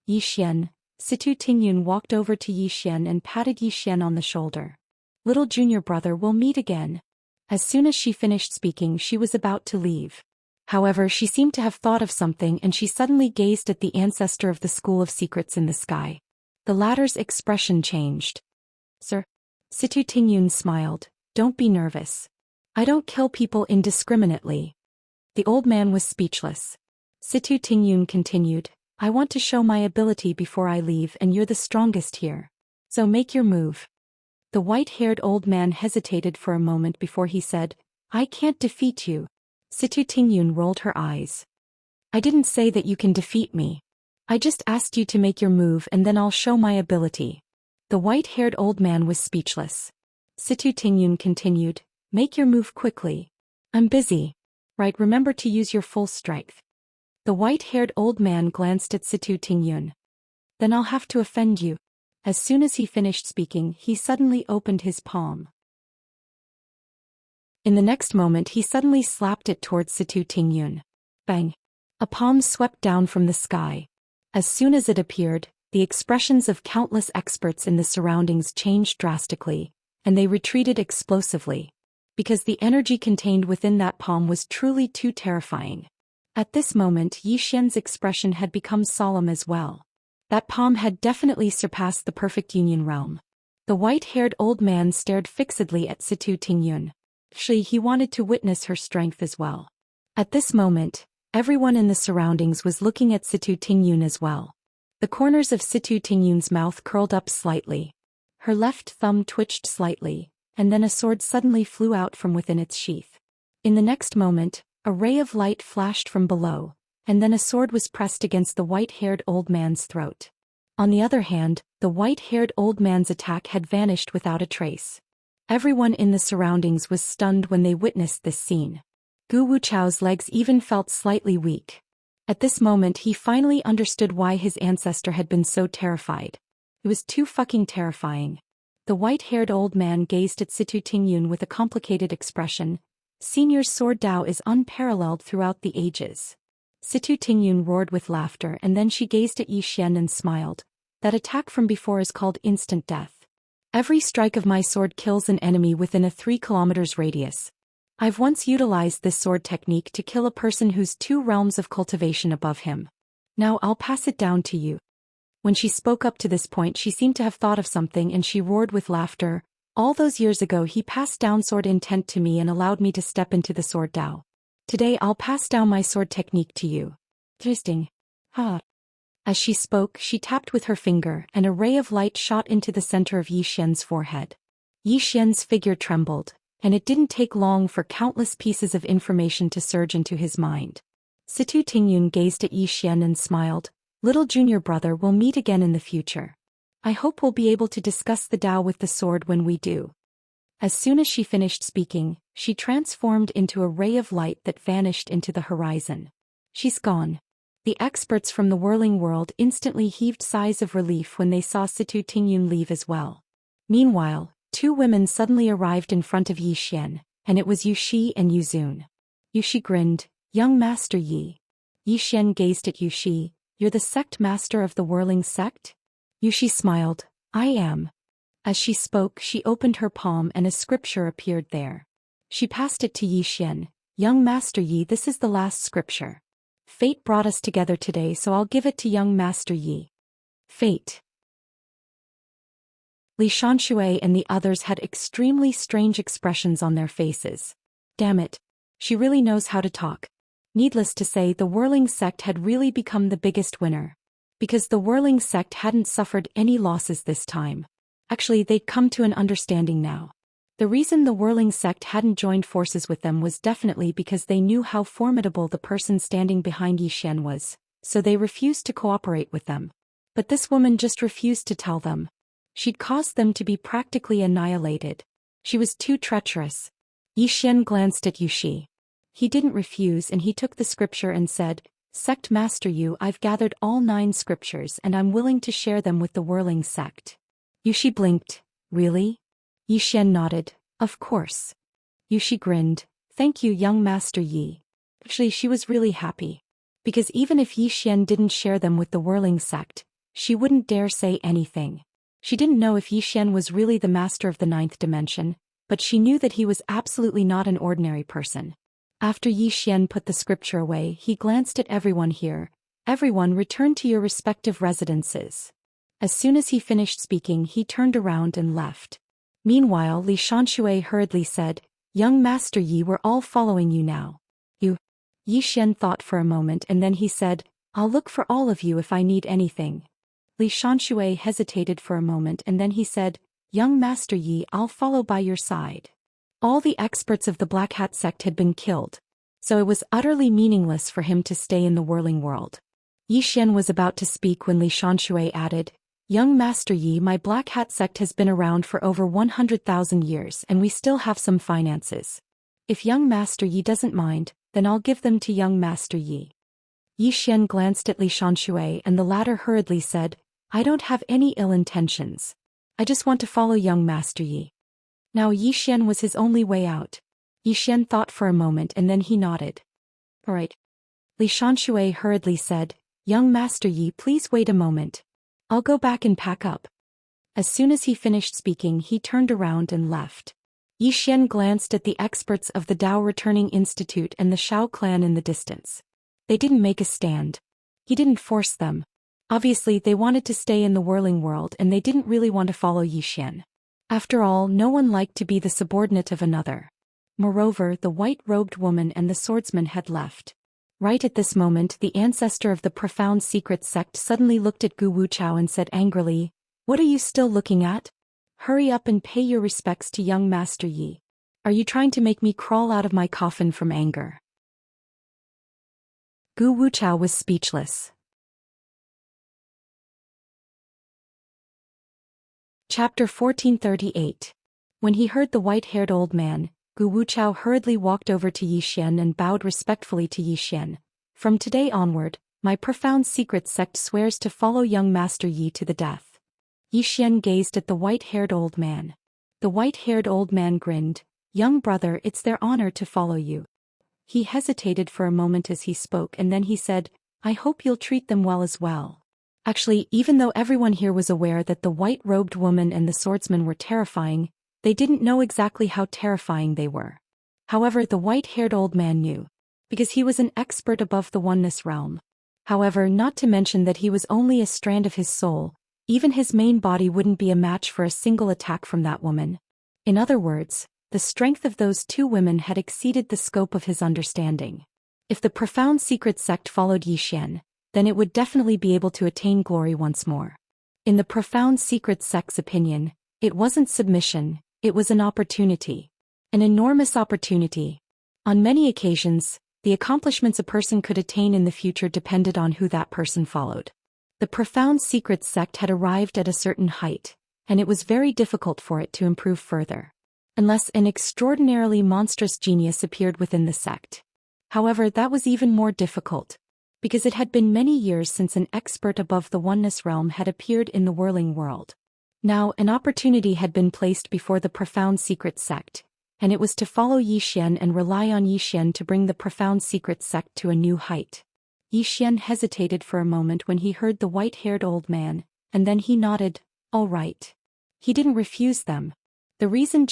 A: Xian. Situ Tingyun walked over to Xian and patted Xian on the shoulder. Little junior brother, we'll meet again. As soon as she finished speaking, she was about to leave. However, she seemed to have thought of something and she suddenly gazed at the ancestor of the School of Secrets in the sky. The latter's expression changed. Sir? Situ Tingyun smiled. Don't be nervous. I don't kill people indiscriminately. The old man was speechless. Situ Tingyun continued. I want to show my ability before I leave and you're the strongest here. So make your move. The white-haired old man hesitated for a moment before he said, I can't defeat you. Situ Tingyun rolled her eyes. I didn't say that you can defeat me. I just asked you to make your move and then I'll show my ability. The white-haired old man was speechless. Situ Tingyun continued, make your move quickly. I'm busy. Right, remember to use your full strength. The white-haired old man glanced at Situ Tingyun. Then I'll have to offend you. As soon as he finished speaking, he suddenly opened his palm. In the next moment he suddenly slapped it towards Situ Tingyun. Bang! A palm swept down from the sky. As soon as it appeared, the expressions of countless experts in the surroundings changed drastically, and they retreated explosively. Because the energy contained within that palm was truly too terrifying. At this moment, Xian's expression had become solemn as well. That palm had definitely surpassed the perfect union realm. The white-haired old man stared fixedly at Situ Tingyun. He wanted to witness her strength as well. At this moment, everyone in the surroundings was looking at Situ Tingyun as well. The corners of Situ Tingyun's mouth curled up slightly. Her left thumb twitched slightly, and then a sword suddenly flew out from within its sheath. In the next moment, a ray of light flashed from below, and then a sword was pressed against the white-haired old man's throat. On the other hand, the white-haired old man's attack had vanished without a trace. Everyone in the surroundings was stunned when they witnessed this scene. Gu Wuchao's legs even felt slightly weak. At this moment he finally understood why his ancestor had been so terrified. It was too fucking terrifying. The white-haired old man gazed at Situ Tingyun with a complicated expression. Senior's sword Dao is unparalleled throughout the ages. Situ Tingyun roared with laughter and then she gazed at Xian and smiled. That attack from before is called instant death. Every strike of my sword kills an enemy within a 3 kilometers radius. I've once utilized this sword technique to kill a person who's 2 realms of cultivation above him. Now I'll pass it down to you. When she spoke up to this point she seemed to have thought of something and she roared with laughter. All those years ago he passed down sword intent to me and allowed me to step into the sword Tao. Today I'll pass down my sword technique to you. Interesting. Huh. As she spoke, she tapped with her finger, and a ray of light shot into the center of Yi Xian's forehead. Yi Xian's figure trembled, and it didn't take long for countless pieces of information to surge into his mind. Situ Tingyun gazed at Yi Xian and smiled. Little junior brother, we'll meet again in the future. I hope we'll be able to discuss the Tao with the sword when we do. As soon as she finished speaking, she transformed into a ray of light that vanished into the horizon. She's gone. The experts from the whirling world instantly heaved sighs of relief when they saw Situ Tingyun leave as well. Meanwhile, two women suddenly arrived in front of Yi Xian, and it was Yu Shi and Yu Zun. Yu Shi grinned. Young Master Yi. Yi Xian gazed at Yu Shi. You're the sect master of the whirling sect? Yu Shi smiled. I am. As she spoke, she opened her palm and a scripture appeared there. She passed it to Yi Xian. Young Master Yi, this is the last scripture. Fate brought us together today, so I'll give it to young Master Yi. Fate. Li Xianxia and the others had extremely strange expressions on their faces. Damn it. She really knows how to talk. Needless to say, the whirling sect had really become the biggest winner. Because the whirling sect hadn't suffered any losses this time. Actually, they'd come to an understanding now. The reason the whirling sect hadn't joined forces with them was definitely because they knew how formidable the person standing behind Yi Xian was, so they refused to cooperate with them. But this woman just refused to tell them. She'd caused them to be practically annihilated. She was too treacherous. Yi Xian glanced at Yu Shi. He didn't refuse and he took the scripture and said, Sect Master Yu, I've gathered all 9 scriptures and I'm willing to share them with the whirling sect. Yu Shi blinked. Really? Yi Xian nodded. Of course. Yu Shi grinned. Thank you, young Master Yi. Actually, she was really happy. Because even if Yi Xian didn't share them with the whirling sect, she wouldn't dare say anything. She didn't know if Yi Xian was really the master of the 9th dimension, but she knew that he was absolutely not an ordinary person. After Yi Xian put the scripture away, he glanced at everyone here. Everyone return to your respective residences. As soon as he finished speaking, he turned around and left. Meanwhile, Li Xianxia hurriedly said, Young Master Yi, we're all following you now. You. Yi Xian thought for a moment and then he said, I'll look for all of you if I need anything. Li Xianxia hesitated for a moment and then he said, Young Master Yi, I'll follow by your side. All the experts of the Black Hat sect had been killed, so it was utterly meaningless for him to stay in the whirling world. Yi Xian was about to speak when Li Xianxia added, Young Master Yi, my Black Hat sect has been around for over 100,000 years and we still have some finances. If young Master Yi doesn't mind, then I'll give them to young Master Yi. Yi Xian glanced at Li Xianxia and the latter hurriedly said, I don't have any ill intentions. I just want to follow young Master Yi. Now Yi Xian was his only way out. Yi Xian thought for a moment and then he nodded. All right. Li Xianxia hurriedly said, Young Master Yi, please wait a moment. I'll go back and pack up. As soon as he finished speaking, he turned around and left. Yi Xian glanced at the experts of the Dao Returning Institute and the Shao clan in the distance. They didn't make a stand. He didn't force them. Obviously, they wanted to stay in the whirling world and they didn't really want to follow Yi Xian. After all, no one liked to be the subordinate of another. Moreover, the white-robed woman and the swordsman had left. Right at this moment, the ancestor of the profound secret sect suddenly looked at Gu Wuchao and said angrily, What are you still looking at? Hurry up and pay your respects to young Master Yi. Are you trying to make me crawl out of my coffin from anger? Gu Wuchao was speechless. Chapter 1438. When he heard the white-haired old man, Gu Wuchao hurriedly walked over to Yi Xian and bowed respectfully to Yi Xian. From today onward, my profound secret sect swears to follow young Master Yi to the death. Yi Xian gazed at the white-haired old man. The white-haired old man grinned. Young brother, it's their honor to follow you. He hesitated for a moment as he spoke and then he said, I hope you'll treat them well as well. Actually, even though everyone here was aware that the white-robed woman and the swordsman were terrifying, they didn't know exactly how terrifying they were. However, the white-haired old man knew. Because he was an expert above the oneness realm. However, not to mention that he was only a strand of his soul, even his main body wouldn't be a match for a single attack from that woman. In other words, the strength of those two women had exceeded the scope of his understanding. If the profound secret sect followed Zhou Xian, then it would definitely be able to attain glory once more. In the profound secret sect's opinion, it wasn't submission, it was an opportunity. An enormous opportunity. On many occasions, the accomplishments a person could attain in the future depended on who that person followed. The profound secret sect had arrived at a certain height, and it was very difficult for it to improve further, unless an extraordinarily monstrous genius appeared within the sect. However, that was even more difficult, because it had been many years since an expert above the oneness realm had appeared in the whirling world. Now, an opportunity had been placed before the profound secret sect, and it was to follow Zhou Xian and rely on Zhou Xian to bring the profound secret sect to a new height. Zhou Xian hesitated for a moment when he heard the white-haired old man, and then he nodded, all right. He didn't refuse them. The reason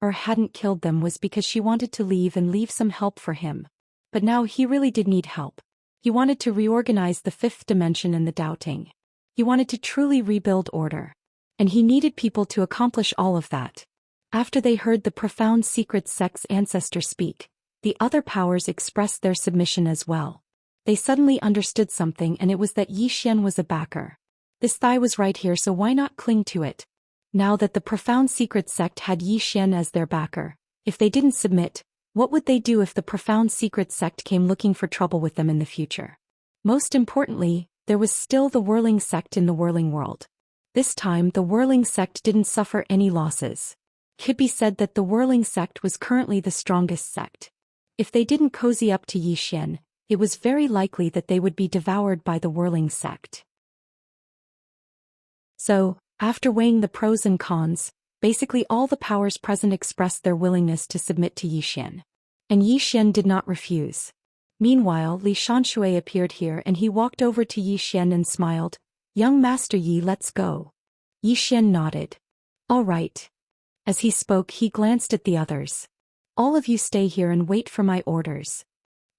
A: hadn't killed them was because she wanted to leave and leave some help for him. But now he really did need help. He wanted to reorganize the fifth dimension and the doubting. He wanted to truly rebuild order. And he needed people to accomplish all of that. After they heard the profound secret sect's ancestor speak, the other powers expressed their submission as well. They suddenly understood something, and it was that Zhou Xian was a backer. This thigh was right here, so why not cling to it? Now that the profound secret sect had Zhou Xian as their backer, if they didn't submit, what would they do if the profound secret sect came looking for trouble with them in the future? Most importantly, there was still the whirling sect in the whirling world. This time the whirling sect didn't suffer any losses. It could be said that the whirling sect was currently the strongest sect. If they didn't cozy up to Zhou Xian, it was very likely that they would be devoured by the whirling sect. So, after weighing the pros and cons, basically all the powers present expressed their willingness to submit to Zhou Xian. And Zhou Xian did not refuse. Meanwhile, Li Xianxia appeared here and he walked over to Zhou Xian and smiled. Young Master Yi, let's go. Zhou Xian nodded. All right. As he spoke, he glanced at the others. All of you stay here and wait for my orders.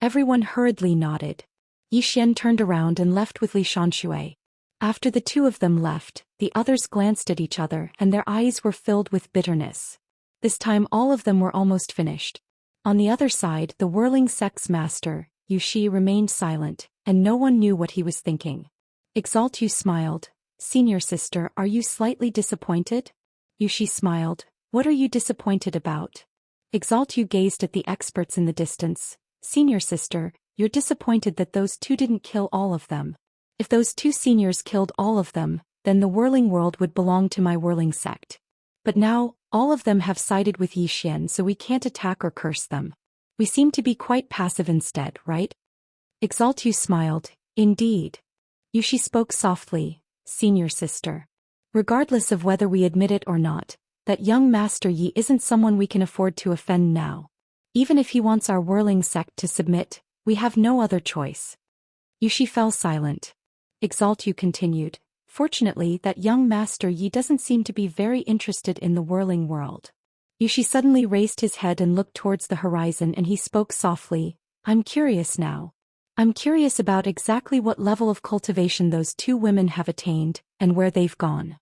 A: Everyone hurriedly nodded. Zhou Xian turned around and left with Li Xianxia. After the two of them left, the others glanced at each other and their eyes were filled with bitterness. This time all of them were almost finished. On the other side, the whirling sect's master, Yu Shi, remained silent, and no one knew what he was thinking. Exaltu smiled. Senior sister, are you slightly disappointed? Yu Shi smiled. What are you disappointed about? Exaltu gazed at the experts in the distance. Senior sister, you're disappointed that those two didn't kill all of them. If those two seniors killed all of them, then the whirling world would belong to my whirling sect. But now, all of them have sided with Zhou Xian, so we can't attack or curse them. We seem to be quite passive instead, right? Exaltu smiled. Indeed. Yu Shi spoke softly. Senior sister. Regardless of whether we admit it or not, that young Master Yi isn't someone we can afford to offend now. Even if he wants our whirling sect to submit, we have no other choice. Yu Shi fell silent. Exaltu continued. Fortunately, that young Master Yi doesn't seem to be very interested in the whirling world. Yu Shi suddenly raised his head and looked towards the horizon and he spoke softly. I'm curious now. I'm curious about exactly what level of cultivation those two women have attained, and where they've gone.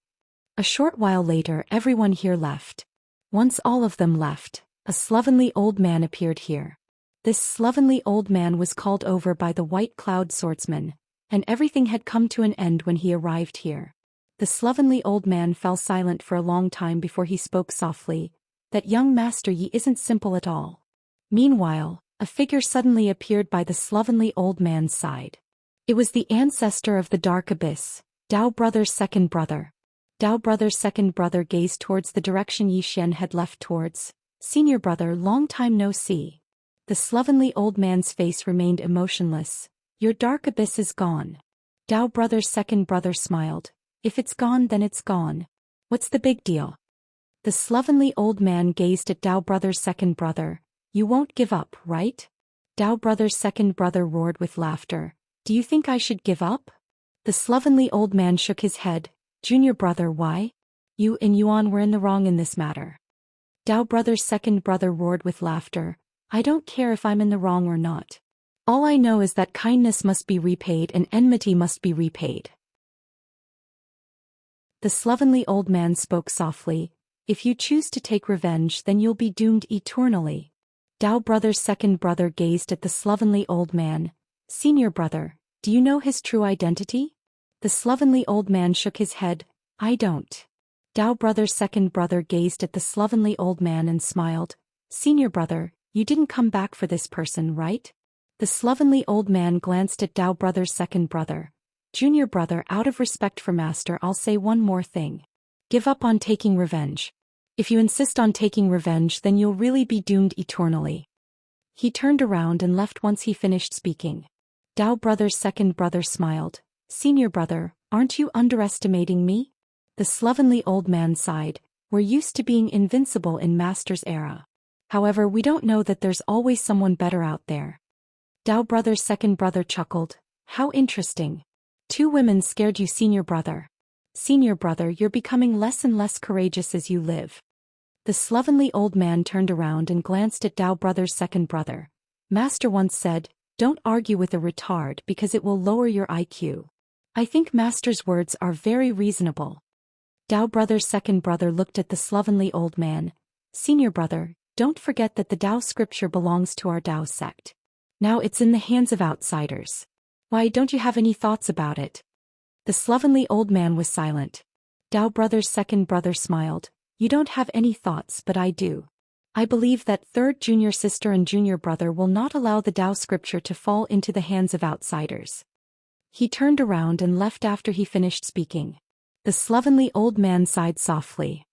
A: A short while later everyone here left. Once all of them left, a slovenly old man appeared here. This slovenly old man was called over by the White Cloud Swordsman, and everything had come to an end when he arrived here. The slovenly old man fell silent for a long time before he spoke softly. That young Master Yi isn't simple at all. Meanwhile, a figure suddenly appeared by the slovenly old man's side. It was the ancestor of the Dark Abyss, Dao Brother's second brother. Dao Brother's second brother gazed towards the direction Zhou Xian had left towards. Senior brother, long time no see. The slovenly old man's face remained emotionless. Your Dark Abyss is gone. Dao Brother's second brother smiled. If it's gone, then it's gone. What's the big deal? The slovenly old man gazed at Dao Brother's second brother. You won't give up, right? Dao Brother's second brother roared with laughter. Do you think I should give up? The slovenly old man shook his head. Junior brother, why? You and Yuan were in the wrong in this matter. Dao Brother's second brother roared with laughter. I don't care if I'm in the wrong or not. All I know is that kindness must be repaid and enmity must be repaid. The slovenly old man spoke softly. If you choose to take revenge, then you'll be doomed eternally. Dao brother's second brother gazed at the slovenly old man. Senior brother, do you know his true identity? The slovenly old man shook his head. I don't. Dao brother's second brother gazed at the slovenly old man and smiled. Senior brother, you didn't come back for this person, right? The slovenly old man glanced at Dao brother's second brother. Junior brother, out of respect for master, I'll say one more thing. Give up on taking revenge. If you insist on taking revenge, then you'll really be doomed eternally. He turned around and left once he finished speaking. Dao brother's second brother smiled. Senior brother, aren't you underestimating me? The slovenly old man sighed. We're used to being invincible in master's era. However, we don't know that there's always someone better out there. Dao brother's second brother chuckled. How interesting. 2 women scared you, senior brother. Senior brother, you're becoming less and less courageous as you live. The slovenly old man turned around and glanced at Dao brother's second brother. Master once said, don't argue with a retard because it will lower your IQ. I think master's words are very reasonable. Dao brother's second brother looked at the slovenly old man. Senior brother, don't forget that the Dao scripture belongs to our Dao sect. Now it's in the hands of outsiders. Why don't you have any thoughts about it? The slovenly old man was silent. Dao brother's second brother smiled. You don't have any thoughts, but I do. I believe that third junior sister and junior brother will not allow the Dao scripture to fall into the hands of outsiders. He turned around and left after he finished speaking. The slovenly old man sighed softly.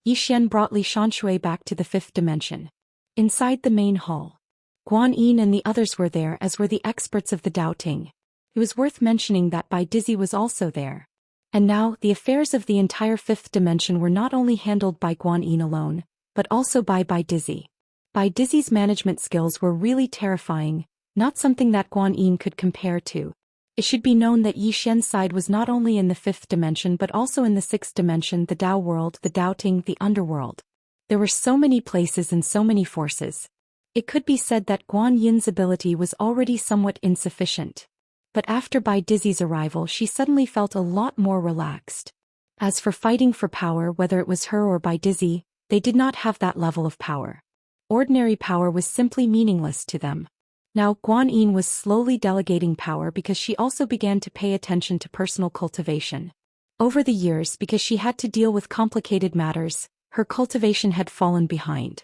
A: Xian brought Xianxia back to the 5th dimension. Inside the main hall, Guan Yin and the others were there, as were the experts of the Dao Ting. It was worth mentioning that Bai Dizzy was also there. And now, the affairs of the entire 5th dimension were not only handled by Guan Yin alone, but also by Bai Dizzy. Bai Dizzy's management skills were really terrifying, not something that Guan Yin could compare to. It should be known that Xian's side was not only in the 5th dimension but also in the 6th dimension, the Dao world, the Dao Ting, the underworld. There were so many places and so many forces. It could be said that Guan Yin's ability was already somewhat insufficient. But after Bai Dizzy's arrival, she suddenly felt a lot more relaxed. As for fighting for power, whether it was her or Bai Dizzy, they did not have that level of power. Ordinary power was simply meaningless to them. Now Guan Yin was slowly delegating power because she also began to pay attention to personal cultivation. Over the years, because she had to deal with complicated matters, her cultivation had fallen behind.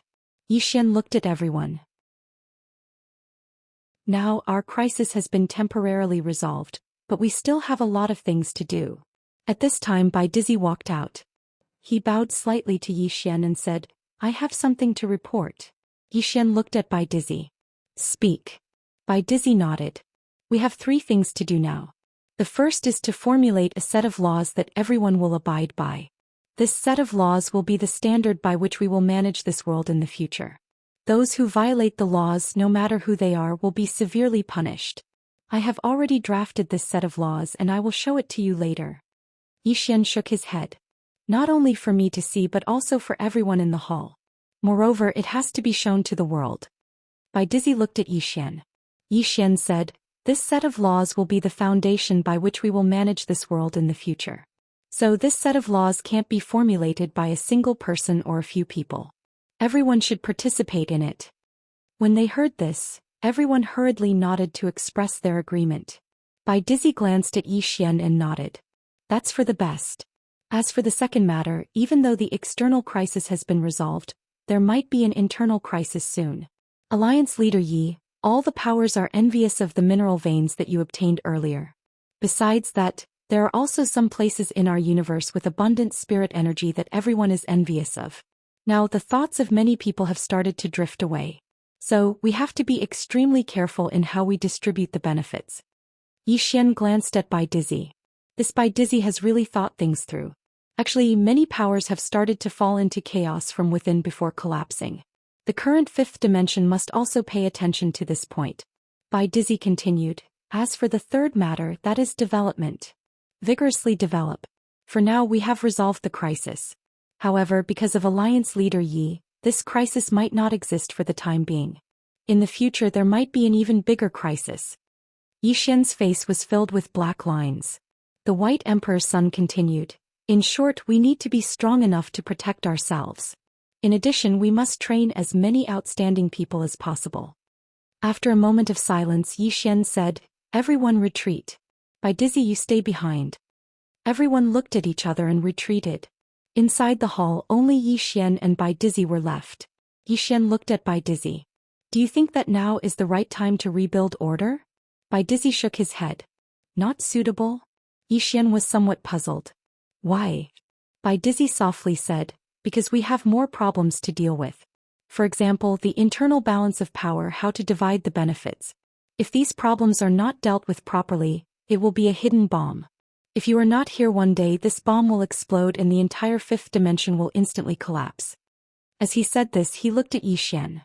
A: Xian looked at everyone. Now our crisis has been temporarily resolved, but we still have a lot of things to do. At this time Bai Dizzy walked out. He bowed slightly to Xian and said, I have something to report. Xian looked at Bai Dizzy. Speak. Bai Dizzy nodded. We have 3 things to do now. The first is to formulate a set of laws that everyone will abide by. This set of laws will be the standard by which we will manage this world in the future. Those who violate the laws, no matter who they are, will be severely punished. I have already drafted this set of laws and I will show it to you later. Xian shook his head. Not only for me to see but also for everyone in the hall. Moreover, it has to be shown to the world. Bai Dizzy looked at Xian. Xian said, this set of laws will be the foundation by which we will manage this world in the future. So this set of laws can't be formulated by a single person or a few people. Everyone should participate in it. When they heard this, everyone hurriedly nodded to express their agreement. Bai Dizzy glanced at Xian and nodded. That's for the best. As for the second matter, even though the external crisis has been resolved, there might be an internal crisis soon. Alliance leader Yi, all the powers are envious of the mineral veins that you obtained earlier. Besides that, there are also some places in our universe with abundant spirit energy that everyone is envious of. Now the thoughts of many people have started to drift away. So, we have to be extremely careful in how we distribute the benefits. Xian glanced at Bai Dizzy. This Bai Dizzy has really thought things through. Actually, many powers have started to fall into chaos from within before collapsing. The current 5th dimension must also pay attention to this point. Bai Dizzy continued, as for the third matter, that is development. Vigorously develop. For now we have resolved the crisis. However, because of Alliance leader Yi, this crisis might not exist for the time being. In the future there might be an even bigger crisis. Xian's face was filled with black lines. The White Emperor's son continued, In short, we need to be strong enough to protect ourselves. In addition, we must train as many outstanding people as possible. After a moment of silence, Yi Xian said, "Everyone retreat. By Dizzy, you stay behind." Everyone looked at each other and retreated. Inside the hall, only Yi Xian and Bai Dizzy were left. Yi Xian looked at Bai Dizzy. "Do you think that now is the right time to rebuild order?" Bai Dizzy shook his head. "Not suitable?" Yi Xian was somewhat puzzled. "Why?" Bai Dizzy softly said, "Because we have more problems to deal with. For example, the internal balance of power, how to divide the benefits. If these problems are not dealt with properly, it will be a hidden bomb. If you are not here one day, this bomb will explode and the entire fifth dimension will instantly collapse." As he said this, he looked at Yi Xian.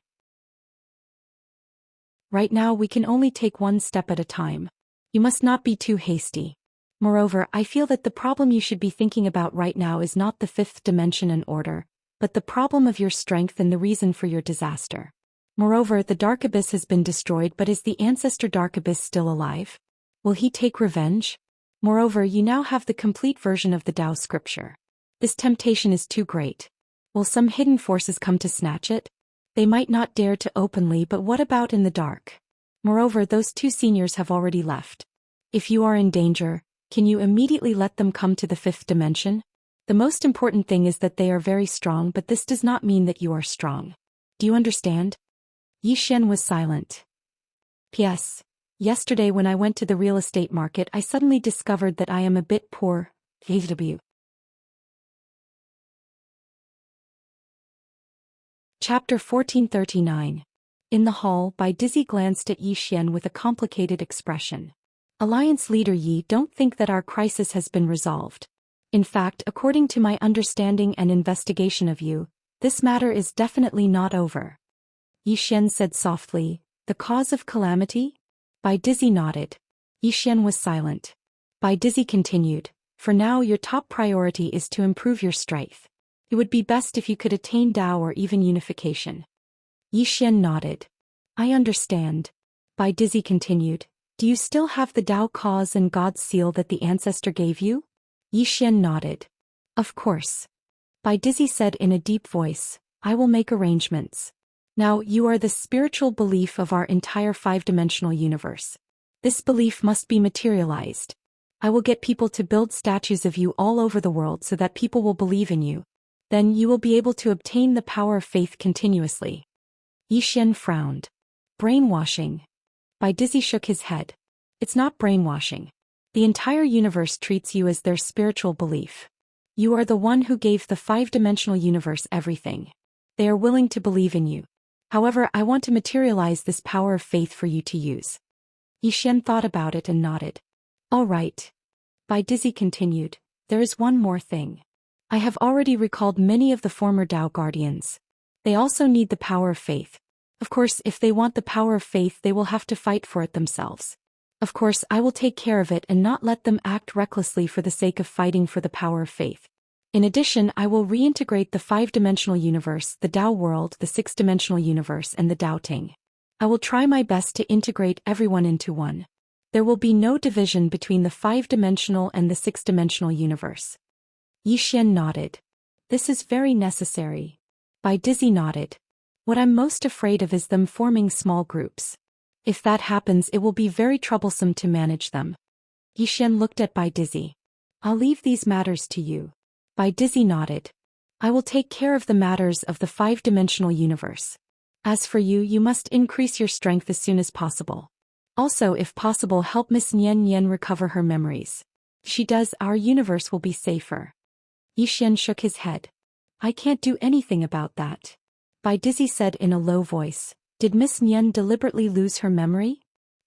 A: "Right now we can only take one step at a time. You must not be too hasty. Moreover, I feel that the problem you should be thinking about right now is not the fifth dimension and order, but the problem of your strength and the reason for your disaster. Moreover, the Dark Abyss has been destroyed, but is the ancestor Dark Abyss still alive? Will he take revenge? Moreover, you now have the complete version of the Tao scripture. This temptation is too great. Will some hidden forces come to snatch it? They might not dare to openly, but what about in the dark? Moreover, those two seniors have already left. If you are in danger, can you immediately let them come to the fifth dimension? The most important thing is that they are very strong, but this does not mean that you are strong. Do you understand?" Yi Xian was silent. "P.S. Yesterday when I went to the real estate market, I suddenly discovered that I am a bit poor. AW. Chapter 1439. In the hall, Bai Dizzy glanced at Yi Xian with a complicated expression. "Alliance leader Yi, don't think that our crisis has been resolved. In fact, according to my understanding and investigation of you, this matter is definitely not over." Yi Xian said softly, "The cause of calamity?" Bai Dizzy nodded. Yi Xian was silent. Bai Dizzy continued, "For now your top priority is to improve your strength. It would be best if you could attain Tao or even unification." Yi Xian nodded. "I understand." Bai Dizzy continued, "Do you still have the Tao cause and God's seal that the ancestor gave you?" Yi Xian nodded. "Of course." Bai Dizzy said in a deep voice, "I will make arrangements. Now, you are the spiritual belief of our entire five-dimensional universe. This belief must be materialized. I will get people to build statues of you all over the world so that people will believe in you. Then you will be able to obtain the power of faith continuously." Yi Xian frowned. "Brainwashing?" Bai Dizzy shook his head. "It's not brainwashing. The entire universe treats you as their spiritual belief. You are the one who gave the five-dimensional universe everything. They are willing to believe in you. However, I want to materialize this power of faith for you to use." Yi Xian thought about it and nodded. "All right." Bai Dizzy continued, "There is one more thing. I have already recalled many of the former Tao guardians. They also need the power of faith. Of course, if they want the power of faith, they will have to fight for it themselves. Of course, I will take care of it and not let them act recklessly for the sake of fighting for the power of faith. In addition, I will reintegrate the five-dimensional universe, the Tao world, the six-dimensional universe, and the Tao Ting. I will try my best to integrate everyone into one. There will be no division between the five-dimensional and the six-dimensional universe." Yi Xian nodded. "This is very necessary." Bai Dizzy nodded. "What I'm most afraid of is them forming small groups. If that happens, it will be very troublesome to manage them." Yi Xian looked at Bai Dizzy. "I'll leave these matters to you." Bai Dizzy nodded. "I will take care of the matters of the five-dimensional universe. As for you, you must increase your strength as soon as possible. Also, if possible, help Miss Nian Nian recover her memories. If she does, our universe will be safer." Yi Xian shook his head. "I can't do anything about that." Bai Dizzy said in a low voice, "Did Miss Nian deliberately lose her memory?"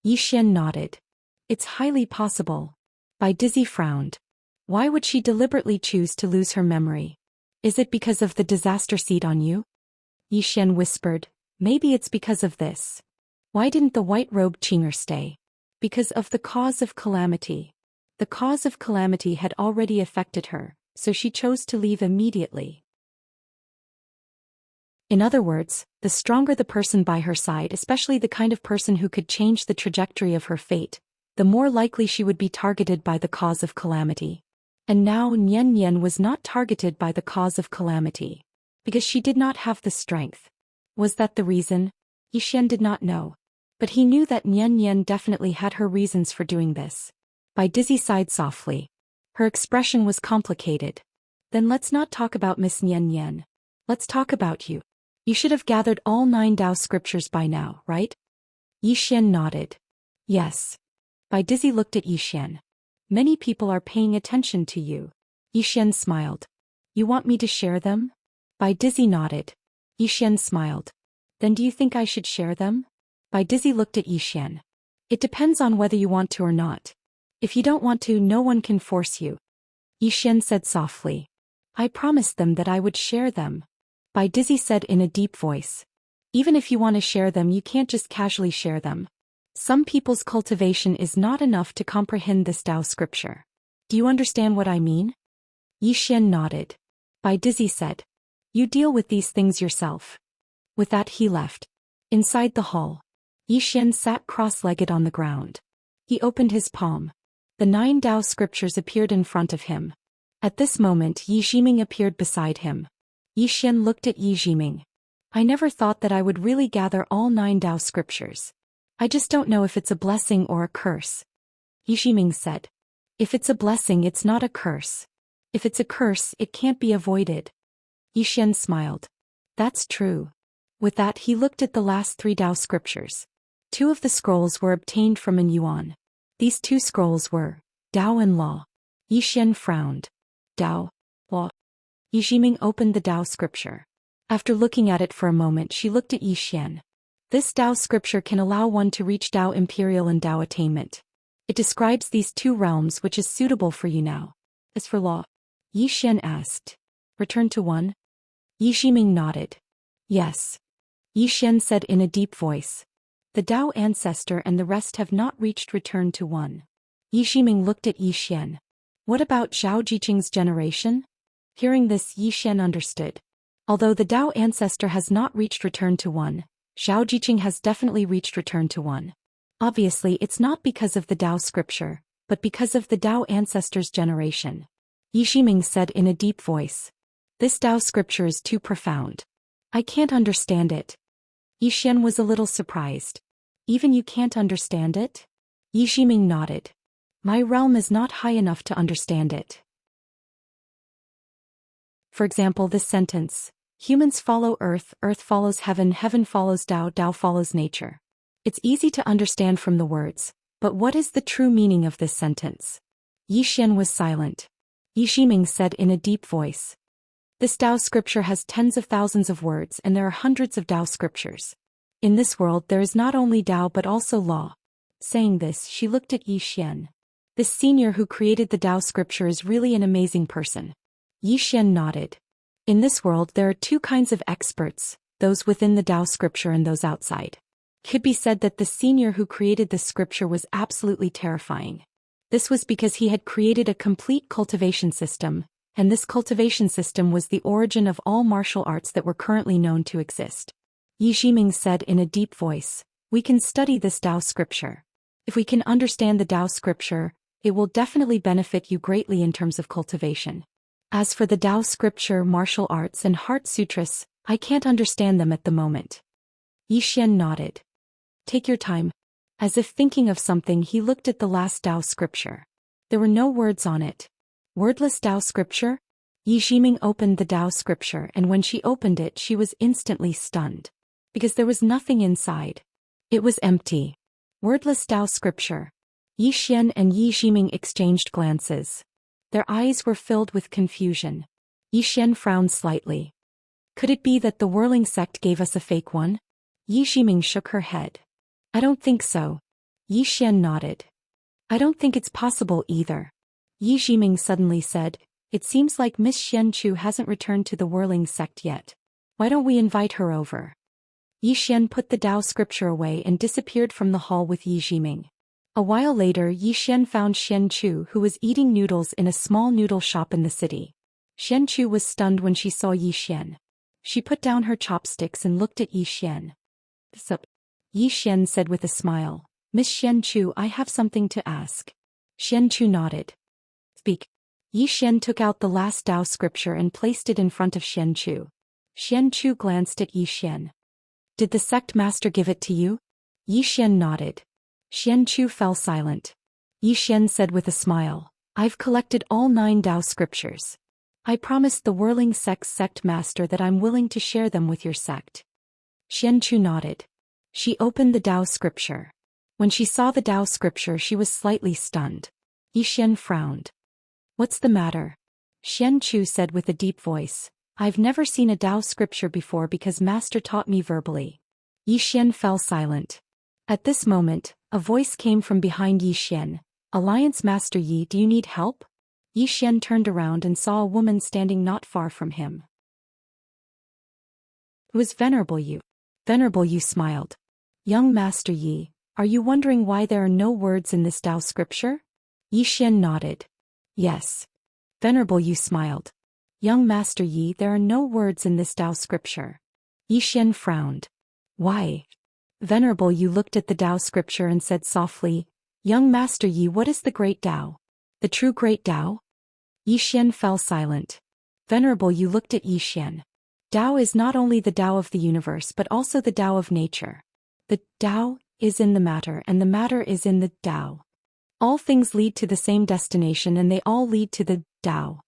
A: Yi Xian nodded. "It's highly possible." Bai Dizzy frowned. "Why would she deliberately choose to lose her memory? Is it because of the disaster seed on you?" Yi Xian whispered, "Maybe it's because of this. Why didn't the white-robed Qinger stay? Because of the cause of calamity. The cause of calamity had already affected her, so she chose to leave immediately." In other words, the stronger the person by her side, especially the kind of person who could change the trajectory of her fate, the more likely she would be targeted by the cause of calamity. And now Nian Nian was not targeted by the cause of calamity. Because she did not have the strength. Was that the reason? Yi Xian did not know. But he knew that Nian Nian definitely had her reasons for doing this. Bai Dizzy sighed softly. Her expression was complicated. Then let's not talk about Miss Nian Nian. Let's talk about you. You should have gathered all 9 Tao scriptures by now, right? Yi Xian nodded. Yes. Bai Dizzy looked at Yi Xian. Many people are paying attention to you. Yi Xian smiled. You want me to share them? Bai Dizzy nodded. Yi Xian smiled. Then do you think I should share them? Bai Dizzy looked at Yi Xian. It depends on whether you want to or not. If you don't want to, no one can force you. Yi Xian said softly. I promised them that I would share them. Bai Dizzy said in a deep voice. Even if you want to share them, you can't just casually share them. Some people's cultivation is not enough to comprehend this Tao scripture. Do you understand what I mean? Yi Xian nodded. Bai Dizzy said. You deal with these things yourself. With that he left. Inside the hall, Yi Xian sat cross-legged on the ground. He opened his palm. The 9 Tao scriptures appeared in front of him. At this moment Yi Jiming appeared beside him. Yi Xian looked at Yi Jiming. I never thought that I would really gather all 9 Tao scriptures. I just don't know if it's a blessing or a curse. Yi Jiming said. If it's a blessing, it's not a curse. If it's a curse, it can't be avoided. Yi Xian smiled. That's true. With that he looked at the last 3 Tao scriptures. 2 of the scrolls were obtained from an yuan. These 2 scrolls were Tao and Law. Yi Xian frowned. Tao, Law. Yi Jiming opened the Tao scripture. After looking at it for a moment she looked at Yi Xian. This Tao scripture can allow one to reach Tao Imperial and Tao Attainment. It describes these 2 realms which is suitable for you now. As for Law, Yi Xian asked. Return to 1? Yi Jiming nodded. Yes. Yi Xian said in a deep voice. The Tao ancestor and the rest have not reached return to 1. Yi Jiming looked at Yi Xian. What about Zhao Jiqing's generation? Hearing this Yi Xian understood. Although the Tao ancestor has not reached return to 1, Zhao Jiqing has definitely reached return to 1. Obviously it's not because of the Tao scripture, but because of the Tao ancestor's generation. Yi Jiming said in a deep voice. This Tao scripture is too profound. I can't understand it. Yi Xian was a little surprised. Even you can't understand it? Yi Jiming nodded. My realm is not high enough to understand it. For example, this sentence. Humans follow earth, earth follows heaven, heaven follows Tao, Tao follows nature. It's easy to understand from the words, but what is the true meaning of this sentence? Yi Xian was silent. Yi Jiming said in a deep voice. This Tao scripture has tens of thousands of words and there are hundreds of Tao scriptures. In this world there is not only Tao but also law. Saying this, she looked at Yi Xian. This senior who created the Tao scripture is really an amazing person. Yi Xian nodded. In this world there are 2 kinds of experts, those within the Tao scripture and those outside. Could be said that the senior who created this scripture was absolutely terrifying. This was because he had created a complete cultivation system, and this cultivation system was the origin of all martial arts that were currently known to exist. Yi Jiming said in a deep voice, we can study this Tao scripture. If we can understand the Tao scripture, it will definitely benefit you greatly in terms of cultivation. As for the Tao scripture, martial arts and heart sutras, I can't understand them at the moment. Yi Xian nodded. Take your time. As if thinking of something he looked at the last Tao scripture. There were no words on it. Wordless Tao scripture? Yi Jiming opened the Tao scripture and when she opened it she was instantly stunned. Because there was nothing inside. It was empty. Wordless Tao scripture. Yi Xian and Yi Jiming exchanged glances. Their eyes were filled with confusion. Yi Xian frowned slightly. Could it be that the whirling sect gave us a fake one? Yi Jiming shook her head. I don't think so. Yi Xian nodded. I don't think it's possible either. Yi Jiming suddenly said, it seems like Miss Xianchu hasn't returned to the whirling sect yet. Why don't we invite her over? Yi Xian put the Tao scripture away and disappeared from the hall with Yi Jiming. A while later Yi Xian found Xianchu who was eating noodles in a small noodle shop in the city. Xianchu was stunned when she saw Yi Xian. She put down her chopsticks and looked at Yi Xian. Sup? Yi Xian said with a smile. Miss Xianchu, I have something to ask. Xianchu nodded. Speak. Yi Xian took out the last Tao scripture and placed it in front of Xianchu. Xianchu glanced at Yi Xian. Did the sect master give it to you? Yi Xian nodded. Xianchu fell silent. Yi Xian said with a smile, I've collected all 9 Tao scriptures. I promised the Whirling Sect's sect master that I'm willing to share them with your sect. Xianchu nodded. She opened the Tao scripture. When she saw the Tao scripture she was slightly stunned. Yi Xian frowned. What's the matter? Xianchu said with a deep voice. I've never seen a Tao scripture before because master taught me verbally. Yi Xian fell silent. At this moment, a voice came from behind Yi Xian. Alliance Master Yi, do you need help? Yi Xian turned around and saw a woman standing not far from him. It was Venerable Yu. Venerable Yu smiled. Young Master Yi, are you wondering why there are no words in this Tao scripture? Yi Xian nodded. Yes. Venerable Yu smiled. Young Master Yi, there are no words in this Tao scripture. Yi Xian frowned. Why? Venerable Yu looked at the Tao scripture and said softly, Young Master Yi, what is the Great Tao? The true Great Tao? Yi Xian fell silent. Venerable Yu looked at Yi Xian. Tao is not only the Tao of the universe but also the Tao of nature. The Tao is in the matter and the matter is in the Tao. All things lead to the same destination and they all lead to the Tao.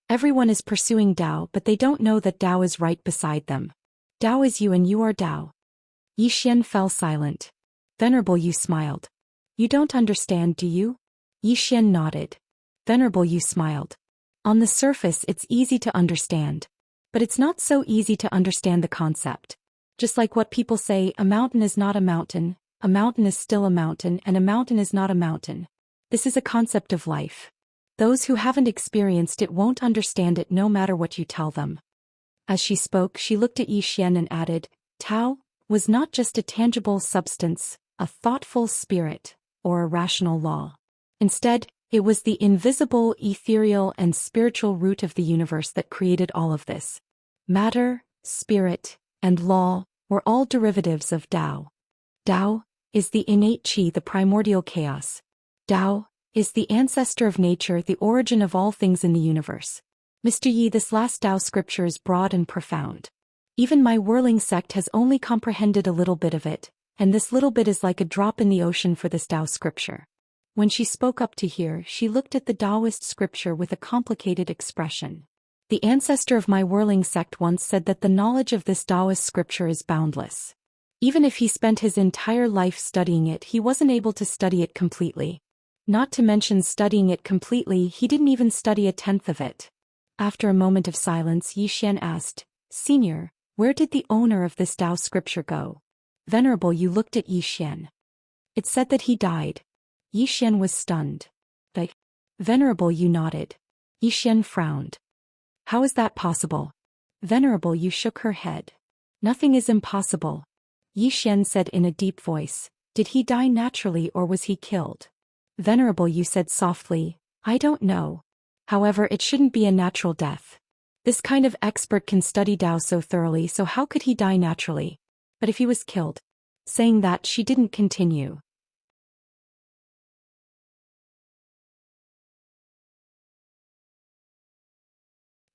A: Everyone is pursuing Tao but they don't know that Tao is right beside them. Tao is you and you are Tao. Yi Xian fell silent. Venerable Yu smiled. You don't understand, do you? Yi Xian nodded. Venerable Yu smiled. On the surface it's easy to understand. But it's not so easy to understand the concept. Just like what people say, a mountain is not a mountain is still a mountain, and a mountain is not a mountain. This is a concept of life. Those who haven't experienced it won't understand it no matter what you tell them. As she spoke, she looked at Yi Xian and added, Tao was not just a tangible substance, a thoughtful spirit, or a rational law. Instead, it was the invisible, ethereal, and spiritual root of the universe that created all of this. Matter, spirit, and law were all derivatives of Tao. Tao is the innate qi, the primordial chaos. Tao is the ancestor of nature, the origin of all things in the universe. Mr. Yi, this last Tao scripture is broad and profound. Even my whirling sect has only comprehended a little bit of it, and this little bit is like a drop in the ocean for this Tao scripture. When she spoke up to hear, she looked at the Taoist scripture with a complicated expression. The ancestor of my whirling sect once said that the knowledge of this Taoist scripture is boundless. Even if he spent his entire life studying it, he wasn't able to study it completely. Not to mention studying it completely, he didn't even study 1/10 of it. After a moment of silence, Yi Xian asked, Senior, where did the owner of this Tao scripture go? Venerable Yu looked at Yi Xian. It said that he died. Yi Xian was stunned. The Venerable Yu nodded. Yi Xian frowned. How is that possible? Venerable Yu shook her head. Nothing is impossible. Yi Xian said in a deep voice. Did he die naturally or was he killed? Venerable Yu said softly, I don't know. However, it shouldn't be a natural death. This kind of expert can study Tao so thoroughly, so how could he die naturally? But if he was killed? Saying that, she didn't continue.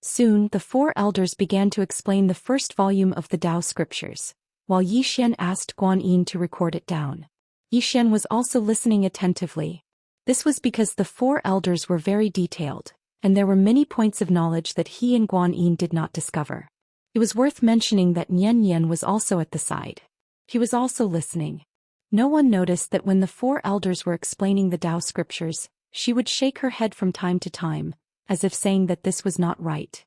A: Soon, the 4 elders began to explain the first volume of the Tao scriptures, while Yi Xian asked Guan Yin to record it down. Yi Xian was also listening attentively. This was because the 4 elders were very detailed, and there were many points of knowledge that he and Guan Yin did not discover. It was worth mentioning that Nian Yan was also at the side. He was also listening. No one noticed that when the 4 elders were explaining the Tao scriptures, she would shake her head from time to time, as if saying that this was not right.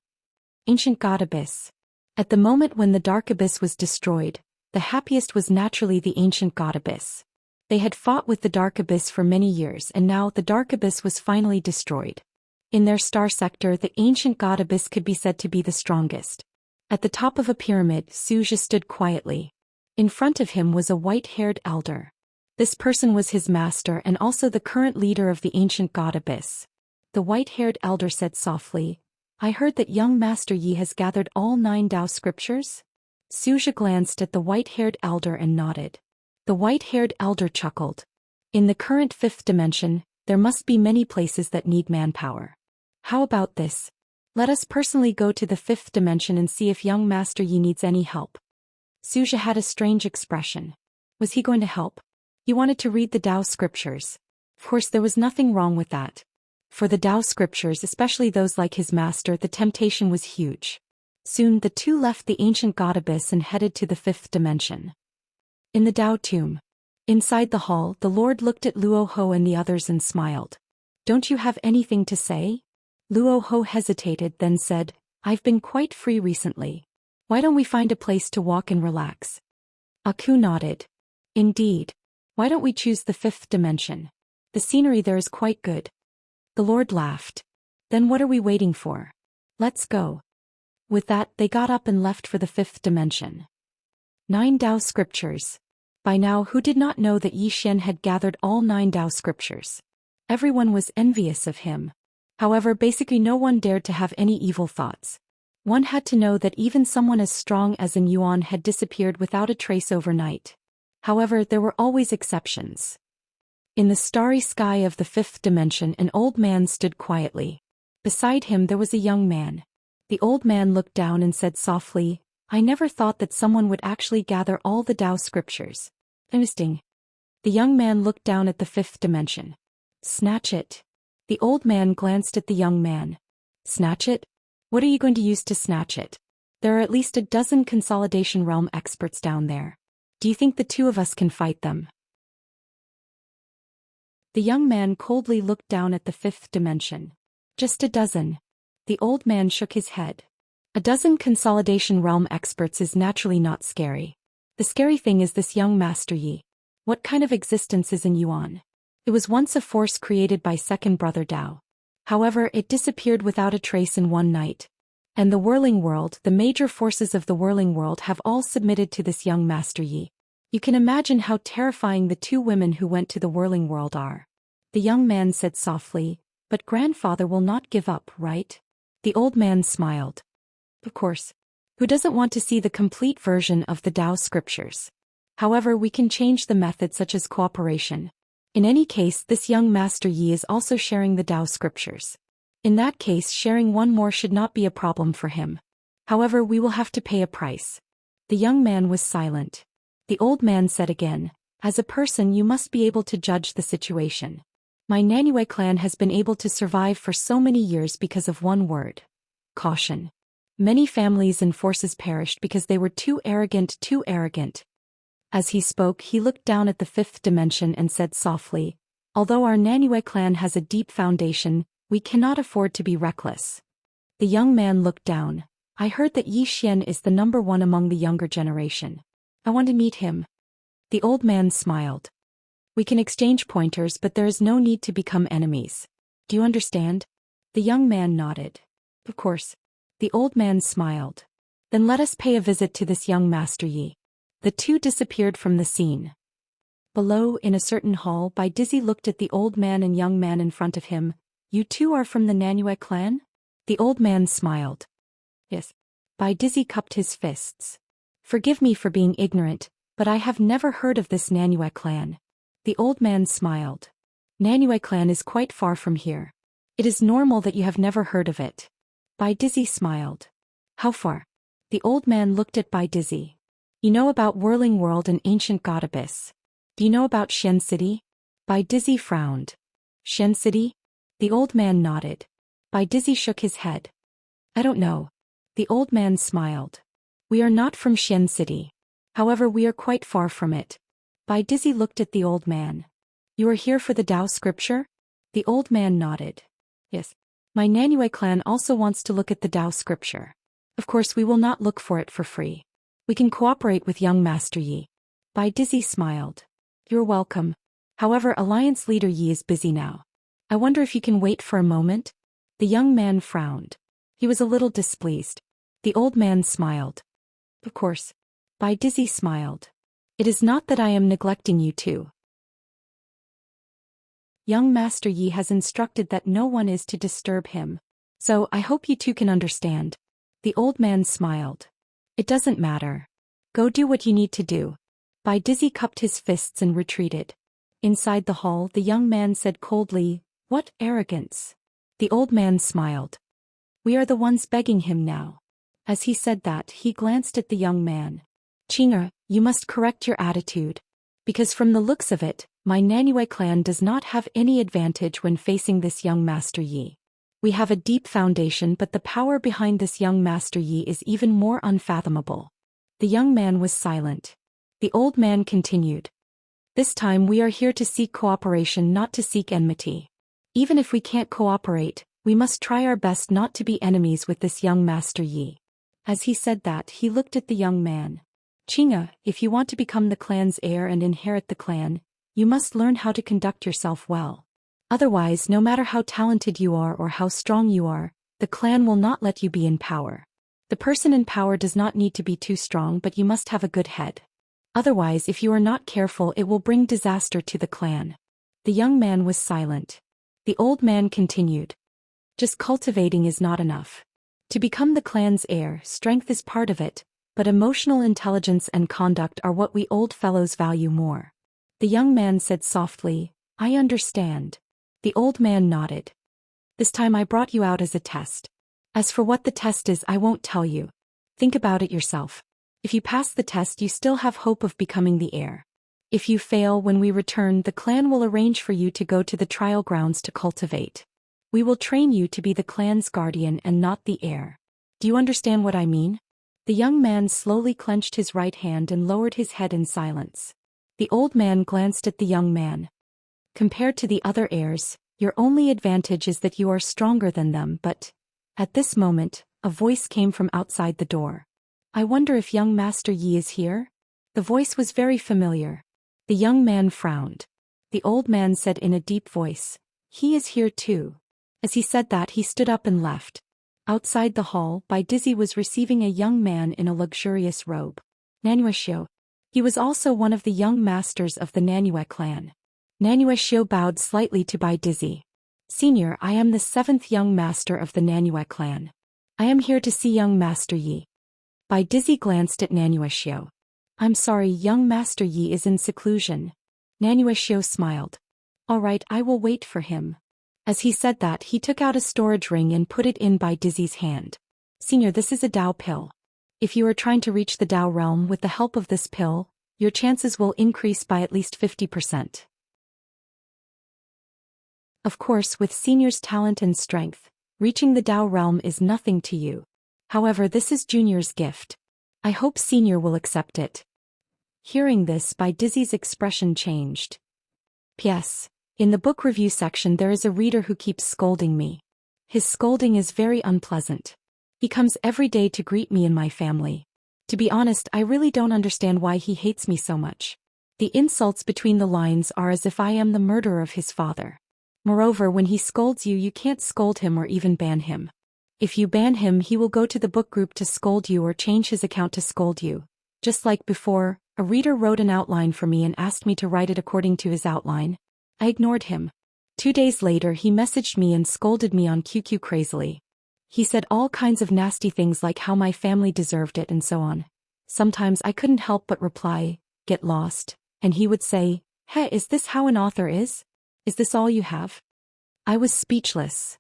A: Ancient God Abyss. At the moment when the Dark Abyss was destroyed, the happiest was naturally the Ancient God Abyss. They had fought with the Dark Abyss for many years and now the Dark Abyss was finally destroyed. In their star sector, the Ancient God Abyss could be said to be the strongest. At the top of a pyramid, Zhou Xian stood quietly. In front of him was a white-haired elder. This person was his master and also the current leader of the Ancient God Abyss. The white-haired elder said softly, I heard that young Master Yi has gathered all 9 Tao scriptures? Zhou Xian glanced at the white-haired elder and nodded. The white-haired elder chuckled. In the current 5th dimension, there must be many places that need manpower. How about this? Let us personally go to the fifth dimension and see if young Master Yi needs any help. Zhou Xian had a strange expression. Was he going to help? He wanted to read the Tao scriptures. Of course, there was nothing wrong with that. For the Tao scriptures, especially those like his master, the temptation was huge. Soon the two left the ancient god abyss and headed to the fifth dimension. In the Tao tomb. Inside the hall, the Lord looked at Luo Ho and the others and smiled. Don't you have anything to say? Luo Ho hesitated, then said, I've been quite free recently. Why don't we find a place to walk and relax? Aku nodded. Indeed. Why don't we choose the fifth dimension? The scenery there is quite good. The Lord laughed. Then what are we waiting for? Let's go. With that, they got up and left for the fifth dimension. 9 Tao scriptures. By now, who did not know that Yi Xian had gathered all 9 Tao scriptures? Everyone was envious of him. However, basically no one dared to have any evil thoughts. One had to know that even someone as strong as an Yuan had disappeared without a trace overnight. However, there were always exceptions. In the starry sky of the fifth dimension, an old man stood quietly. Beside him there was a young man. The old man looked down and said softly, I never thought that someone would actually gather all the Tao scriptures. Interesting. The young man looked down at the fifth dimension. Snatch it. The old man glanced at the young man. Snatch it? What are you going to use to snatch it? There are at least a dozen consolidation realm experts down there. Do you think the two of us can fight them? The young man coldly looked down at the fifth dimension. Just a dozen. The old man shook his head. A dozen consolidation realm experts is naturally not scary. The scary thing is this young Master Yi. What kind of existence is in Yuan? It was once a force created by second brother Tao. However, it disappeared without a trace in one night. And the whirling world, the major forces of the whirling world have all submitted to this young Master Yi. You can imagine how terrifying the 2 women who went to the whirling world are. The young man said softly, but grandfather will not give up, right? The old man smiled. Of course. Who doesn't want to see the complete version of the Tao scriptures? However, we can change the method such as cooperation. In any case, this young Master Yi is also sharing the Tao scriptures. In that case, sharing one more should not be a problem for him. However, we will have to pay a price. The young man was silent. The old man said again, as a person you must be able to judge the situation. My Nanyue clan has been able to survive for so many years because of one word. Caution. Many families and forces perished because they were too arrogant. As he spoke, he looked down at the fifth dimension and said softly, although our Nanyue clan has a deep foundation, we cannot afford to be reckless. The young man looked down. I heard that Yi Xian is the number 1 among the younger generation. I want to meet him. The old man smiled. We can exchange pointers, but there is no need to become enemies. Do you understand? The young man nodded. Of course. The old man smiled. Then let us pay a visit to this young Master Yi. The two disappeared from the scene. Below, in a certain hall, Bai Dizzy looked at the old man and young man in front of him. You two are from the Nanyue clan? The old man smiled. Yes. Bai Dizzy cupped his fists. Forgive me for being ignorant, but I have never heard of this Nanyue clan. The old man smiled. Nanyue clan is quite far from here. It is normal that you have never heard of it. Bai Dizzy smiled. How far? The old man looked at Bai Dizzy. You know about Whirling World and Ancient God Abyss. Do you know about Xian City? Bai Dizzy frowned. Xian City? The old man nodded. Bai Dizzy shook his head. I don't know. The old man smiled. We are not from Xian City. However, we are quite far from it. Bai Dizzy looked at the old man. You are here for the Tao scripture? The old man nodded. Yes. My Nanyue clan also wants to look at the Tao scripture. Of course, we will not look for it for free. We can cooperate with young Master Yi. Bai Dizzy smiled. You're welcome. However, Alliance leader Yi is busy now. I wonder if you can wait for a moment? The young man frowned. He was a little displeased. The old man smiled. Of course. Bai Dizzy smiled. It is not that I am neglecting you two. Young Master Yi has instructed that no one is to disturb him. So I hope you two can understand. The old man smiled. It doesn't matter. Go do what you need to do. Bai Dizzy cupped his fists and retreated. Inside the hall, the young man said coldly, What arrogance! The old man smiled. We are the ones begging him now. As he said that, he glanced at the young man. Qing'er, you must correct your attitude. Because from the looks of it, my Nanyue clan does not have any advantage when facing this young Master Yi. We have a deep foundation, but the power behind this young Master Yi is even more unfathomable. The young man was silent. The old man continued. This time we are here to seek cooperation, not to seek enmity. Even if we can't cooperate, we must try our best not to be enemies with this young Master Yi. As he said that, he looked at the young man. Qing'er, if you want to become the clan's heir and inherit the clan, you must learn how to conduct yourself well. Otherwise, no matter how talented you are or how strong you are, the clan will not let you be in power. The person in power does not need to be too strong, but you must have a good head. Otherwise, if you are not careful, it will bring disaster to the clan. The young man was silent. The old man continued. Just cultivating is not enough. To become the clan's heir, strength is part of it, but emotional intelligence and conduct are what we old fellows value more. The young man said softly, I understand. The old man nodded. This time I brought you out as a test. As for what the test is, I won't tell you. Think about it yourself. If you pass the test, you still have hope of becoming the heir. If you fail, when we return, the clan will arrange for you to go to the trial grounds to cultivate. We will train you to be the clan's guardian and not the heir. Do you understand what I mean? The young man slowly clenched his right hand and lowered his head in silence. The old man glanced at the young man. Compared to the other heirs, your only advantage is that you are stronger than them, but... At this moment, a voice came from outside the door. I wonder if young Master Yi is here? The voice was very familiar. The young man frowned. The old man said in a deep voice, He is here too. As he said that, he stood up and left. Outside the hall, Bai Dizzy was receiving a young man in a luxurious robe. Nanyue. He was also one of the young masters of the Nanyue clan. Nanyue bowed slightly to Bai Dizzy. Senior, I am the 7th young master of the Nanyue clan. I am here to see young Master Yi. Bai Dizzy glanced at Nanyue. I'm sorry, young Master Yi is in seclusion. Nanyue smiled. All right, I will wait for him. As he said that, he took out a storage ring and put it in Bai Dizzy's hand. Senior, this is a Dao pill. If you are trying to reach the Dao realm with the help of this pill, your chances will increase by at least 50%. Of course, with Senior's talent and strength, reaching the Dao realm is nothing to you. However, this is Junior's gift. I hope Senior will accept it. Hearing this, Bai Dizzy's expression changed. P.S. In the book review section there is a reader who keeps scolding me. His scolding is very unpleasant. He comes every day to greet me and my family. To be honest, I really don't understand why he hates me so much. The insults between the lines are as if I am the murderer of his father. Moreover, when he scolds you, you can't scold him or even ban him. If you ban him, he will go to the book group to scold you or change his account to scold you. Just like before, a reader wrote an outline for me and asked me to write it according to his outline. I ignored him. 2 days later, he messaged me and scolded me on QQ crazily. He said all kinds of nasty things like how my family deserved it and so on. Sometimes I couldn't help but reply, get lost, and he would say, Hey, is this how an author is? Is this all you have? I was speechless.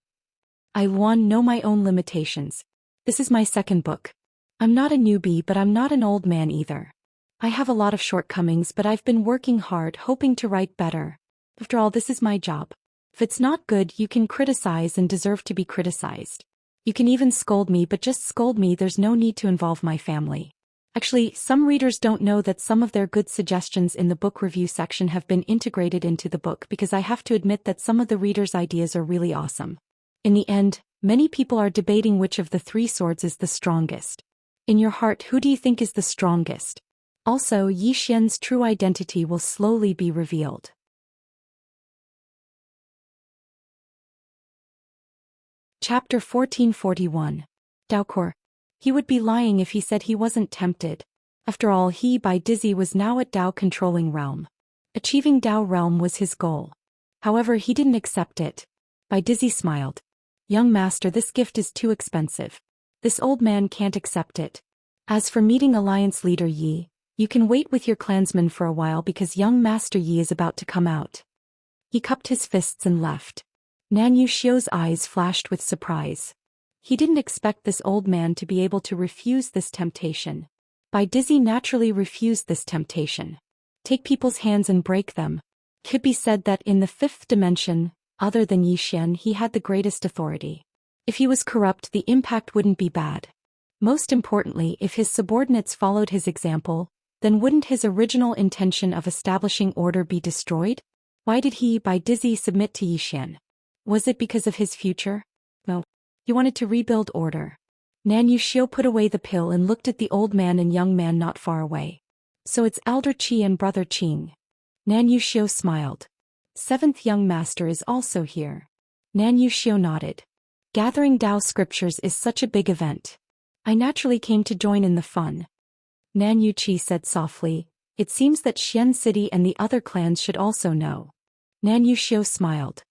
A: I know my own limitations. This is my 2nd book. I'm not a newbie, but I'm not an old man either. I have a lot of shortcomings, but I've been working hard, hoping to write better. After all, this is my job. If it's not good, you can criticize and deserve to be criticized. You can even scold me, but just scold me, there's no need to involve my family. Actually, some readers don't know that some of their good suggestions in the book review section have been integrated into the book, because I have to admit that some of the readers' ideas are really awesome. In the end, many people are debating which of the 3 swords is the strongest. In your heart, who do you think is the strongest? Also, Yi Xian's true identity will slowly be revealed. Chapter 1441. Daokor. He would be lying if he said he wasn't tempted. After all, he, Bai Dizzy, was now at Dao controlling realm. Achieving Dao realm was his goal. However, he didn't accept it. Bai Dizzy smiled. Young master, this gift is too expensive. This old man can't accept it. As for meeting Alliance leader Yi, you can wait with your clansmen for a while because young Master Yi is about to come out. He cupped his fists and left. Nan Yuxiu's eyes flashed with surprise. He didn't expect this old man to be able to refuse this temptation. Bai Dizzy naturally refused this temptation. Take people's hands and break them. Could be said that in the fifth dimension, other than Yi Xian, he had the greatest authority. If he was corrupt, the impact wouldn't be bad. Most importantly, if his subordinates followed his example, then wouldn't his original intention of establishing order be destroyed? Why did he, Bai Dizzy, submit to Yi Xian? Was it because of his future? No. He wanted to rebuild order. Nan Yuxiu put away the pill and looked at the old man and young man not far away. So it's Elder Qi and Brother Qing. Nan Yuxiu smiled. Seventh young master is also here. Nan Yuxiu nodded. Gathering Tao scriptures is such a big event. I naturally came to join in the fun. Nan Yuqi said softly, it seems that Xian City and the other clans should also know. Nan Yuxiu smiled.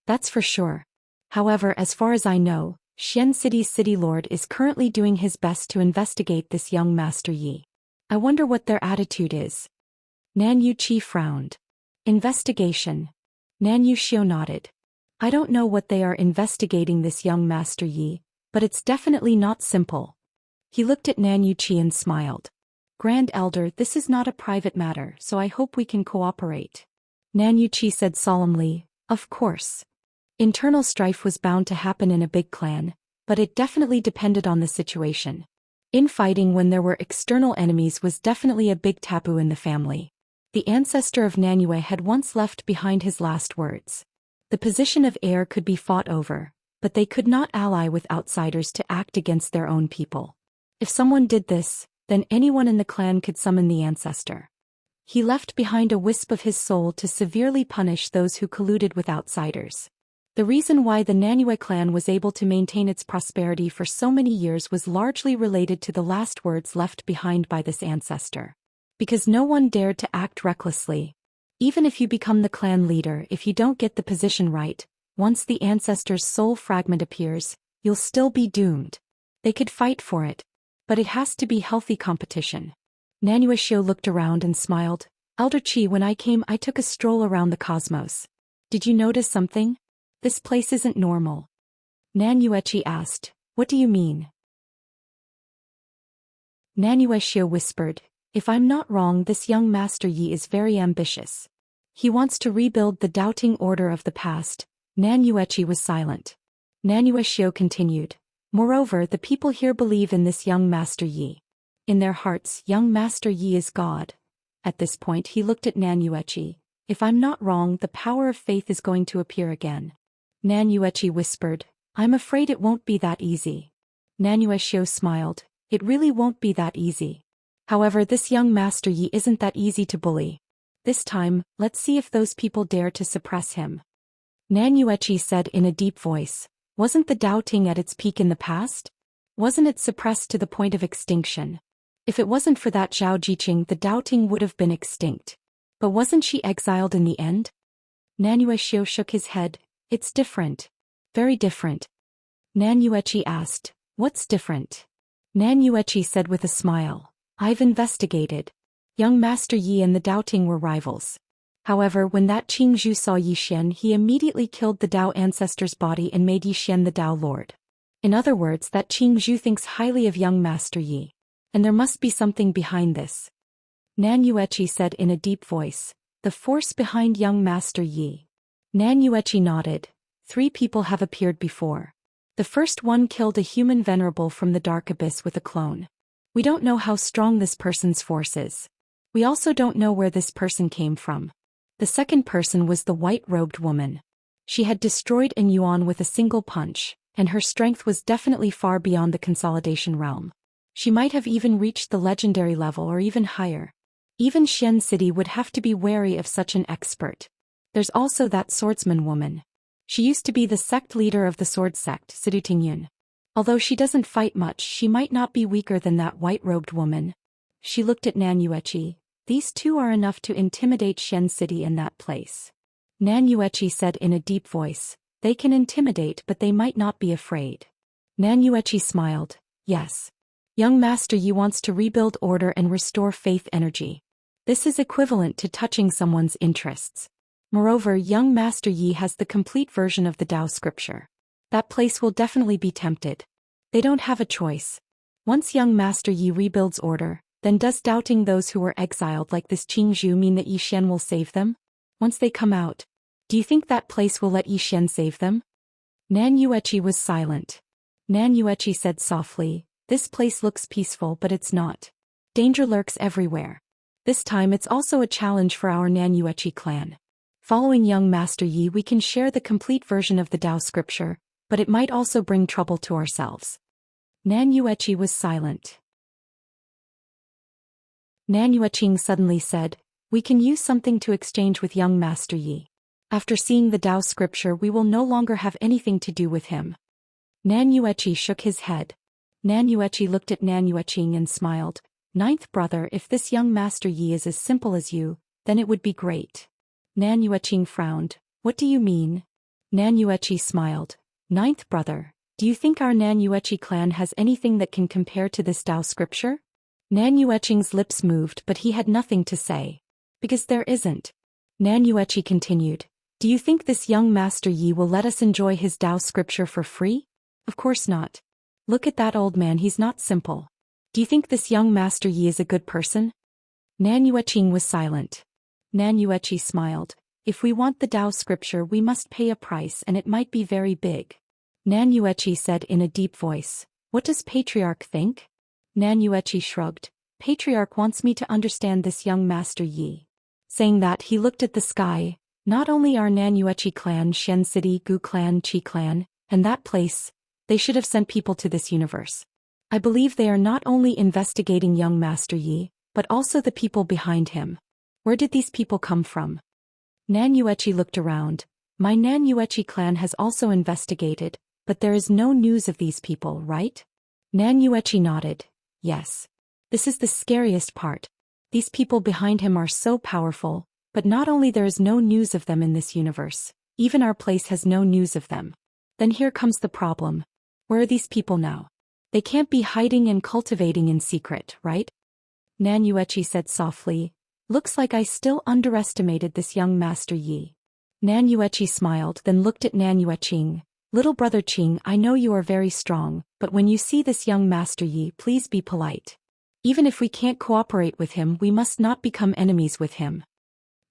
A: That's for sure. However, as far as I know, Xian City's city lord is currently doing his best to investigate this young Master Yi. I wonder what their attitude is. Nan Yuqi frowned. Investigation. Nan Yuxiu nodded. I don't know what they are investigating this young Master Yi, but it's definitely not simple. He looked at Nan Yuqi and smiled. Grand Elder, this is not a private matter, so I hope we can cooperate. Nan Yuqi said solemnly, of course. Internal strife was bound to happen in a big clan, but it definitely depended on the situation. Infighting when there were external enemies was definitely a big taboo in the family. The ancestor of Nanyue had once left behind his last words. The position of heir could be fought over, but they could not ally with outsiders to act against their own people. If someone did this, then anyone in the clan could summon the ancestor. He left behind a wisp of his soul to severely punish those who colluded with outsiders. The reason why the Nanyue clan was able to maintain its prosperity for so many years was largely related to the last words left behind by this ancestor. Because no one dared to act recklessly. Even if you become the clan leader, if you don't get the position right, once the ancestor's soul fragment appears, you'll still be doomed. They could fight for it, but it has to be healthy competition. Nanyue looked around and smiled. Elder Qi, when I came, I took a stroll around the cosmos. Did you notice something? This place isn't normal. Nanyue asked, what do you mean? Nanyue whispered, if I'm not wrong, this young Master Yi is very ambitious. He wants to rebuild the doubting order of the past. Nanyue was silent. Nanyue continued, moreover, the people here believe in this young Master Yi. In their hearts, young Master Yi is God. At this point he looked at Nanyue. If I'm not wrong, the power of faith is going to appear again. Nanyue whispered, I'm afraid it won't be that easy. Nanyue smiled, it really won't be that easy. However, this young Master Yi isn't that easy to bully. This time, let's see if those people dare to suppress him. Nanyue said in a deep voice, wasn't the doubting at its peak in the past? Wasn't it suppressed to the point of extinction? If it wasn't for that Zhao Jiqing, the doubting would have been extinct. But wasn't she exiled in the end? Nanyue shook his head. It's different. Very different. Nanyue asked, what's different? Nanyue said with a smile, I've investigated. Young Master Yi and the doubting were rivals. However, when that Qingzhu saw Yi Xian, he immediately killed the Dao ancestor's body and made Yi Xian the Dao Lord. In other words, that Qingzhu thinks highly of young Master Yi. And there must be something behind this. Nanyue said in a deep voice, the force behind young Master Yi. Nanyue nodded. 3 people have appeared before. The first one killed a human venerable from the dark abyss with a clone. We don't know how strong this person's force is. We also don't know where this person came from. The second person was the white-robed woman. She had destroyed an Yuan with a single punch, and her strength was definitely far beyond the consolidation realm. She might have even reached the legendary level or even higher. Even Xian City would have to be wary of such an expert. There's also that swordsman woman. She used to be the sect leader of the sword sect, Sidu Tingyun. Although she doesn't fight much, she might not be weaker than that white-robed woman. She looked at Nanyue. These 2 are enough to intimidate Xian City in that place. Nanyue said in a deep voice, they can intimidate but they might not be afraid. Nanyue smiled, yes. Young Master Yi wants to rebuild order and restore faith energy. This is equivalent to touching someone's interests. Moreover, young Master Yi has the complete version of the Tao scripture. That place will definitely be tempted. They don't have a choice. Once young Master Yi rebuilds order, then does doubting those who were exiled like this Qingzhu mean that Yi Xian will save them? Once they come out, do you think that place will let Yi Xian save them? Nan Yueqi was silent. Nan Yueqi said softly, "This place looks peaceful but it's not. Danger lurks everywhere. This time it's also a challenge for our Nan Yueqi clan. Following young Master Yi we can share the complete version of the Tao scripture, but it might also bring trouble to ourselves." Nan Yueqi was silent. Nan Yueqing suddenly said, "We can use something to exchange with young Master Yi. After seeing the Tao scripture we will no longer have anything to do with him." Nan Yueqi shook his head. Nan Yueqi looked at Nan Yueqing and smiled. "Ninth brother, if this young Master Yi is as simple as you, then it would be great." Nan Yueqing frowned. "What do you mean?" Nan Yueqi smiled. "Ninth brother, do you think our Nan Yueqi clan has anything that can compare to this Tao scripture?" Nan Yueqing's lips moved but he had nothing to say. "Because there isn't." Nan Yueqi continued. "Do you think this young Master Yi will let us enjoy his Tao scripture for free? Of course not. Look at that old man, he's not simple. Do you think this young Master Yi is a good person?" Nan Yueqing was silent. Nan Yueqi smiled. "If we want the Tao scripture we must pay a price and it might be very big." Nan Yueqi said in a deep voice, "What does Patriarch think?" Nan Yueqi shrugged. "Patriarch wants me to understand this young Master Yi." Saying that he looked at the sky. "Not only our Nan Yueqi clan, Shen City, Gu clan, Qi clan, and that place, they should have sent people to this universe. I believe they are not only investigating young Master Yi, but also the people behind him. Where did these people come from?" Nan Yueqi looked around. "My Nan Yueqi clan has also investigated, but there is no news of these people, right?" Nan Yueqi nodded. "Yes. This is the scariest part. These people behind him are so powerful, but not only there is no news of them in this universe, even our place has no news of them. Then here comes the problem. Where are these people now? They can't be hiding and cultivating in secret, right?" Nan Yueqi said softly, "Looks like I still underestimated this young Master Yi." Nan Yueqi smiled then looked at Nan Yueqing. "Little brother Qing, I know you are very strong, but when you see this young Master Yi please be polite. Even if we can't cooperate with him we must not become enemies with him."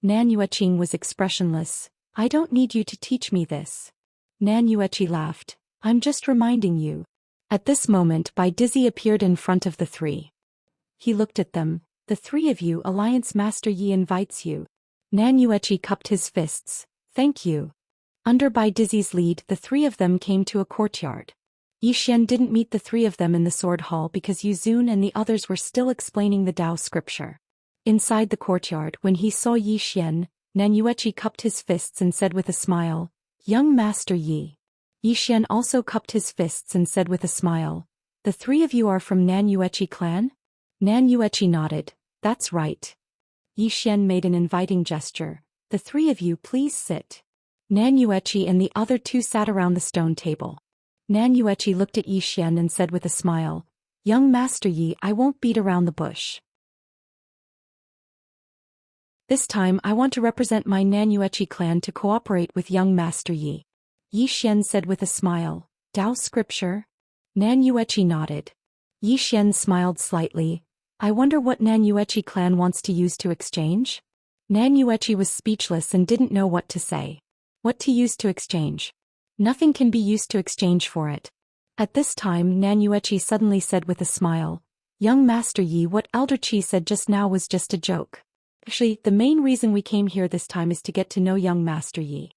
A: Nan Yueqing was expressionless. "I don't need you to teach me this." Nan Yueqi laughed. "I'm just reminding you." At this moment Bai Dizzy appeared in front of the three. He looked at them. "The three of you, Alliance Master Yi invites you." Nan Yueqi cupped his fists. "Thank you." Under Bai Dizzy's lead the three of them came to a courtyard. Yi Xian didn't meet the three of them in the sword hall because Yu Zun and the others were still explaining the Tao scripture. Inside the courtyard when he saw Yi Xian, Nan Yueqi cupped his fists and said with a smile, "Young Master Yi." Yi Xian also cupped his fists and said with a smile, "The three of you are from Nan Yueqi clan?" Nan Yueqi nodded. "That's right." Yi Xian made an inviting gesture. "The three of you please sit." Nan Yueqi and the other two sat around the stone table. Nan Yueqi looked at Yi Xian and said with a smile, "Young Master Yi, I won't beat around the bush. This time I want to represent my Nan Yueqi clan to cooperate with young Master Yi." Yi Xian said with a smile, "Tao scripture?" Nan Yueqi nodded. Yi Xian smiled slightly. "I wonder what Nan Yueqi clan wants to use to exchange?" Nan Yueqi was speechless and didn't know what to say. What to use to exchange? Nothing can be used to exchange for it. At this time Nan Yueqi suddenly said with a smile, "Young Master Yi, what Elder Qi said just now was just a joke. Actually, the main reason we came here this time is to get to know young Master Yi."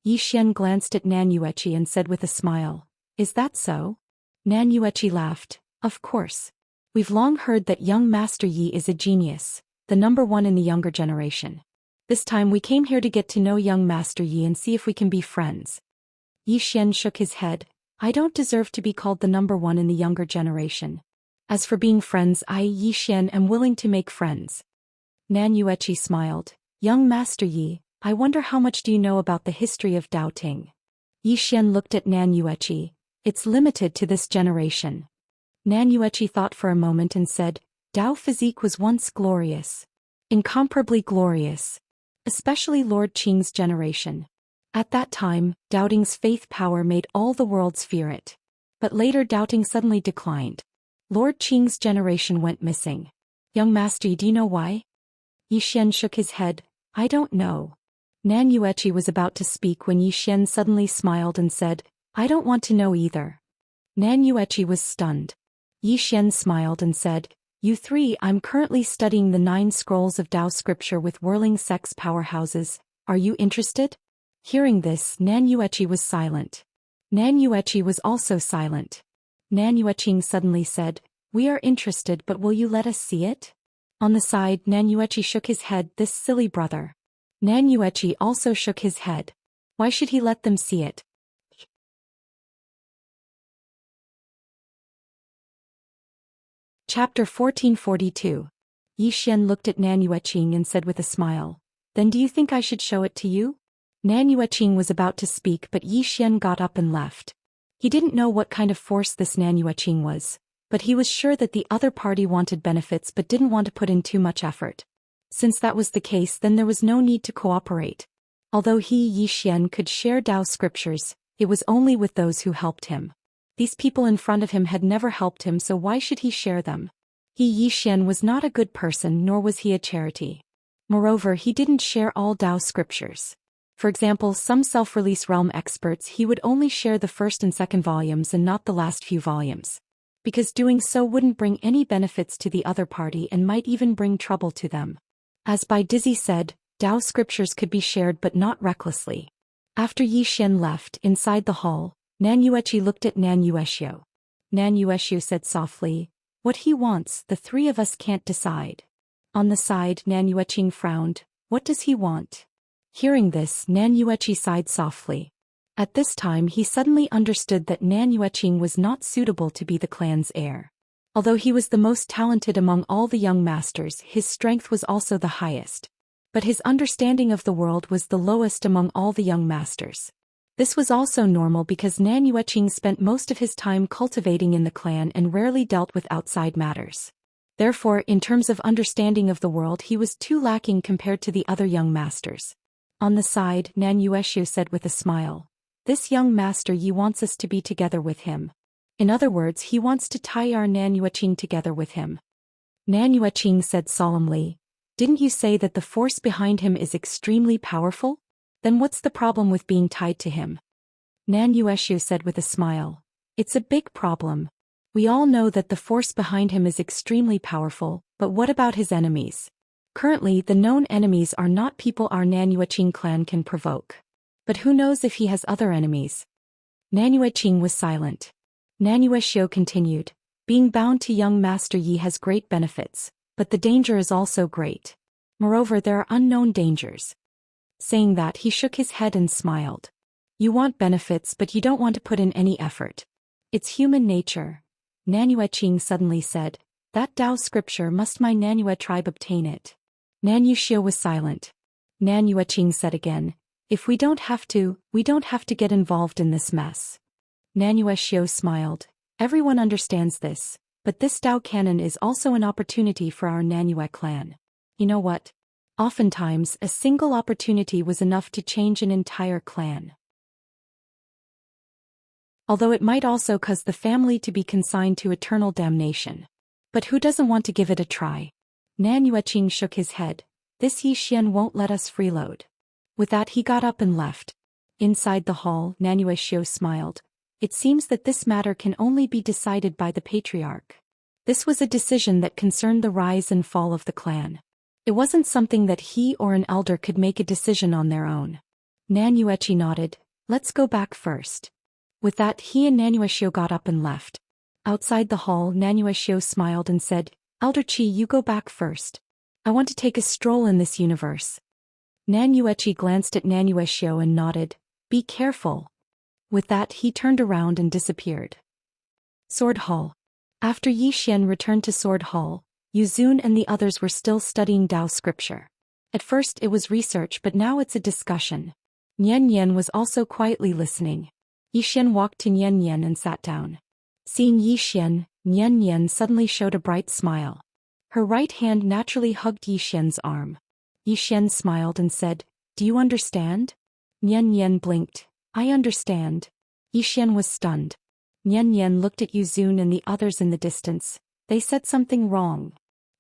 A: Yi Xian glanced at Nan Yueqi and said with a smile, "Is that so?" Nan Yueqi laughed. "Of course. We've long heard that young Master Yi is a genius, the number one in the younger generation. This time we came here to get to know young Master Yi and see if we can be friends." Yi Xian shook his head. "I don't deserve to be called the number one in the younger generation. As for being friends, I, Yi Xian, am willing to make friends." Nan Yueqi smiled. "Young Master Yi, I wonder how much do you know about the history of doubting?" Yi Xian looked at Nan Yueqi. "It's limited to this generation." Nan Yueqi thought for a moment and said, "Tao physique was once glorious. Incomparably glorious. especially Lord Qing's generation. At that time, doubting's faith power made all the worlds fear it. But later doubting suddenly declined. Lord Qing's generation went missing. Young master, do you know why? Yi Xian shook his head. I don't know. Nan Yueqi was about to speak when Yi Xian suddenly smiled and said, I don't want to know either. Nan Yueqi was stunned. Yi Xian smiled and said, You three, I'm currently studying the 9 scrolls of Tao scripture with whirling sex powerhouses. Are you interested? Hearing this, Nan Yueqi was silent. Nan Yueqi was also silent. Nan Yueqing suddenly said, We are interested, but will you let us see it? On the side, Nan Yueqi shook his head. This silly brother. Nan Yueqi also shook his head. Why should he let them see it? Chapter 1442. Yi Xian looked at Nan Yueqing and said with a smile, Then do you think I should show it to you? Nan Yueqing was about to speak, but Yi Xian got up and left. He didn't know what kind of force this Nan Yueqing was, but he was sure that the other party wanted benefits but didn't want to put in too much effort. Since that was the case, then there was no need to cooperate. Although he, Yi Xian, could share Tao scriptures, it was only with those who helped him. These people in front of him had never helped him, so why should he share them? He, Yi Xian, was not a good person, nor was he a charity. Moreover, he didn't share all Tao scriptures. For example, some self-release realm experts, he would only share the first and second volumes and not the last few volumes. Because doing so wouldn't bring any benefits to the other party and might even bring trouble to them. As Bai Dizzy said, Tao scriptures could be shared but not recklessly. After Yi Xian left, inside the hall, Nan Yueqi looked at Nan Yuexiu. Nan Yuexiu said softly, What he wants, the 3 of us can't decide. On the side, Nan Yueqing frowned. What does he want? Hearing this, Nan Yueqi sighed softly. At this time he suddenly understood that Nan Yueqing was not suitable to be the clan's heir. Although he was the most talented among all the young masters, his strength was also the highest. But his understanding of the world was the lowest among all the young masters. This was also normal because Nan Yueqing spent most of his time cultivating in the clan and rarely dealt with outside matters. Therefore, in terms of understanding of the world, he was too lacking compared to the other young masters. On the side, Nan Yuexiu said with a smile, This young master Yi wants us to be together with him. In other words, he wants to tie our Nan Yueqing together with him. Nan Yueqing said solemnly, Didn't you say that the force behind him is extremely powerful? Then what's the problem with being tied to him? Nan Yuexiu said with a smile, It's a big problem. We all know that the force behind him is extremely powerful, but what about his enemies? Currently, the known enemies are not people our Nan Yueqing clan can provoke. But who knows if he has other enemies? Nan Yueqing was silent. Nan Yuexiu continued, Being bound to young Master Yi has great benefits, but the danger is also great. Moreover, there are unknown dangers. Saying that, he shook his head and smiled. You want benefits, but you don't want to put in any effort. It's human nature. Nan Yueqing suddenly said, That Tao scripture, must my Nanyue tribe obtain it? Nan Yuexiu was silent. Nan Yueqing said again, If we don't have to get involved in this mess. Nan Yuexiu smiled. Everyone understands this, but this Tao canon is also an opportunity for our Nanyue clan. You know what? Oftentimes, a single opportunity was enough to change an entire clan. Although it might also cause the family to be consigned to eternal damnation. But who doesn't want to give it a try? Nan Yueqing shook his head. This Yi Xian won't let us freeload. With that he got up and left. Inside the hall, Nan Yuexiu smiled. It seems that this matter can only be decided by the patriarch. This was a decision that concerned the rise and fall of the clan. It wasn't something that he or an elder could make a decision on their own. Nan Yueqi nodded. Let's go back first. With that, he and Nan Yuexiu got up and left. Outside the hall, Nan Yuexiu smiled and said, Elder Qi, you go back first. I want to take a stroll in this universe. Nan Yueqi glanced at Nan Yuexiu and nodded. Be careful. With that, he turned around and disappeared. Sword Hall. After Yi Xian returned to Sword Hall, Yu Zun and the others were still studying Tao scripture. At first it was research, but now it's a discussion. Nian Nian was also quietly listening. Yi Xian walked to Nian Nian and sat down. Seeing Yi Xian, Nian Nian suddenly showed a bright smile. Her right hand naturally hugged Yi Xian's arm. Yi Xian smiled and said, "Do you understand?" Nian Yan blinked. "I understand." Yi Xian was stunned. Nian Yan looked at Yu Zun and the others in the distance. They said something wrong.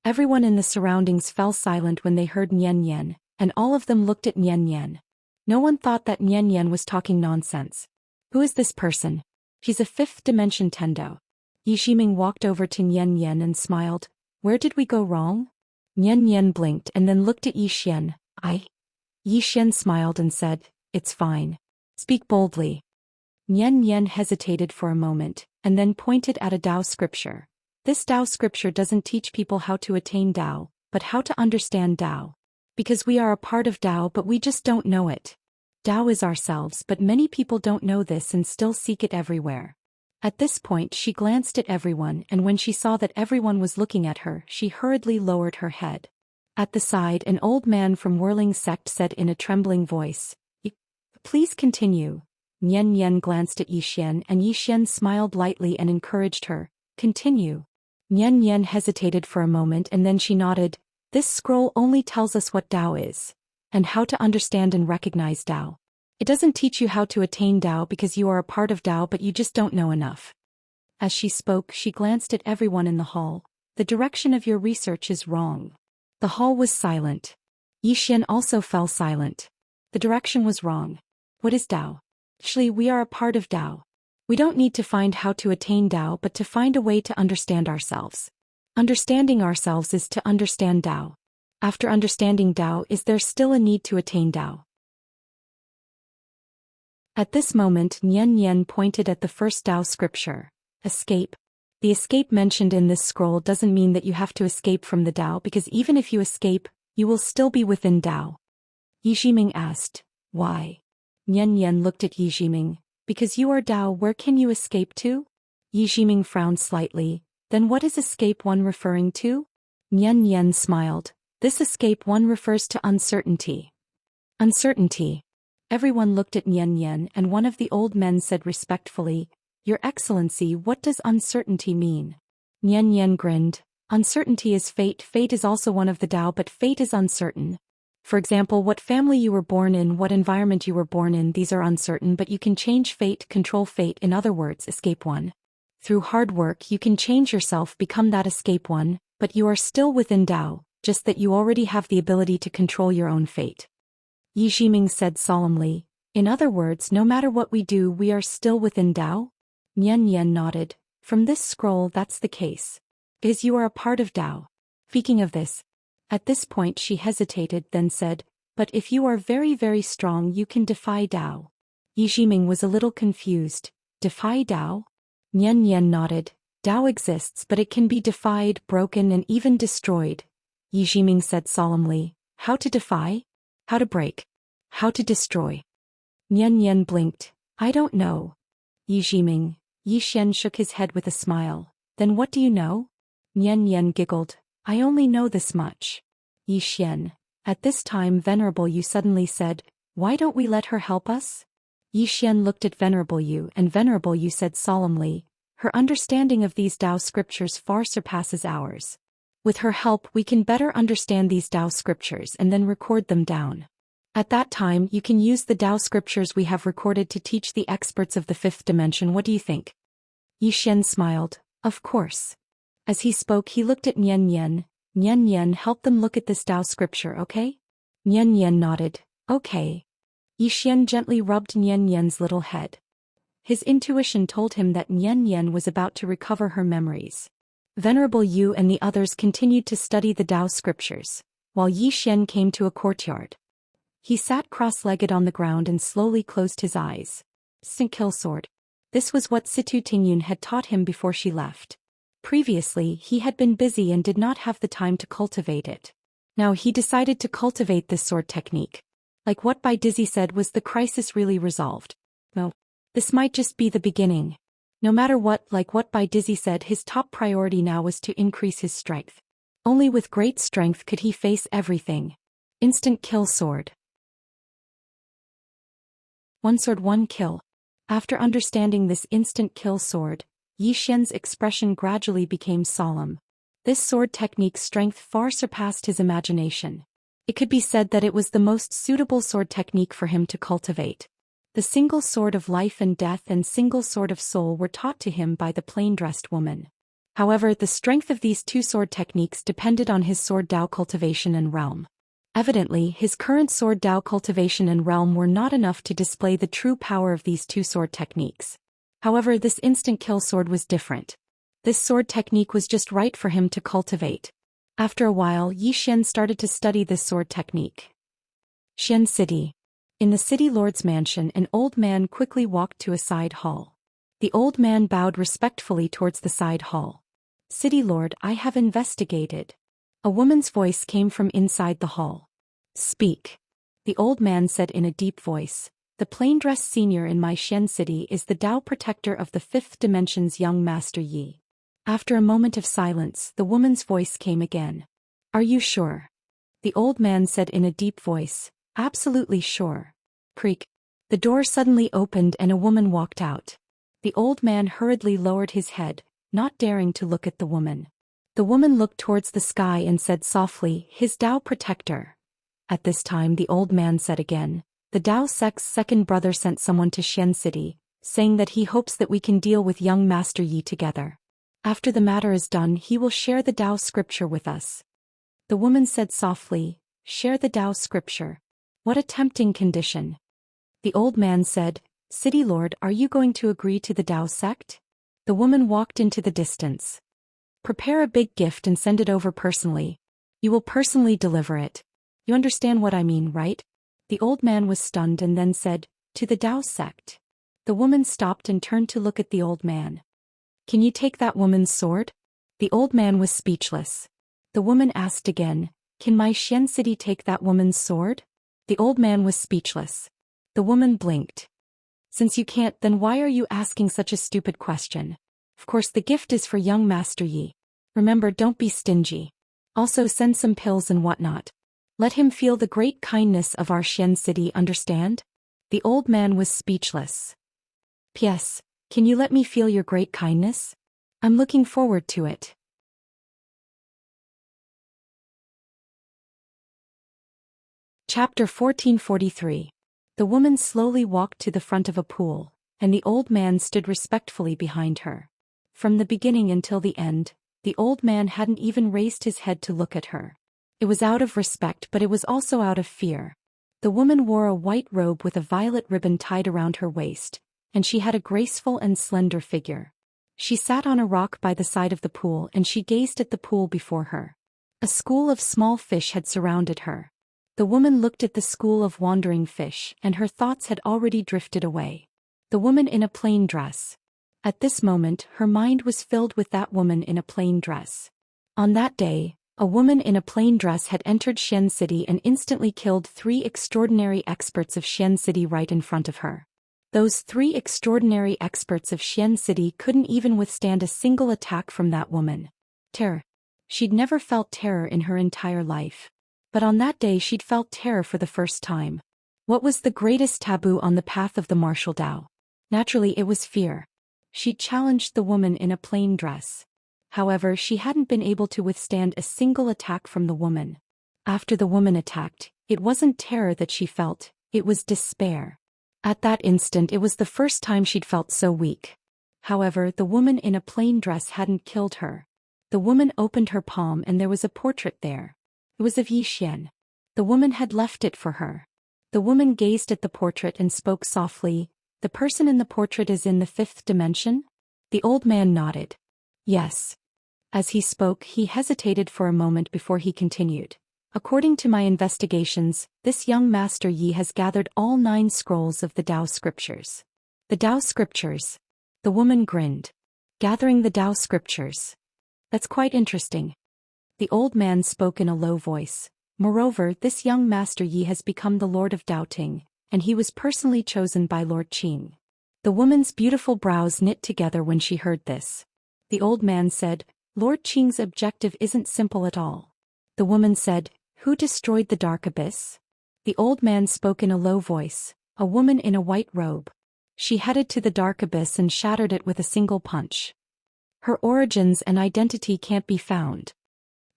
A: Everyone in the surroundings fell silent when they heard Nian Yan, and all of them looked at Nian Yan. No one thought that Nian Yan was talking nonsense. Who is this person? She's a fifth dimension Tendo. Yi Ximing walked over to Nian Yan and smiled. Where did we go wrong? Nian Yan blinked and then looked at Yi Xian. Yi Xian smiled and said, "It's fine. Speak boldly." Nian Yan hesitated for a moment, and then pointed at a Dao scripture. This Dao scripture doesn't teach people how to attain Dao, but how to understand Dao. Because we are a part of Dao but we just don't know it. Dao is ourselves but many people don't know this and still seek it everywhere. At this point she glanced at everyone and when she saw that everyone was looking at her, she hurriedly lowered her head. At the side an old man from Whirling Sect said in a trembling voice, "Please continue." Nian Yan glanced at Yi Xian and Yi Xian smiled lightly and encouraged her, "Continue." Nian Yan hesitated for a moment and then she nodded. This scroll only tells us what Dao is, and how to understand and recognize Dao. It doesn't teach you how to attain Dao because you are a part of Dao but you just don't know enough. As she spoke, she glanced at everyone in the hall. The direction of your research is wrong. The hall was silent. Yi Xian also fell silent. The direction was wrong. What is Dao? Actually, we are a part of Dao. We don't need to find how to attain Dao but to find a way to understand ourselves. Understanding ourselves is to understand Dao. After understanding Dao, is there still a need to attain Dao? At this moment Nian Yan pointed at the first Dao scripture. Escape. The escape mentioned in this scroll doesn't mean that you have to escape from the Dao because even if you escape, you will still be within Dao. Yi Ximing asked, "Why?" Nian Yan looked at Yi Ximing. "Because you are Dao, where can you escape to?" Yi Ximing frowned slightly. "Then what is escape one referring to?" Nian Yan smiled. "This escape one refers to uncertainty." Uncertainty. Everyone looked at Nian Yan and one of the old men said respectfully, "Your Excellency, what does uncertainty mean?" Nian Yan grinned. "Uncertainty is fate. Fate is also one of the Dao but fate is uncertain. For example, what family you were born in, what environment you were born in, these are uncertain but you can change fate, control fate. In other words, escape one. Through hard work you can change yourself, become that escape one, but you are still within Dao, just that you already have the ability to control your own fate." Yi Ximing said solemnly, "In other words, no matter what we do we are still within Dao?" Nian Yan nodded. "From this scroll that's the case. Because you are a part of Dao." Speaking of this. At this point she hesitated then said, "But if you are very very strong you can defy Dao." Yi Ximing was a little confused. Defy Dao? Nian Yan nodded. Dao exists but it can be defied, broken and even destroyed. Yi Ximing said solemnly, "How to defy? How to break? How to destroy?" Nian Yan blinked. "I don't know." Yi Ximing. Yi Xian shook his head with a smile. "Then what do you know?" Nian Yan giggled. "I only know this much." Yi Xian. At this time Venerable Yu suddenly said, "Why don't we let her help us?" Yi Xian looked at Venerable Yu and Venerable Yu said solemnly, "Her understanding of these Dao scriptures far surpasses ours. With her help we can better understand these Dao scriptures and then record them down. At that time you can use the Dao scriptures we have recorded to teach the experts of the fifth dimension. What do you think?" Yi Xian smiled. "Of course." As he spoke he looked at Nian Yan. "Nian Yan, help them look at this Dao scripture, okay?" Nian Yan nodded. "Okay." Yi Xian gently rubbed Nian Yan's little head. His intuition told him that Nian Yan was about to recover her memories. Venerable Yu and the others continued to study the Dao scriptures, while Yi Xian came to a courtyard. He sat cross-legged on the ground and slowly closed his eyes. Kill sword. This was what Situ Tingyun had taught him before she left. Previously he had been busy and did not have the time to cultivate it. Now he decided to cultivate this sword technique. Like what Bai Dizzy said, was the crisis really resolved? No. This might just be the beginning. No matter what, like what Bai Dizzy said, his top priority now was to increase his strength. Only with great strength could he face everything. Instant kill sword. One sword, one kill. After understanding this instant kill sword, Yi Xian's expression gradually became solemn. This sword technique's strength far surpassed his imagination. It could be said that it was the most suitable sword technique for him to cultivate. The single sword of life and death and single sword of soul were taught to him by the plain-dressed woman. However, the strength of these two sword techniques depended on his sword Dao cultivation and realm. Evidently, his current sword Dao cultivation and realm were not enough to display the true power of these two sword techniques. However, this instant kill sword was different. This sword technique was just right for him to cultivate. After a while, Yi Xian started to study this sword technique. Xian City. In the city lord's mansion, an old man quickly walked to a side hall. The old man bowed respectfully towards the side hall. City lord, I have investigated. A woman's voice came from inside the hall. Speak. The old man said in a deep voice. The plain-dressed senior in my Xian city is the Dao protector of the fifth dimension's young master Yi. After a moment of silence, the woman's voice came again. Are you sure? The old man said in a deep voice. Absolutely sure. Creak. The door suddenly opened and a woman walked out. The old man hurriedly lowered his head, not daring to look at the woman. The woman looked towards the sky and said softly, his Dao protector. At this time the old man said again, the Dao sect's second brother sent someone to Xian City, saying that he hopes that we can deal with young Master Yi together. After the matter is done, he will share the Dao scripture with us. The woman said softly, share the Dao scripture. What a tempting condition. The old man said, City Lord, are you going to agree to the Dao sect? The woman walked into the distance. Prepare a big gift and send it over personally. You will personally deliver it. You understand what I mean, right? The old man was stunned and then said, to the Dao sect. The woman stopped and turned to look at the old man. Can you take that woman's sword? The old man was speechless. The woman asked again, can my Xian city take that woman's sword? The old man was speechless. The woman blinked. Since you can't, then why are you asking such a stupid question? Of course the gift is for young Master Yi. Remember, don't be stingy. Also send some pills and whatnot. Let him feel the great kindness of our Xian city, understand? The old man was speechless. P.S. Can you let me feel your great kindness? I'm looking forward to it. Chapter 1443. The woman slowly walked to the front of a pool, and the old man stood respectfully behind her. From the beginning until the end, the old man hadn't even raised his head to look at her. It was out of respect, but it was also out of fear. The woman wore a white robe with a violet ribbon tied around her waist, and she had a graceful and slender figure. She sat on a rock by the side of the pool and she gazed at the pool before her. A school of small fish had surrounded her. The woman looked at the school of wandering fish, and her thoughts had already drifted away. The woman in a plain dress. At this moment, her mind was filled with that woman in a plain dress. On that day, a woman in a plain dress had entered Xian City and instantly killed 3 extraordinary experts of Xian City right in front of her. Those 3 extraordinary experts of Xian City couldn't even withstand a single attack from that woman. Terror. She'd never felt terror in her entire life. But on that day she'd felt terror for the first time. What was the greatest taboo on the path of the martial Dao? Naturally it was fear. She challenged the woman in a plain dress. However, she hadn't been able to withstand a single attack from the woman. After the woman attacked, it wasn't terror that she felt, it was despair. At that instant it was the first time she'd felt so weak. However, the woman in a plain dress hadn't killed her. The woman opened her palm and there was a portrait there. It was of Yi Xian. The woman had left it for her. The woman gazed at the portrait and spoke softly, the person in the portrait is in the 5th dimension? The old man nodded. Yes. As he spoke, he hesitated for a moment before he continued. According to my investigations, this young Master Yi has gathered all 9 scrolls of the Dao scriptures. The Dao scriptures. The woman grinned. Gathering the Dao scriptures. That's quite interesting. The old man spoke in a low voice. Moreover, this young Master Yi has become the Lord of Daoting, and he was personally chosen by Lord Qing. The woman's beautiful brows knit together when she heard this. The old man said, Lord Qing's objective isn't simple at all. The woman said, who destroyed the dark abyss? The old man spoke in a low voice, a woman in a white robe. She headed to the dark abyss and shattered it with a single punch. Her origins and identity can't be found.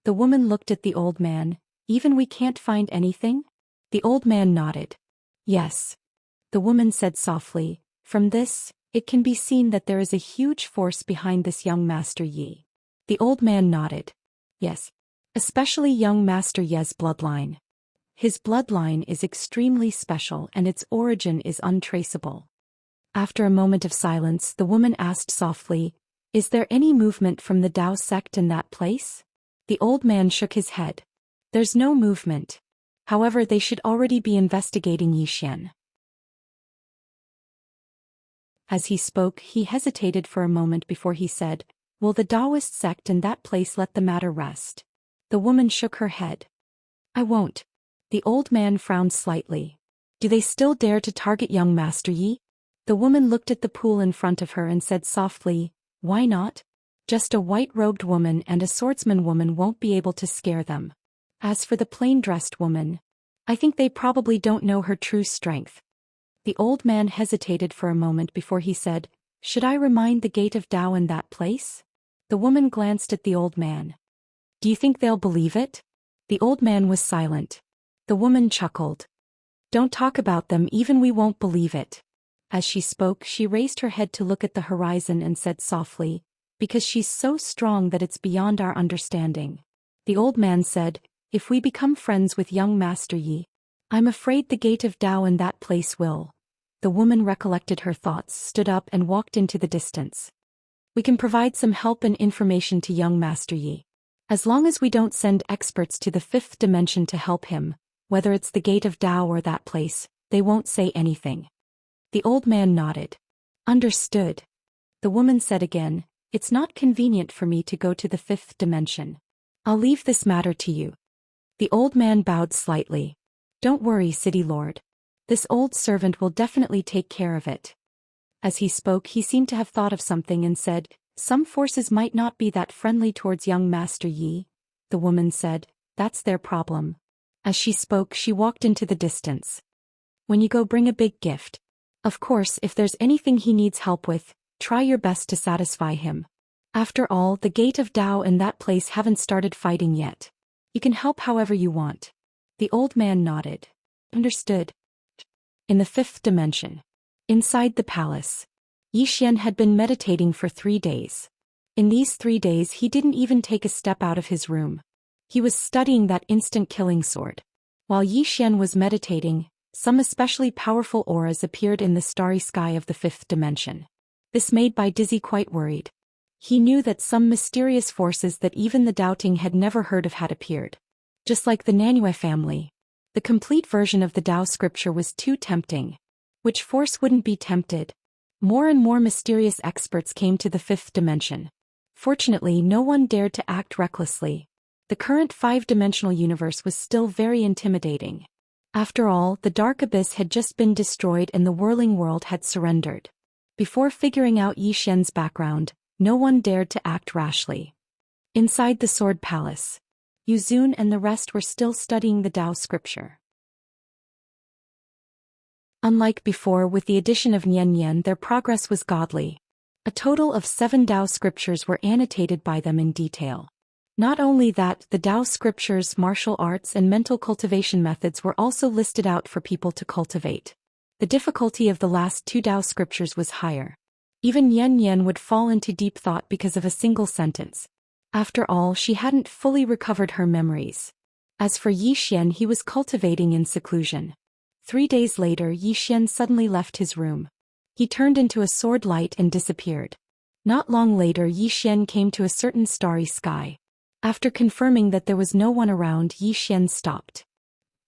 A: The woman looked at the old man, Even we can't find anything? The old man nodded. Yes. The woman said softly, from this, it can be seen that there is a huge force behind this young Master Yi. The old man nodded. Yes. Especially young Master Ye's bloodline. His bloodline is extremely special and its origin is untraceable. After a moment of silence, the woman asked softly, is there any movement from the Dao sect in that place? The old man shook his head. There's no movement. However, they should already be investigating Zhou Xian. As he spoke, he hesitated for a moment before he said, will the Taoist sect in that place let the matter rest? The woman shook her head. I won't. The old man frowned slightly. Do they still dare to target young Master Yi? The woman looked at the pool in front of her and said softly, why not? Just a white-robed woman and a swordsman woman won't be able to scare them. As for the plain-dressed woman, I think they probably don't know her true strength. The old man hesitated for a moment before he said, should I remind the gate of Dao in that place? The woman glanced at the old man. Do you think they'll believe it? The old man was silent. The woman chuckled. Don't talk about them, even we won't believe it. As she spoke, she raised her head to look at the horizon and said softly, because she's so strong that it's beyond our understanding. The old man said, if we become friends with young Master Yi, I'm afraid the gate of Dao in that place will. The woman recollected her thoughts, stood up and walked into the distance. We can provide some help and information to young Master Yi. As long as we don't send experts to the fifth dimension to help him, whether it's the gate of Dao or that place, they won't say anything. The old man nodded. Understood. The woman said again, it's not convenient for me to go to the fifth dimension. I'll leave this matter to you. The old man bowed slightly. Don't worry, City Lord. This old servant will definitely take care of it. As he spoke, he seemed to have thought of something and said, some forces might not be that friendly towards young Master Yi. The woman said, that's their problem. As she spoke, she walked into the distance. When you go, bring a big gift. Of course, if there's anything he needs help with, try your best to satisfy him. After all, the gate of Dao and that place haven't started fighting yet. You can help however you want. The old man nodded. Understood. In the fifth dimension. Inside the palace. Zhou Xian had been meditating for 3 days. In these 3 days he didn't even take a step out of his room. He was studying that instant killing sword. While Zhou Xian was meditating, some especially powerful auras appeared in the starry sky of the fifth dimension. This made Bai Dizzy quite worried. He knew that some mysterious forces that even the doubting had never heard of had appeared. Just like the Nanyue family. The complete version of the Tao scripture was too tempting. Which force wouldn't be tempted? More and more mysterious experts came to the fifth dimension. Fortunately, no one dared to act recklessly. The current 5-dimensional universe was still very intimidating. After all, the dark abyss had just been destroyed and the whirling world had surrendered. Before figuring out Zhou Xian's background, no one dared to act rashly. Inside the Sword Palace, Yuzun and the rest were still studying the Tao scripture. Unlike before, with the addition of Nian, their progress was godly. A total of 7 Tao scriptures were annotated by them in detail. Not only that, the Tao scriptures, martial arts and mental cultivation methods were also listed out for people to cultivate. The difficulty of the last 2 Tao scriptures was higher. Even Nian would fall into deep thought because of a single sentence. After all, she hadn't fully recovered her memories. As for Zhou Xian, he was cultivating in seclusion. 3 days later, Zhou Xian suddenly left his room. He turned into a sword light and disappeared. Not long later, Zhou Xian came to a certain starry sky. After confirming that there was no one around, Zhou Xian stopped.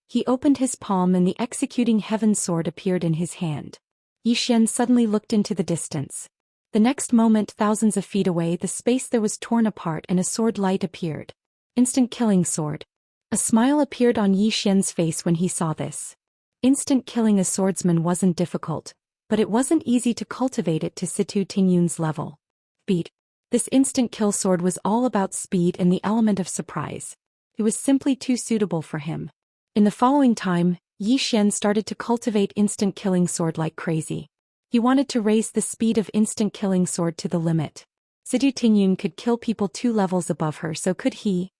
A: He opened his palm and the executing heaven sword appeared in his hand. Zhou Xian suddenly looked into the distance. The next moment, thousands of feet away, the space there was torn apart and a sword light appeared. Instant killing sword. A smile appeared on Zhou Xian's face when he saw this. Instant killing a swordsman wasn't difficult, but it wasn't easy to cultivate it to Situ Tingyun's level. Speed. This instant kill sword was all about speed and the element of surprise. It was simply too suitable for him. In the following time, Zhou Xian started to cultivate instant killing sword like crazy. He wanted to raise the speed of instant killing sword to the limit. Situ Tingyun could kill people 2 levels above her, so could he.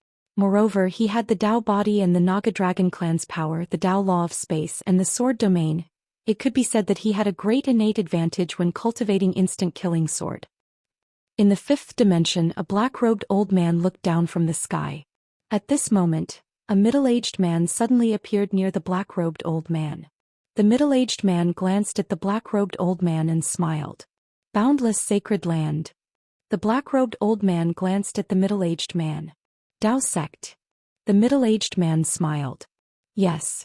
A: Moreover, he had the Dao body and the Naga Dragon clan's power, the Dao law of space and the sword domain. It could be said that he had a great innate advantage when cultivating instant killing sword. In the fifth dimension, a black-robed old man looked down from the sky. At this moment, a middle-aged man suddenly appeared near the black-robed old man. The middle-aged man glanced at the black-robed old man and smiled. Boundless sacred land. The black-robed old man glanced at the middle-aged man. Dao sect. The middle-aged man smiled. Yes.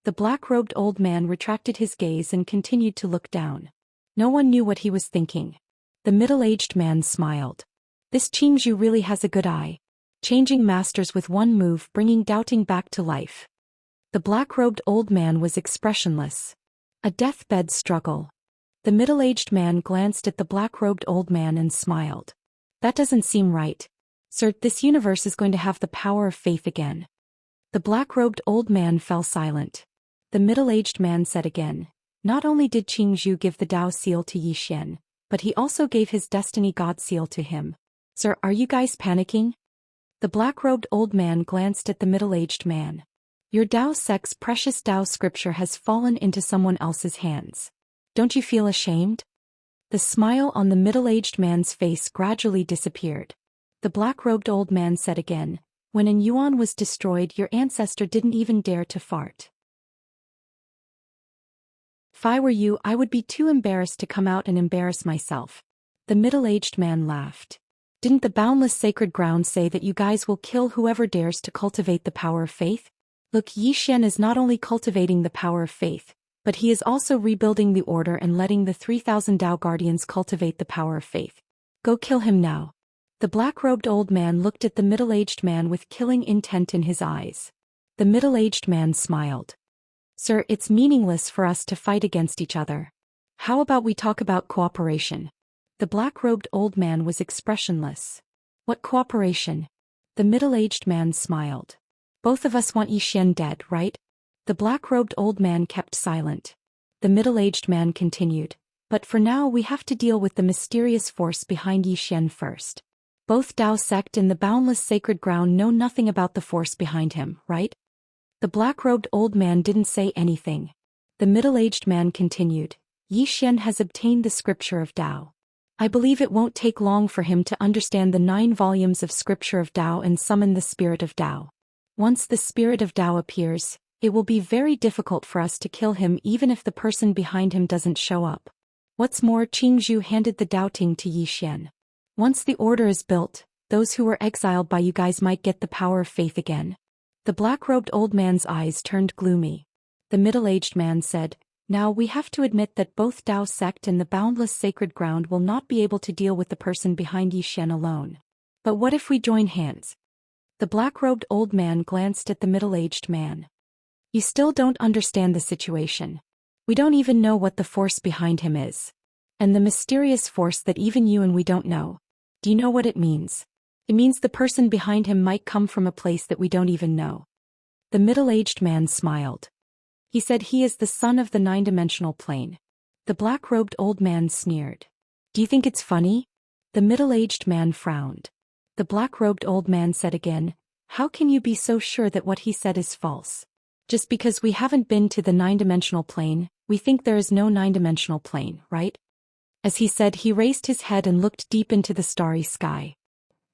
A: The black-robed old man retracted his gaze and continued to look down. No one knew what he was thinking. The middle-aged man smiled. This Xianxia really has a good eye. Changing masters with one move, bringing doubting back to life. The black-robed old man was expressionless. A deathbed struggle. The middle-aged man glanced at the black-robed old man and smiled. That doesn't seem right. Sir, this universe is going to have the power of faith again. The black-robed old man fell silent. The middle-aged man said again, not only did Xianxia give the Dao seal to Zhou Xian, but he also gave his destiny god seal to him. Sir, are you guys panicking? The black-robed old man glanced at the middle-aged man. Your Dao sect's precious Dao scripture has fallen into someone else's hands. Don't you feel ashamed? The smile on the middle-aged man's face gradually disappeared. The black-robed old man said again, when an yuan was destroyed, your ancestor didn't even dare to fart. If I were you, I would be too embarrassed to come out and embarrass myself. The middle-aged man laughed. Didn't the boundless sacred ground say that you guys will kill whoever dares to cultivate the power of faith? Look, Zhou Xian is not only cultivating the power of faith, but he is also rebuilding the order and letting the 3,000 Dao guardians cultivate the power of faith. Go kill him now. The black-robed old man looked at the middle-aged man with killing intent in his eyes. The middle-aged man smiled. Sir, it's meaningless for us to fight against each other. How about we talk about cooperation? The black-robed old man was expressionless. What cooperation? The middle-aged man smiled. Both of us want Zhou Xian dead, right? The black-robed old man kept silent. The middle-aged man continued, but for now we have to deal with the mysterious force behind Zhou Xian first. Both Dao sect and the boundless sacred ground know nothing about the force behind him, right? The black-robed old man didn't say anything. The middle-aged man continued, Zhou Xian has obtained the scripture of Dao. I believe it won't take long for him to understand the 9 volumes of scripture of Dao and summon the spirit of Dao. Once the spirit of Dao appears, it will be very difficult for us to kill him even if the person behind him doesn't show up. What's more, Xianxia handed the Dao Ting to Zhou Xian. Once the order is built, those who were exiled by you guys might get the power of faith again. The black-robed old man's eyes turned gloomy. The middle-aged man said, now we have to admit that both Dao sect and the boundless sacred ground will not be able to deal with the person behind Zhou Xian alone. But what if we join hands? The black-robed old man glanced at the middle-aged man. You still don't understand the situation. We don't even know what the force behind him is. And the mysterious force that even you and we don't know. Do you know what it means? It means the person behind him might come from a place that we don't even know. The middle-aged man smiled. He said he is the son of the 9-dimensional plane. The black-robed old man sneered. Do you think it's funny? The middle-aged man frowned. The black-robed old man said again, how can you be so sure that what he said is false? Just because we haven't been to the 9-dimensional plane, we think there is no 9-dimensional plane, right? As he said, he raised his head and looked deep into the starry sky.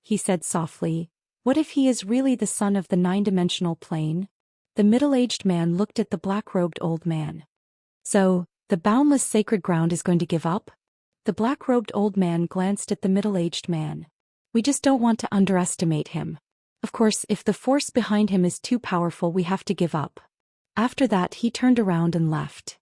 A: He said softly, what if he is really the son of the 9-dimensional plane? The middle-aged man looked at the black-robed old man. So, the boundless sacred ground is going to give up? The black-robed old man glanced at the middle-aged man. We just don't want to underestimate him. Of course, if the force behind him is too powerful, we have to give up. After that, he turned around and left.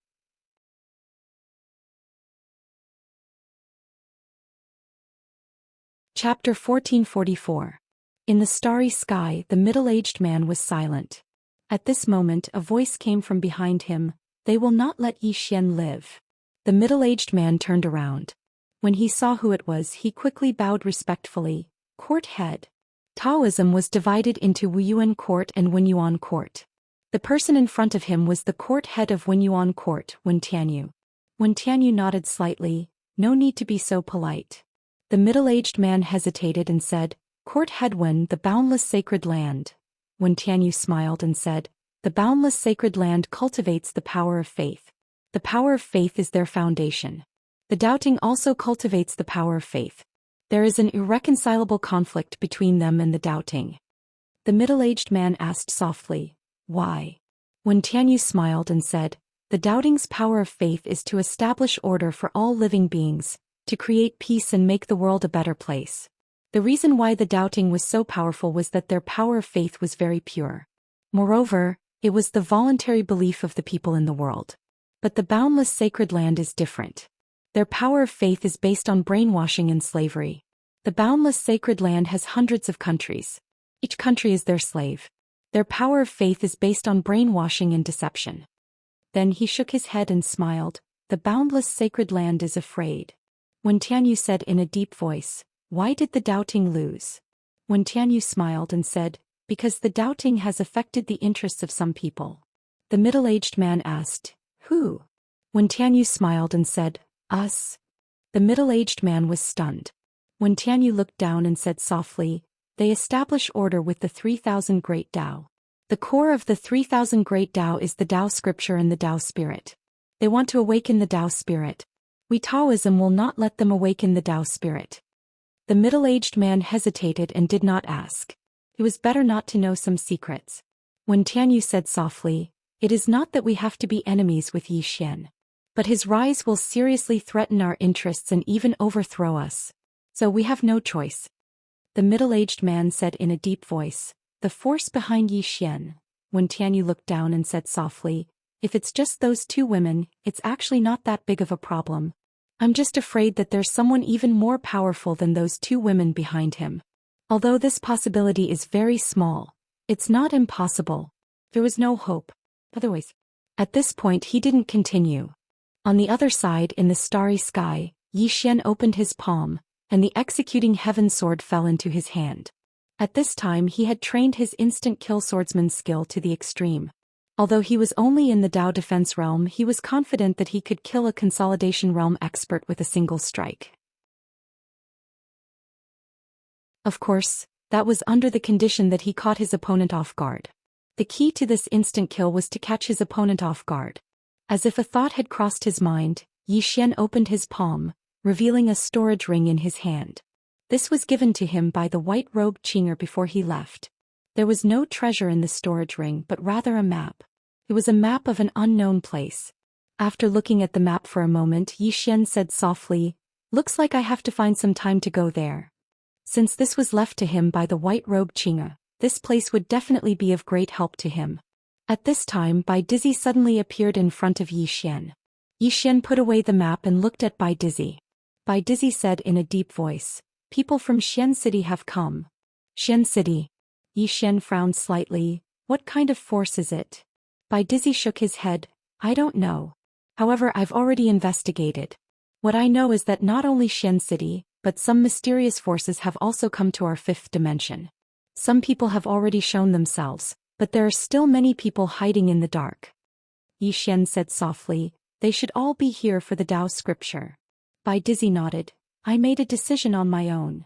A: Chapter 1444. In the starry sky, the middle-aged man was silent. At this moment, a voice came from behind him, they will not let Zhou Xian live. The middle-aged man turned around. When he saw who it was, he quickly bowed respectfully. Court head. Taoism was divided into Wuyuan court and Wenyuan court. The person in front of him was the court head of Wenyuan court, Wen Tianyu. Wen Tianyu nodded slightly, no need to be so polite. The middle-aged man hesitated and said, Court head Wen, the boundless sacred land, Wen Tianyu smiled and said, "The boundless sacred land cultivates the power of faith. The power of faith is their foundation. The doubting also cultivates the power of faith. There is an irreconcilable conflict between them and the doubting." The middle-aged man asked softly, "Why?" Wen Tianyu smiled and said, "The doubting's power of faith is to establish order for all living beings, to create peace and make the world a better place. The reason why the doubting was so powerful was that their power of faith was very pure. Moreover, it was the voluntary belief of the people in the world. But the boundless sacred land is different. Their power of faith is based on brainwashing and slavery. The boundless sacred land has hundreds of countries. Each country is their slave. Their power of faith is based on brainwashing and deception." Then he shook his head and smiled. "The boundless sacred land is afraid." Wen Tianyu said in a deep voice, "Why did the doubting lose?" Wen Tianyu smiled and said, "Because the doubting has affected the interests of some people." The middle-aged man asked, "Who?" Wen Tianyu smiled and said, "Us." The middle-aged man was stunned. Wen Tianyu looked down and said softly, "They establish order with the 3,000 Great Tao. The core of the 3,000 Great Tao is the Tao Scripture and the Tao Spirit. They want to awaken the Tao Spirit. We Taoism will not let them awaken the Tao Spirit." The middle-aged man hesitated and did not ask. It was better not to know some secrets. Wen Tianyu said softly, "It is not that we have to be enemies with Zhou Xian. But his rise will seriously threaten our interests and even overthrow us. So we have no choice." The middle-aged man said in a deep voice, "The force behind Zhou Xian." Wen Tianyu looked down and said softly, "If it's just those two women, it's actually not that big of a problem. I'm just afraid that there's someone even more powerful than those two women behind him. Although this possibility is very small, it's not impossible. There was no hope. Otherwise." At this point he didn't continue. On the other side in the starry sky, Zhou Xian opened his palm, and the executing heaven sword fell into his hand. At this time he had trained his instant kill swordsman skill to the extreme. Although he was only in the Tao defense realm, he was confident that he could kill a consolidation realm expert with a single strike. Of course, that was under the condition that he caught his opponent off guard. The key to this instant kill was to catch his opponent off guard. As if a thought had crossed his mind, Zhou Xian opened his palm, revealing a storage ring in his hand. This was given to him by the white-robed Qinger before he left. There was no treasure in the storage ring but rather a map. It was a map of an unknown place. After looking at the map for a moment, Zhou Xian said softly, "Looks like I have to find some time to go there." Since this was left to him by the white-robed Qinger, this place would definitely be of great help to him. At this time Bai Dizzy suddenly appeared in front of Zhou Xian. Zhou Xian put away the map and looked at Bai Dizzy. Bai Dizzy said in a deep voice, "People from Xian City have come." "Xian City?" Zhou Xian frowned slightly. "What kind of force is it?" Bai Dizzy shook his head. "I don't know. However, I've already investigated. What I know is that not only Xian City, but some mysterious forces have also come to our fifth dimension. Some people have already shown themselves, but there are still many people hiding in the dark." Zhou Xian said softly, "They should all be here for the Tao Scripture." Bai Dizzy nodded. "I made a decision on my own."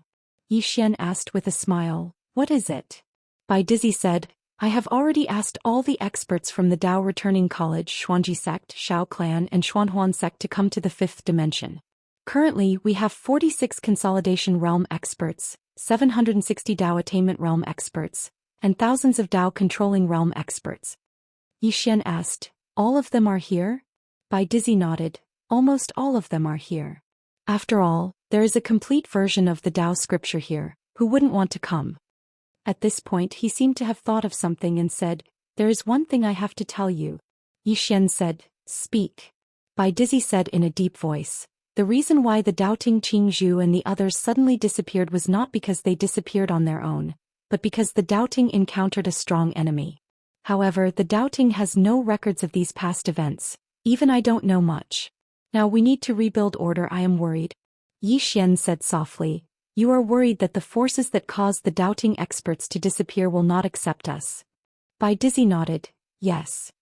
A: Zhou Xian asked with a smile, "What is it?" Bai Dizzy said, "I have already asked all the experts from the Tao Returning College, Xuanji Sect, Shao Clan and Xuanhuan Sect to come to the fifth dimension. Currently we have 46 Consolidation Realm experts, 760 Tao Attainment Realm experts, and thousands of Tao Controlling Realm experts." Zhou Xian asked, "All of them are here?" Bai Dizzy nodded. "Almost all of them are here. After all, there is a complete version of the Tao Scripture here. Who wouldn't want to come?" At this point he seemed to have thought of something and said, "There is one thing I have to tell you." Zhou Xian said, "Speak." Bai Dizzy said in a deep voice, "The reason why the doubting Qing Zhu and the others suddenly disappeared was not because they disappeared on their own, but because the doubting encountered a strong enemy. However, the doubting has no records of these past events. Even I don't know much. Now we need to rebuild order. I am worried." Zhou Xian said softly, "You are worried that the forces that caused the doubting experts to disappear will not accept us?" Bai Dizzy nodded, "Yes."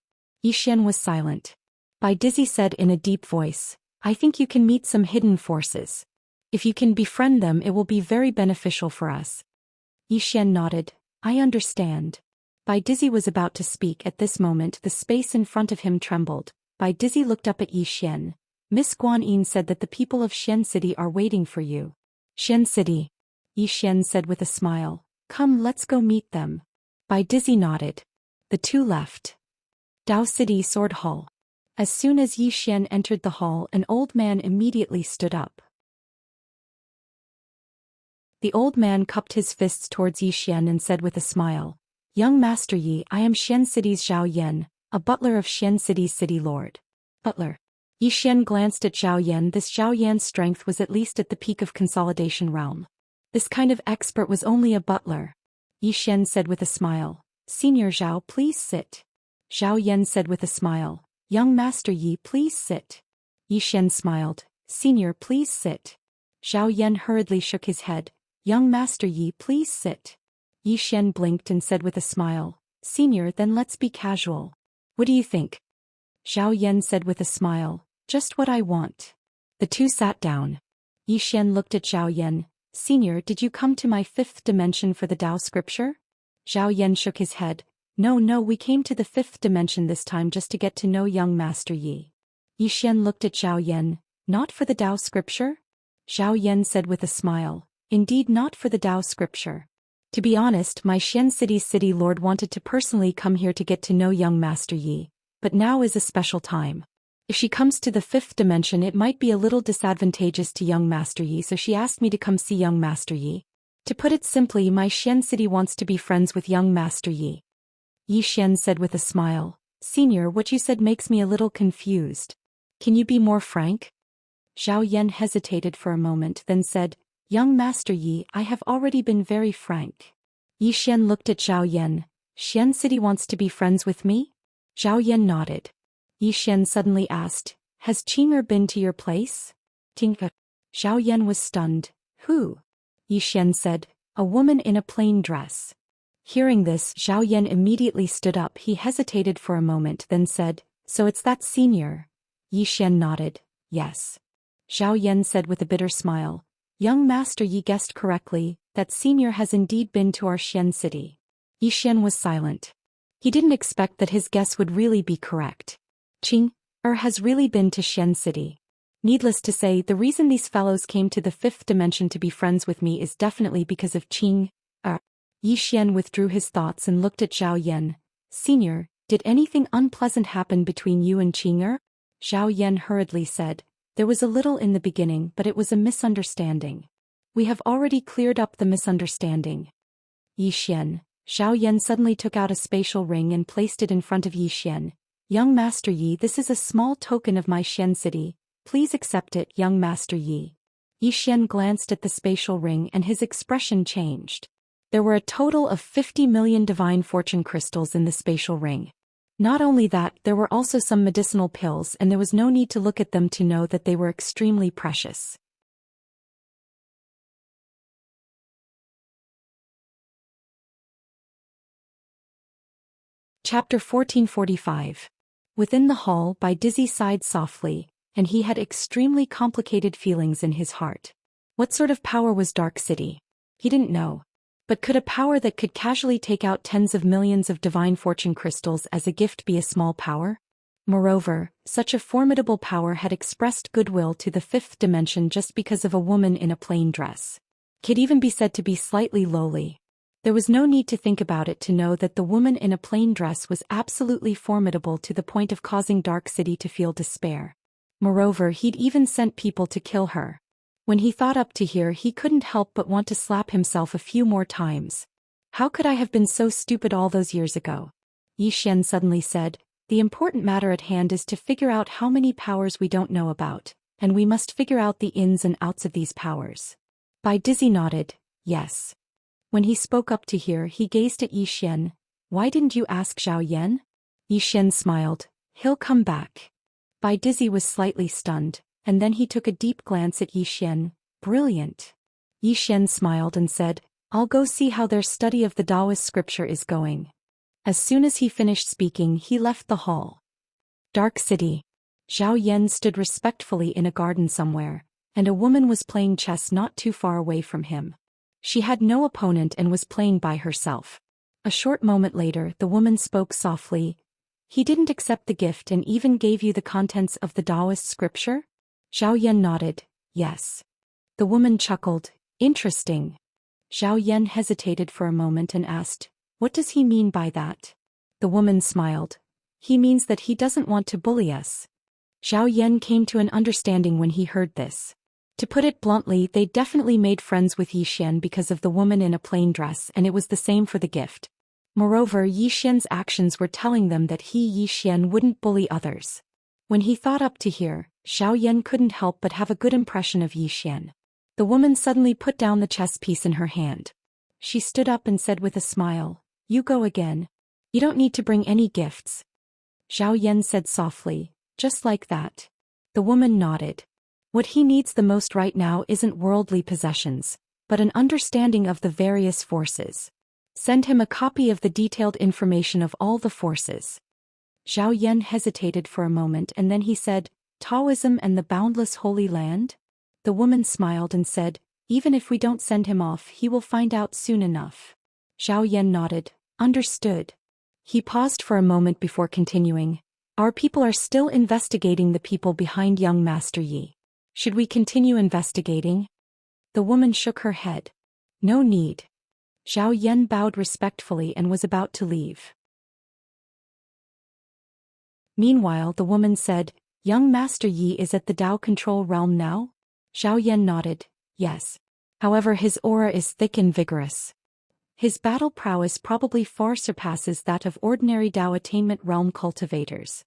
A: Zhou Xian was silent. Bai Dizzy said in a deep voice, "I think you can meet some hidden forces. If you can befriend them, it will be very beneficial for us." Zhou Xian nodded, "I understand." Bai Dizzy was about to speak. At this moment the space in front of him trembled. Bai Dizzy looked up at Yi Xian. Miss Guanyin said that the people of Xian City are waiting for you. Xian City. Yi Xian said with a smile. Come, let's go meet them. Bai Dizzy nodded. The two left. Dao City Sword Hall. As soon as Yi Xian entered the hall, an old man immediately stood up. The old man cupped his fists towards Yi Xian and said with a smile, Young Master Yi, I am Xian City's Zhou Xian, a butler of Xian City's city lord. Butler. Yi Xian glanced at Zhou Xian. This Zhou Xian's strength was at least at the peak of consolidation realm. This kind of expert was only a butler. Yi Xian said with a smile, Senior Zhou, please sit. Zhou Xian said with a smile, Young Master Yi, please sit. Yi Xian smiled, Senior, please sit. Zhou Xian hurriedly shook his head, Young Master Yi, please sit. Yi Xian blinked and said with a smile, Senior, then let's be casual. What do you think? Zhou Xian said with a smile, Just what I want. The two sat down. Yi Xian looked at Zhou Xian. Senior, did you come to my fifth dimension for the Tao scripture? Zhou Xian shook his head. No, we came to the fifth dimension this time just to get to know young Master Yi. Yi Xian looked at Zhou Xian. Not for the Tao scripture? Zhou Xian said with a smile. Indeed, not for the Tao scripture. To be honest, my Xian City's city lord wanted to personally come here to get to know young Master Yi, but now is a special time. If she comes to the fifth dimension, it might be a little disadvantageous to young Master Yi, so she asked me to come see young Master Yi. To put it simply, my Xian City wants to be friends with young Master Yi. Yi Xian said with a smile. Senior, what you said makes me a little confused. Can you be more frank? Zhou Xian hesitated for a moment, then said, Young Master Yi, I have already been very frank. Yi Xian looked at Zhou Xian. Xian City wants to be friends with me? Zhou Xian nodded. Yi Xian suddenly asked, Has Qing'er been to your place? Qing'er. Zhou Xian was stunned. Who? Yi Xian said, A woman in a plain dress. Hearing this, Zhou Xian immediately stood up. He hesitated for a moment, then said, So it's that senior? Yi Xian nodded. Yes. Zhou Xian said with a bitter smile, Young Master Yi guessed correctly, that senior has indeed been to our Xian City. Yi Xian was silent. He didn't expect that his guess would really be correct. Qing'er has really been to Xian City. Needless to say, the reason these fellows came to the fifth dimension to be friends with me is definitely because of Qing'er. Yi Xian withdrew his thoughts and looked at Zhou Xian. Senior, did anything unpleasant happen between you and Qing'er? Zhou Xian hurriedly said, There was a little in the beginning, but it was a misunderstanding. We have already cleared up the misunderstanding. Yi Xian. Zhou Xian suddenly took out a spatial ring and placed it in front of Yi Xian. Young Master Yi, this is a small token of my Xian City. Please accept it, young Master Yi. Yi Xian glanced at the spatial ring and his expression changed. There were a total of 50 million divine fortune crystals in the spatial ring. Not only that, there were also some medicinal pills, and there was no need to look at them to know that they were extremely precious. Chapter 1445. Within the hall, Bai Dizzy sighed softly, and he had extremely complicated feelings in his heart. What sort of power was Dark City? He didn't know. But could a power that could casually take out tens of millions of divine fortune crystals as a gift be a small power? Moreover, such a formidable power had expressed goodwill to the fifth dimension just because of a woman in a plain dress. Could even be said to be slightly lowly. There was no need to think about it to know that the woman in a plain dress was absolutely formidable to the point of causing Dark City to feel despair. Moreover, he'd even sent people to kill her. When he thought up to here, he couldn't help but want to slap himself a few more times. How could I have been so stupid all those years ago? Yi Xian suddenly said, The important matter at hand is to figure out how many powers we don't know about, and we must figure out the ins and outs of these powers. Bai Dizzy nodded, yes. When he spoke up to here, he gazed at Yi Xian. Why didn't you ask Zhou Xian? Yi Xian smiled. He'll come back. Bai Dizzy was slightly stunned, and then he took a deep glance at Yi Xian. Brilliant. Yi Xian smiled and said, I'll go see how their study of the Taoist scripture is going. As soon as he finished speaking, he left the hall. Dark City. Zhou Xian stood respectfully in a garden somewhere, and a woman was playing chess not too far away from him. She had no opponent and was playing by herself. A short moment later, the woman spoke softly. He didn't accept the gift and even gave you the contents of the Taoist scripture? Zhou Xian nodded, yes. The woman chuckled, interesting. Zhou Xian hesitated for a moment and asked, what does he mean by that? The woman smiled. He means that he doesn't want to bully us. Zhou Xian came to an understanding when he heard this. To put it bluntly, they definitely made friends with Yi Xian because of the woman in a plain dress, and it was the same for the gift. Moreover, Yi Xian's actions were telling them that Yi Xian wouldn't bully others. When he thought up to here, Zhou Xian couldn't help but have a good impression of Yi Xian. The woman suddenly put down the chess piece in her hand. She stood up and said with a smile, you go again. You don't need to bring any gifts. Zhou Xian said softly, just like that. The woman nodded. What he needs the most right now isn't worldly possessions, but an understanding of the various forces. Send him a copy of the detailed information of all the forces. Zhou Xian hesitated for a moment and then he said, Taoism and the boundless Holy Land? The woman smiled and said, even if we don't send him off, he will find out soon enough. Zhou Xian nodded, understood. He paused for a moment before continuing, our people are still investigating the people behind young Master Yi. Should we continue investigating? The woman shook her head. No need. Zhou Xian bowed respectfully and was about to leave. Meanwhile, the woman said, young Master Yi is at the Tao control realm now? Zhou Xian nodded, yes. However, his aura is thick and vigorous. His battle prowess probably far surpasses that of ordinary Tao attainment realm cultivators.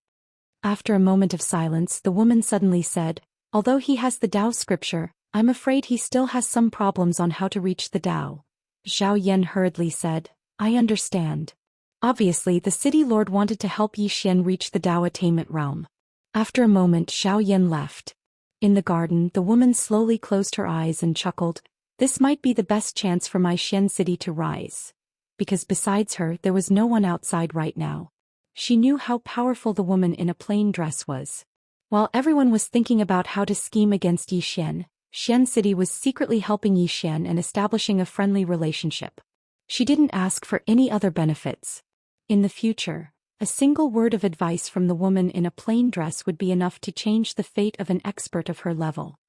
A: After a moment of silence, the woman suddenly said, although he has the Tao scripture, I'm afraid he still has some problems on how to reach the Tao. Zhou Xian hurriedly said, I understand. Obviously, the city lord wanted to help Yi Xian reach the Tao attainment realm. After a moment, Zhou Xian left. In the garden, the woman slowly closed her eyes and chuckled, this might be the best chance for my Xian city to rise. Because besides her, there was no one outside right now. She knew how powerful the woman in a plain dress was. While everyone was thinking about how to scheme against Yi Xian, Xian City was secretly helping Yi Xian and establishing a friendly relationship. She didn't ask for any other benefits. In the future, a single word of advice from the woman in a plain dress would be enough to change the fate of an expert of her level.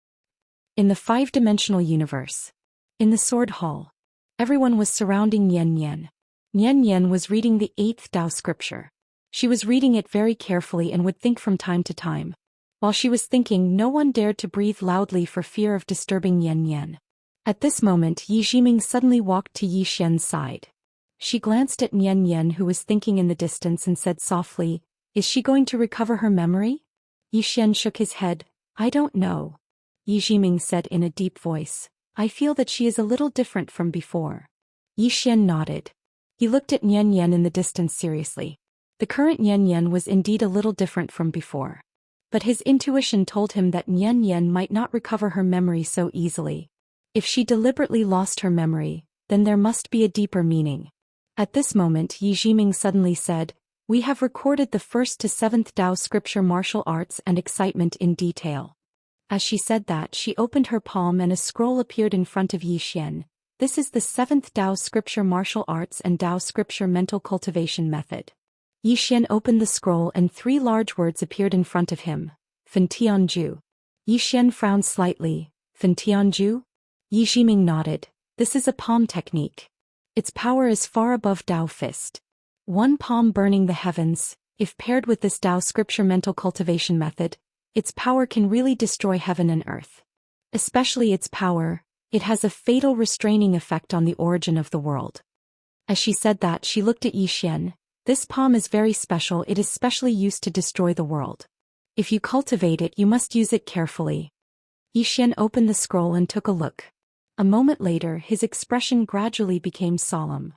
A: In the five-dimensional universe. In the Sword Hall. Everyone was surrounding Nian Nian. Nian Nian was reading the 8th Tao scripture. She was reading it very carefully and would think from time to time. While she was thinking, no one dared to breathe loudly for fear of disturbing Nian Nian. At this moment, Yi Jiming suddenly walked to Yi Xian's side. She glanced at Nian Nian, who was thinking in the distance, and said softly, is she going to recover her memory? Yi Xian shook his head, I don't know. Yi Jiming said in a deep voice, I feel that she is a little different from before. Yi Xian nodded. He looked at Nian Nian in the distance seriously. The current Nian Nian was indeed a little different from before. But his intuition told him that Nian Nian might not recover her memory so easily. If she deliberately lost her memory, then there must be a deeper meaning. At this moment, Yi Jiming suddenly said, we have recorded the 1st to 7th Tao scripture martial arts and excitement in detail. As she said that, she opened her palm and a scroll appeared in front of Yi Xian. This is the 7th Tao scripture martial arts and Tao scripture mental cultivation method. Yi Xian opened the scroll and 3 large words appeared in front of him. Fen Tianju. Yi Xian frowned slightly. Fen Tianju? Yi Jiming nodded. This is a palm technique. Its power is far above Tao fist. One palm burning the heavens. If paired with this Tao scripture mental cultivation method, its power can really destroy heaven and earth. Especially its power, it has a fatal restraining effect on the origin of the world. As she said that, she looked at Yi Xian. This palm is very special, it is specially used to destroy the world. If you cultivate it, you must use it carefully. Yi Xian opened the scroll and took a look. A moment later, his expression gradually became solemn.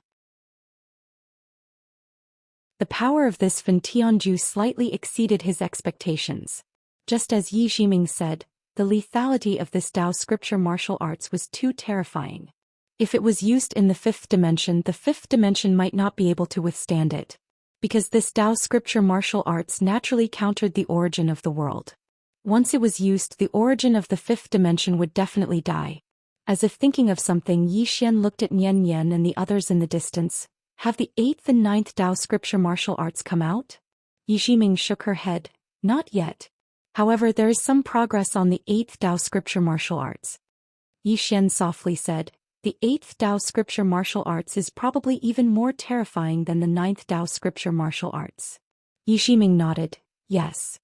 A: The power of this Fen Tianju slightly exceeded his expectations. Just as Yi Jiming said, the lethality of this Tao scripture martial arts was too terrifying. If it was used in the 5th dimension, the 5th dimension might not be able to withstand it. Because this Tao scripture martial arts naturally countered the origin of the world. Once it was used, the origin of the 5th dimension would definitely die. As if thinking of something, Yi Xian looked at Nian Nian and the others in the distance. Have the 8th and 9th Dao scripture martial arts come out? Yi Shiming shook her head. Not yet. However, there is some progress on the 8th Dao scripture martial arts. Yi Xian softly said, the 8th Dao scripture martial arts is probably even more terrifying than the 9th Dao scripture martial arts. Yi Shiming nodded, yes.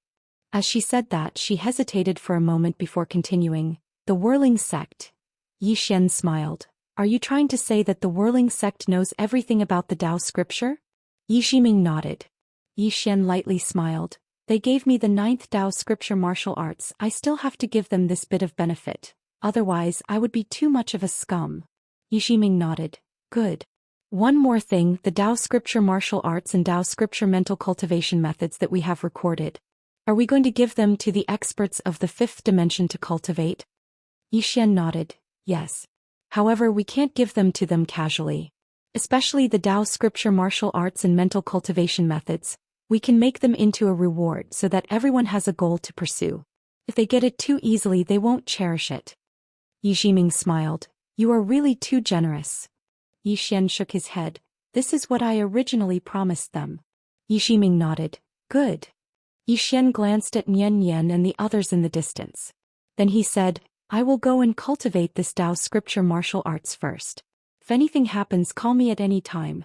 A: As she said that, she hesitated for a moment before continuing, the whirling sect. Yi Xian smiled. Are you trying to say that the whirling sect knows everything about the Dao scripture? Yi Shiming nodded. Yi Xian lightly smiled. They gave me the 9th Dao scripture martial arts, I still have to give them this bit of benefit. Otherwise, I would be too much of a scum. Yi Shiming nodded. Good. One more thing, the Dao scripture martial arts and Dao scripture mental cultivation methods that we have recorded. Are we going to give them to the experts of the 5th dimension to cultivate? Yi Xian nodded. Yes. However, we can't give them to them casually. Especially the Dao scripture martial arts and mental cultivation methods. We can make them into a reward so that everyone has a goal to pursue. If they get it too easily, they won't cherish it. Yi Shiming smiled. You are really too generous. Yi Xian shook his head. This is what I originally promised them. Yi Shiming nodded. Good. Yi Xian glanced at Nian Yan and the others in the distance. Then he said, I will go and cultivate this Dao scripture martial arts first. If anything happens, call me at any time.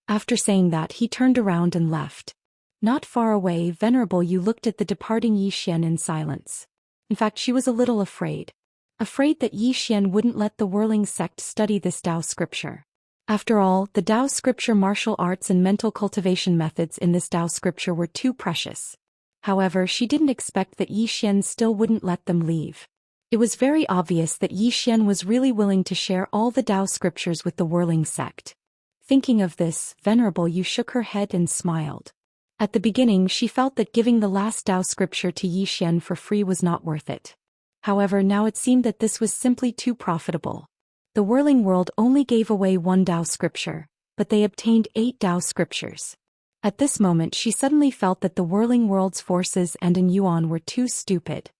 A: After saying that, he turned around and left. Not far away, Venerable Yu looked at the departing Yi Xian in silence. In fact, she was a little afraid. Afraid that Yi Xian wouldn't let the whirling sect study this Dao scripture. After all, the Dao scripture martial arts and mental cultivation methods in this Dao scripture were too precious. However, she didn't expect that Yi Xian still wouldn't let them leave. It was very obvious that Yi Xian was really willing to share all the Dao scriptures with the whirling sect. Thinking of this, Venerable Yu shook her head and smiled. At the beginning, she felt that giving the last Dao scripture to Yi Xian for free was not worth it. However, now it seemed that this was simply too profitable. The whirling world only gave away one Dao scripture, but they obtained 8 Dao scriptures. At this moment, she suddenly felt that the whirling world's forces and in Yuan were too stupid.